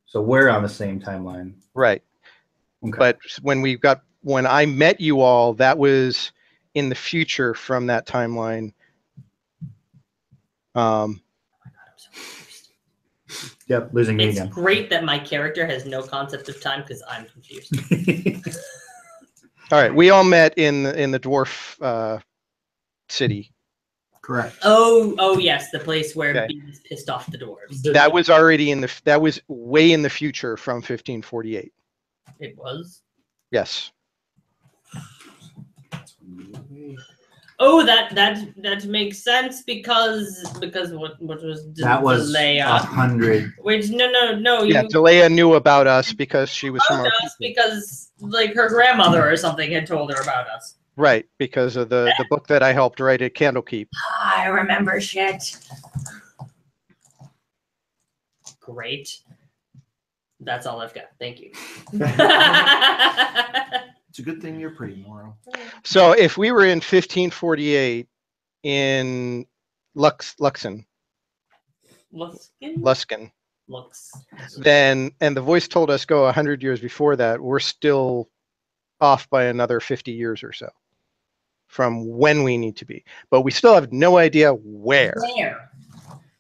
So we're on the same timeline. Right. Okay. But when I met you all, that was in the future from that timeline. Yep, losing me It's again. great that my character has no concept of time because I'm confused. All right, we all met in the dwarf city. Correct. Oh yes, the place where Okay. Beans pissed off the dwarves. That was already that was way in the future from 1548. It was. Yes. Oh, that makes sense because what was That was Leia? 100. Wait, no. Yeah, You Delea knew about us because she was from found our us people. because like her grandmother or something had told her about us. Right, because of the book that I helped write at Candlekeep. I remember shit. Great. That's all I've got. Thank you. It's a good thing you're pretty, Moro. So if we were in 1548 in Luxon, Luskin? Lux. then, and the voice told us go 100 years before that, we're still off by another 50 years or so from when we need to be. But we still have no idea where. Where?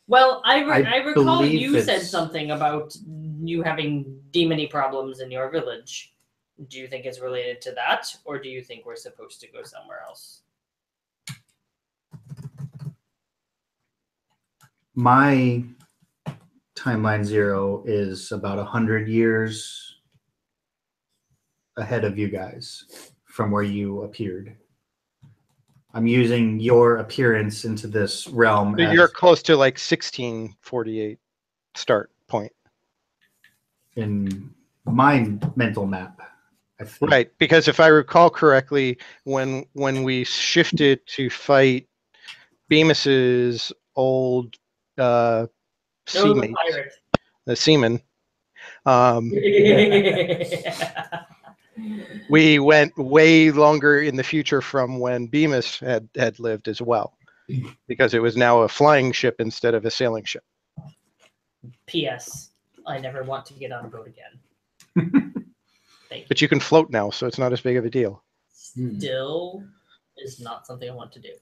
Well, I recall believe you said it's- something about you having demony problems in your village. Do you think it's related to that, or do you think we're supposed to go somewhere else? My timeline 0 is about 100 years ahead of you guys from where you appeared. I'm using your appearance into this realm. So you're close to like 1648 start point. In my mental map. I think. Right, because if I recall correctly, when we shifted to fight Bemis's old seaman, the seaman, we went way longer in the future from when Bemis had lived as well, because it was now a flying ship instead of a sailing ship. P.S. I never want to get on a boat again. But you can float now, so it's not as big of a deal. Still is not something I want to do.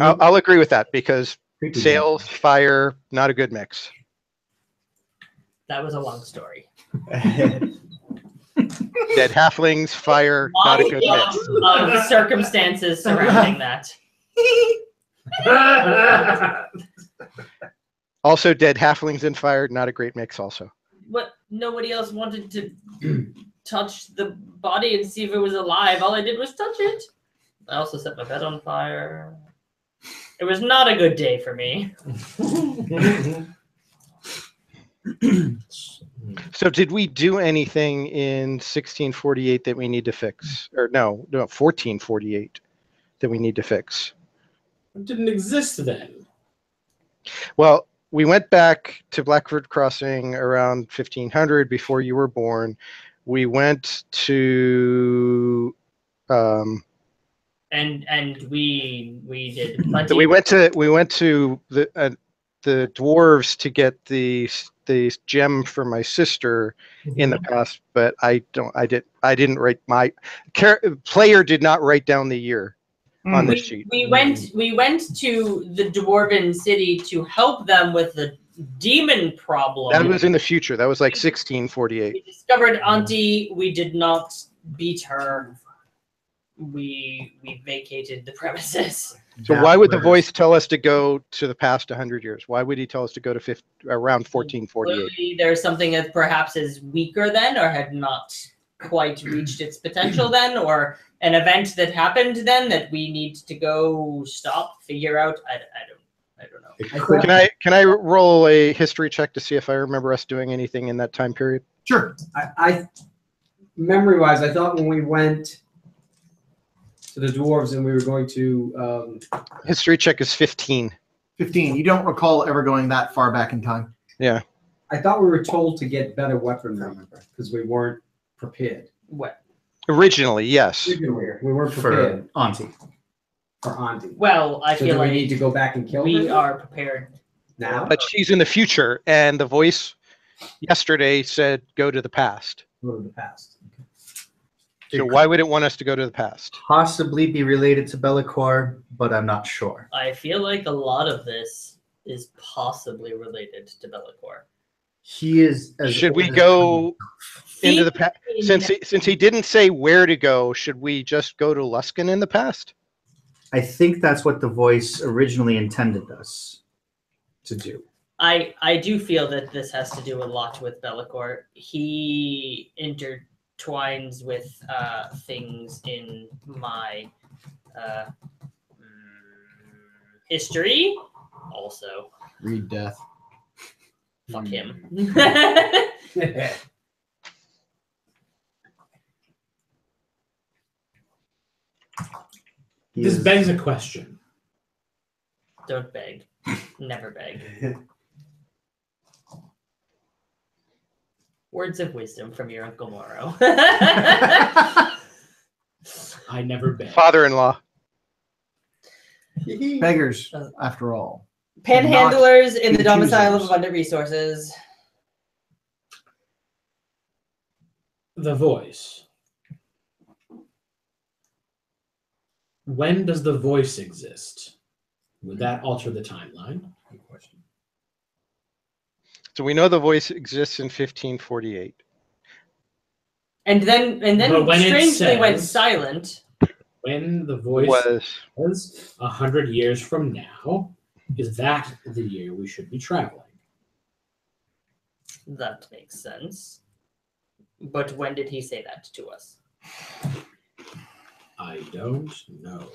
I'll agree with that, because Creepy sails, fire, not a good mix. That was a long story. Dead halflings, fire, not a good mix. Of circumstances surrounding that. Also, dead halflings and fire, not a great mix also. What? Nobody else wanted to touch the body and see if it was alive. All I did was touch it. I also set my bed on fire. It was not a good day for me. So did we do anything in 1648 that we need to fix? Or no, 1448 that we need to fix? It didn't exist then. Well, we went back to Blackford Crossing around 1500 before you were born. We went to And we did plenty. we went to the dwarves to get the gem for my sister in the past, but I didn't write my player did not write down the year on this sheet. We went to the dwarven city to help them with the demon problem. That was in the future. That was like 1648. We discovered Auntie. We did not beat her. We vacated the premises. So why would the voice tell us to go to the past 100 years? Why would he tell us to go to around 1448? Clearly there's something that perhaps is weaker then, or had not quite reached its potential then, or an event that happened then that we need to go stop, figure out. I don't know. Can I roll a history check to see if I remember us doing anything in that time period? Sure. I memory-wise, I thought when we went to the dwarves and we were going to history check is 15. 15. You don't recall ever going that far back in time. Yeah. I thought we were told to get better weaponry because we weren't prepared. What? Originally, yes. We weren't prepared For Auntie. for Auntie. Well, I So feel do like we need to go back and kill we her are prepared now. But she's in the future, and the voice yesterday said go to the past. Go to the past. So why would it want us to go to the past? Possibly be related to Bellicor, but I'm not sure. I feel like a lot of this is possibly related to Bellicor. He is. Should we go into the past? Since he didn't say where to go, should we just go to Luskin in the past? I think that's what the voice originally intended us to do. I do feel that this has to do a lot with Bellicor. He intertwines with things in my History, also. Read death. Fuck him. This begs a question. Don't beg. Never beg. Words of wisdom from your Uncle Morrow. I never beg. Father-in-law. Beggars, after all. Panhandlers in the domicile of accusers. abundant resources. The voice. When does the voice exist? Would that alter the timeline? Good question. So we know the voice exists in 1548. And then But when it strangely went says- silent. When the voice was 100 years from now, is that the year we should be traveling? That makes sense. But when did he say that to us? I don't know.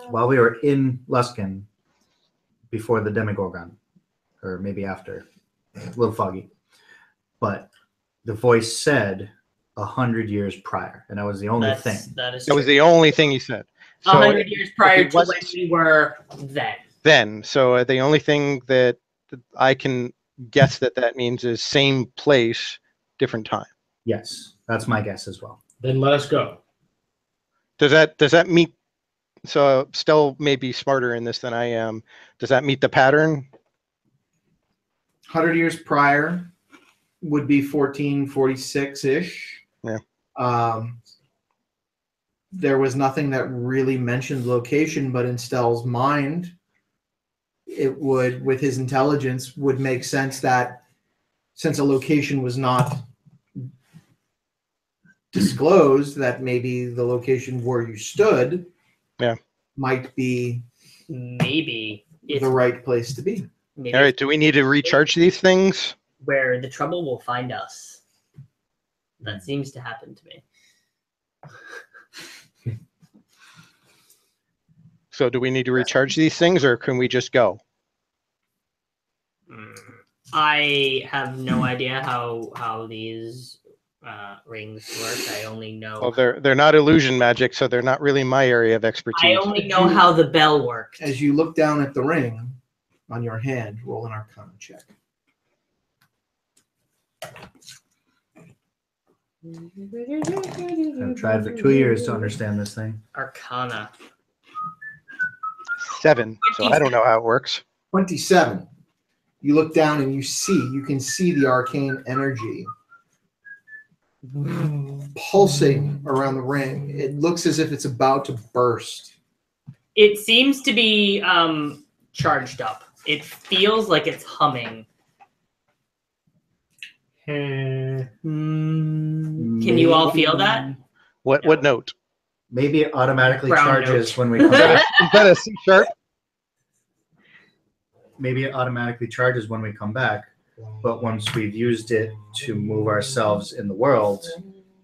While we were in Luskin, before the Demogorgon, or maybe after, a little foggy, but the voice said 100 years prior, and that was the only thing. That is That was true. the only thing he said. 100 years prior it to when wasn't- we were then. Then, so the only thing that I can guess that means is same place, different time. Yes, that's my guess as well. Then let us go. Does that meet? So Stell may be smarter in this than I am. Does that meet the pattern? 100 years prior would be 1446-ish. Yeah. There was nothing that really mentioned location, but in Stell's mind, it would, with his intelligence, would make sense that since a location was not disclosed, that maybe the location where you stood might be maybe the right place to be. Maybe All right. Do we need to recharge these things? where the trouble will find us. That seems to happen to me. So do we need to recharge these things, or can we just go? I have no idea how these rings work. I only know. Well, they're not illusion magic, so they're not really my area of expertise. I only know how the bell works. As you look down at the ring on your hand, roll an Arcana check. I've tried for 2 years to understand this thing. Arcana. 7. So I don't know how it works. 27. You look down and you can see the arcane energy pulsing around the ring. It looks as if it's about to burst. It seems to be charged up. It feels like it's humming. Can you all feel that? What note? Maybe it automatically Brown charges note. when we come back. Is that a C sharp? Maybe it automatically charges when we come back, but once we've used it to move ourselves in the world,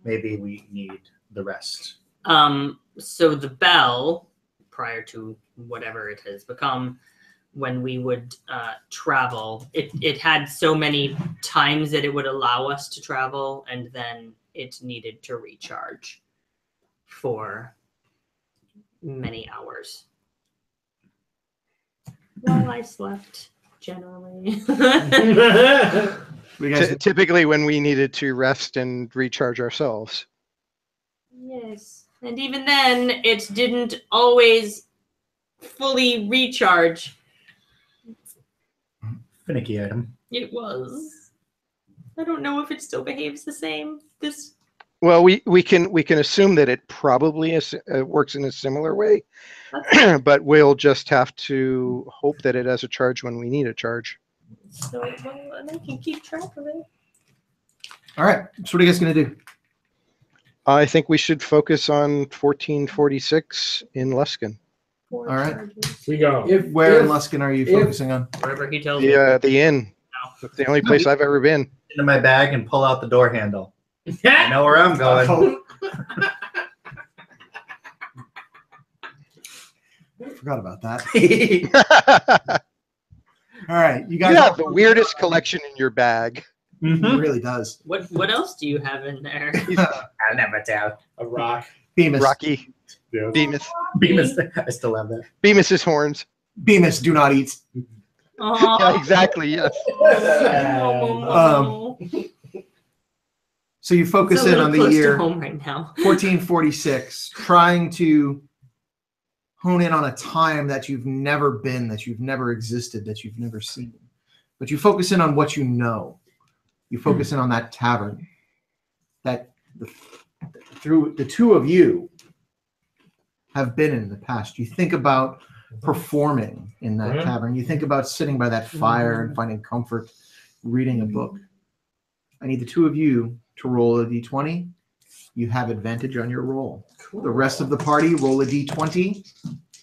maybe we need the rest. So the bell, prior to whatever it has become, when we would travel, it had so many times that it would allow us to travel, and then it needed to recharge for many hours. While I slept, generally. Typically when we needed to rest and recharge ourselves. Yes. And even then, it didn't always fully recharge. Finicky item. It was. I don't know if it still behaves the same. Well, we can assume that it probably works in a similar way, but we'll just have to hope that it has a charge when we need a charge. So, well, and I can keep track of it. All right. So what are you guys going to do? I think we should focus on 1446 in Luskin. All right. We go. Where in Luskin are you focusing on? Wherever he tells me. The inn. That's the only place I've ever been. Into my bag and pull out the door handle. I know where I'm going. Forgot about that. All right, you guys. You have the weirdest collection in your bag. It really does. What else do you have in there? I'll never tell. A rock. Bemis. Rocky. Yeah. Bemis. Bemis. I still have that. Bemis's horns. Bemis, do not eat. Oh, Yeah, exactly. Yes. So you focus it's a in little on the close to year home right now. 1446, trying to hone in on a time that you've never been, that you've never existed, that you've never seen. But you focus in on what you know. You focus in on that tavern. Through the two of you have been in the past. You think about performing in that tavern. You think about sitting by that fire and finding comfort, reading a book. I need the two of you to roll a d20. You have advantage on your roll. Cool. The rest of the party roll a d20.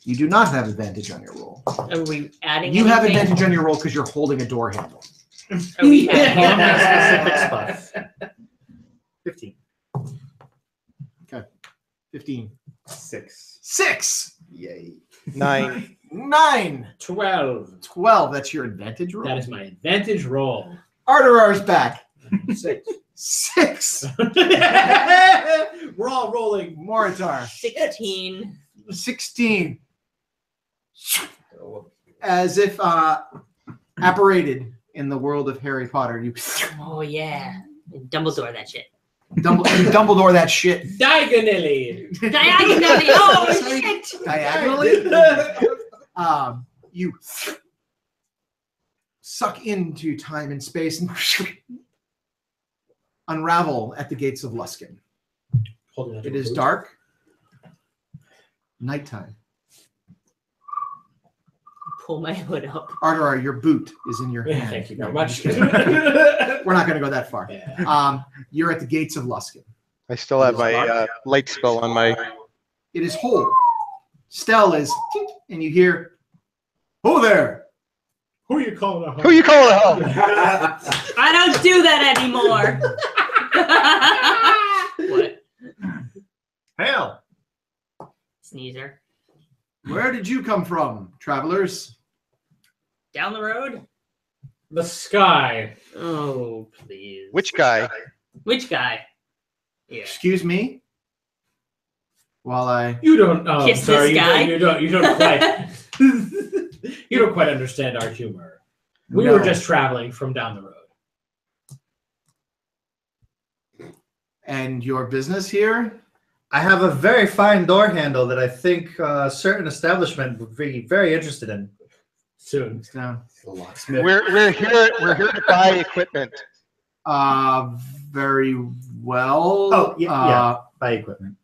You do not have advantage on your roll. Are we adding? You have anything? advantage on your roll because you're holding a door handle. Are we adding Specific stuff. 15. Okay. 15. 6. 6. Yay. 9. 9. 12. 12. That's your advantage roll. That is my advantage roll. Arterar's back. 6. 6. We're all rolling. Moritar. 16. 16. As if apparated in the world of Harry Potter. You Oh yeah, Dumbledore that shit. Dumbledore that shit. Diagonally. Diagonally. Oh shit. Diagonally. You suck into time and space and unravel at the gates of Luskin. It is dark. Nighttime. Pull my hood up. Arterar, your boot is in your hand. Thank you very much. We're not going to go that far. Yeah. You're at the gates of Luskin. I still have my light spell on my. It is whole. Stell is, tink, and you hear, "Oh there! Who are you calling a hoe? Who you calling a hoe? I don't do that anymore. What? Hail! Sneezer. Where did you come from, travelers?" Down the road? The sky. Oh, please. Which guy? Which guy? Yeah. Excuse me. While I You don't. Oh, Kiss sorry. this guy? You don't quite. You don't quite understand our humor. We No. were just traveling from down the road. and your business here. I have a very fine door handle that I think a certain establishment would be very interested in. Soon. Down. We're here to buy equipment. Very well. Oh, yeah. Buy equipment.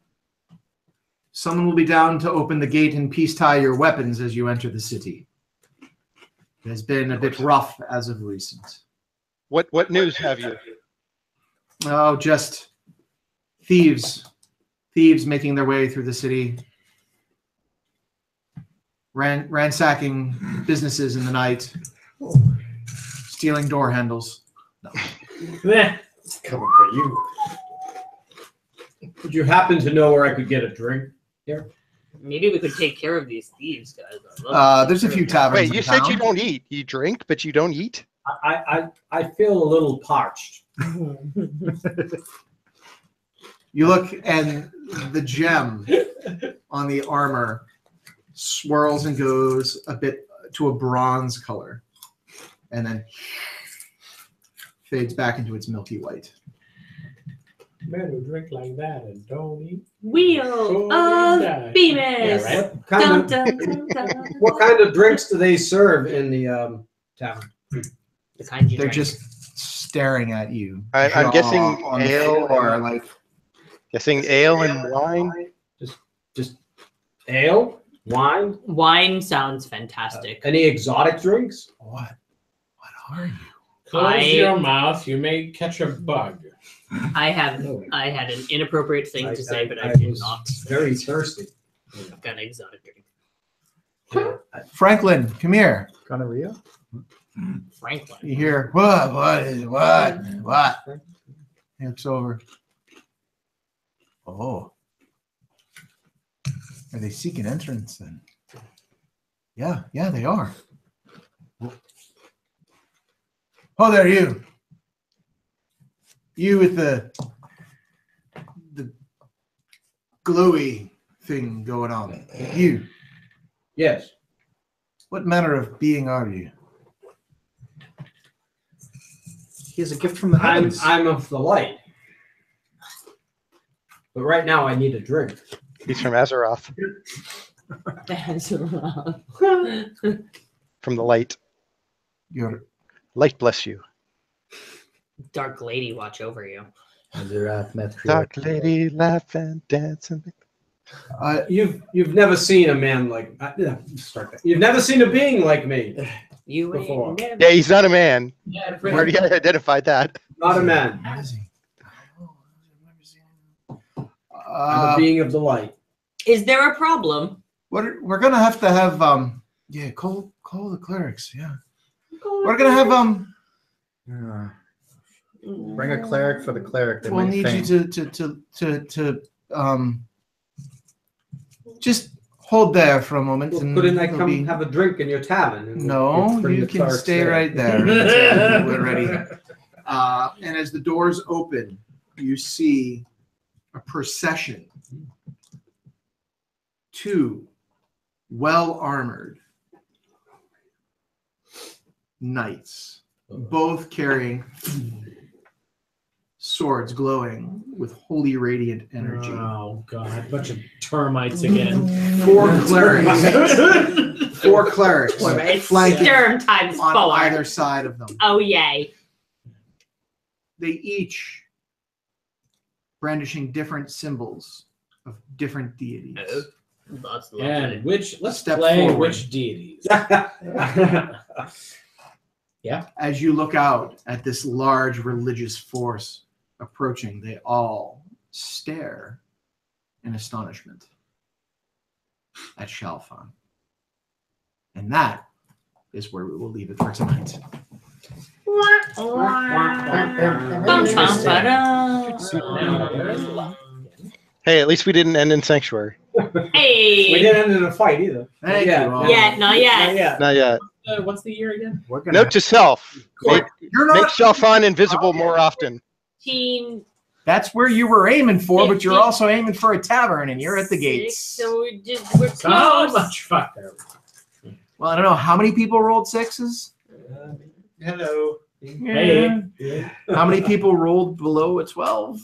Someone will be down to open the gate and peace tie your weapons as you enter the city. It has been a bit rough as of recent. What news have you? Oh, just thieves. Thieves making their way through the city. Ransacking businesses in the night. Stealing door handles. No. It's coming for you. Would you happen to know where I could get a drink here? Maybe we could take care of these thieves, guys. There's a few taverns. Wait, you in said town. you don't eat. You drink, but you don't eat? I feel a little parched. You look, and the gem on the armor swirls and goes a bit to a bronze color, and then fades back into its milky white. Men who drink like that and don't eat. Wheel of Bemis. Yeah, right? What kind of drinks do they serve in the tavern? The kind you They're drink. just staring at you. I'm guessing on the ale floor, like Guessing ale and wine. Just ale, wine. Wine sounds fantastic. Any exotic drinks? what? What are you? Close your mouth. You may catch a bug. I had an inappropriate thing to say, but I was did not. very thirsty. I've got an exotic drink. Franklin, come here. Gonorrhea? Franklin. You hear what? He looks over. Oh. Are they seeking entrance then? Yeah, they are. Oh, there you. You with the glowy thing going on. You. Yes. What manner of being are you? He has a gift from the heavens. I'm of the light. But right now I need a drink. He's from Azeroth. From the light. Your Light bless you. Dark lady, watch over you. Azeroth, Meth Dark lady, laugh and dance. And... You've never seen a man like start that. You've never seen a being like me. You before. ain't never. Yeah, he's not a man. Yeah, We already identified that. Not a man. I'm a being of the light. Is there a problem? We're gonna have to have yeah, call the clerics, yeah. We're gonna have bring a cleric for the cleric. They we'll might need faint. you to just hold there for a moment. Well, and couldn't I it'll come be- have a drink in your tavern? And No, bring you the can clerics stay there? right there. until we're ready. And as the doors open, you see a procession. 2 well-armored knights, both carrying swords glowing with holy radiant energy. Oh god, bunch of termites again. 4 clerics. 4 clerics flanking Sturm times on 4. either side of them. Oh yay. They each brandishing different symbols of different deities. That's lovely. And let's Step play forward. which deities. Yeah. As you look out at this large religious force approaching, they all stare in astonishment at Shalfan. And that is where we will leave it for tonight. Hey, at least we didn't end in Sanctuary. Hey. We didn't end in a fight either. Thank Yeah. you all. Yet, not yet. Not yet. Not yet. What's the year again? We're gonna Note to self: make You're not. Shalfan invisible more often. That's where you were aiming for, but you're also aiming for a tavern, and you're at the gates. So we're So close. much fucker. Well, I don't know how many people rolled 6s. Hello. Hey. How many people rolled below a 12?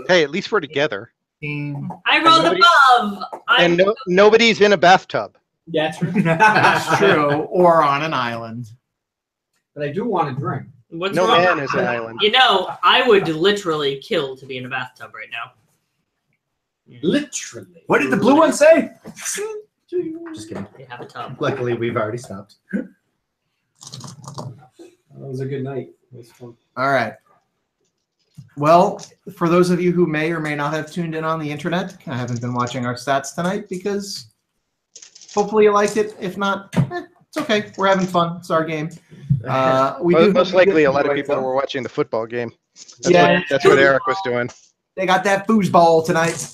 Hey, at least we're together. I rolled nobody- above. And nobody's in a bathtub. Yeah, true. That's true. Or on an island. But I do want a drink. What's No wrong? man is an island. You know, I would literally kill to be in a bathtub right now. Literally. What did the blue one say? Just kidding. They have a tub. Luckily, we've already stopped. That was a good night. It was fun. All right. Well, for those of you who may or may not have tuned in on the internet, I haven't been watching our stats tonight because hopefully you liked it. If not, it's okay. We're having fun. It's our game. Most likely, a lot of people were watching the football game. That's what Eric was doing. They got that foosball tonight.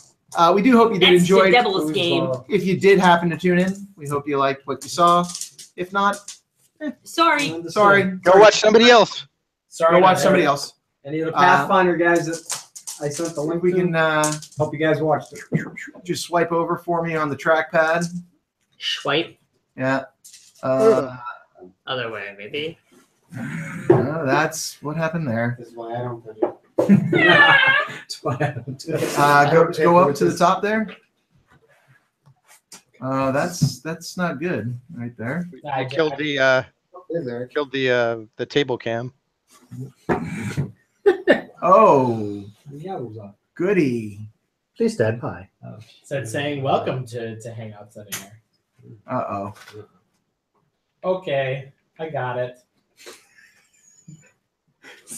We do hope you did That's enjoy the it. devil's game. If you did happen to tune in, we hope you liked what you saw. If not, Sorry. sorry. Go watch somebody else. Sorry. Go watch not somebody Eric. else. Any of the Pathfinder guys that I sent the link We to? can Hope you guys watched it. just swipe over for me on the trackpad. Swipe. Yeah. Other way, maybe. That's what happened there. That's why I don't touch it. That's why I don't touch it. Go up to the top there. That's not good right there. I killed the table cam. Oh, Yeah, it was up. goody. Please stand by. Said saying welcome to Hangouts anywhere. Uh-oh. Okay, I got it.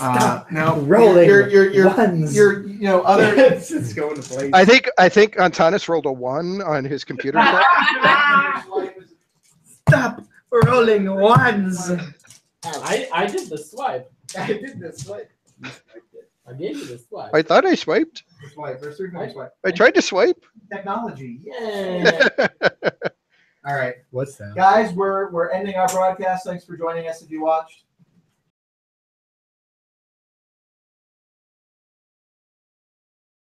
Now rolling you're ones. other. It's going to play. I think Antanas rolled a 1 on his computer. Stop rolling ones. I did the swipe. I did this. What? I I gave you this swipe. I thought I swiped. Swipe. There's 3 fingers swipe. I tried to swipe. Technology. Yeah. All right, What's that? guys, we're ending our broadcast. Thanks for joining us if you watched.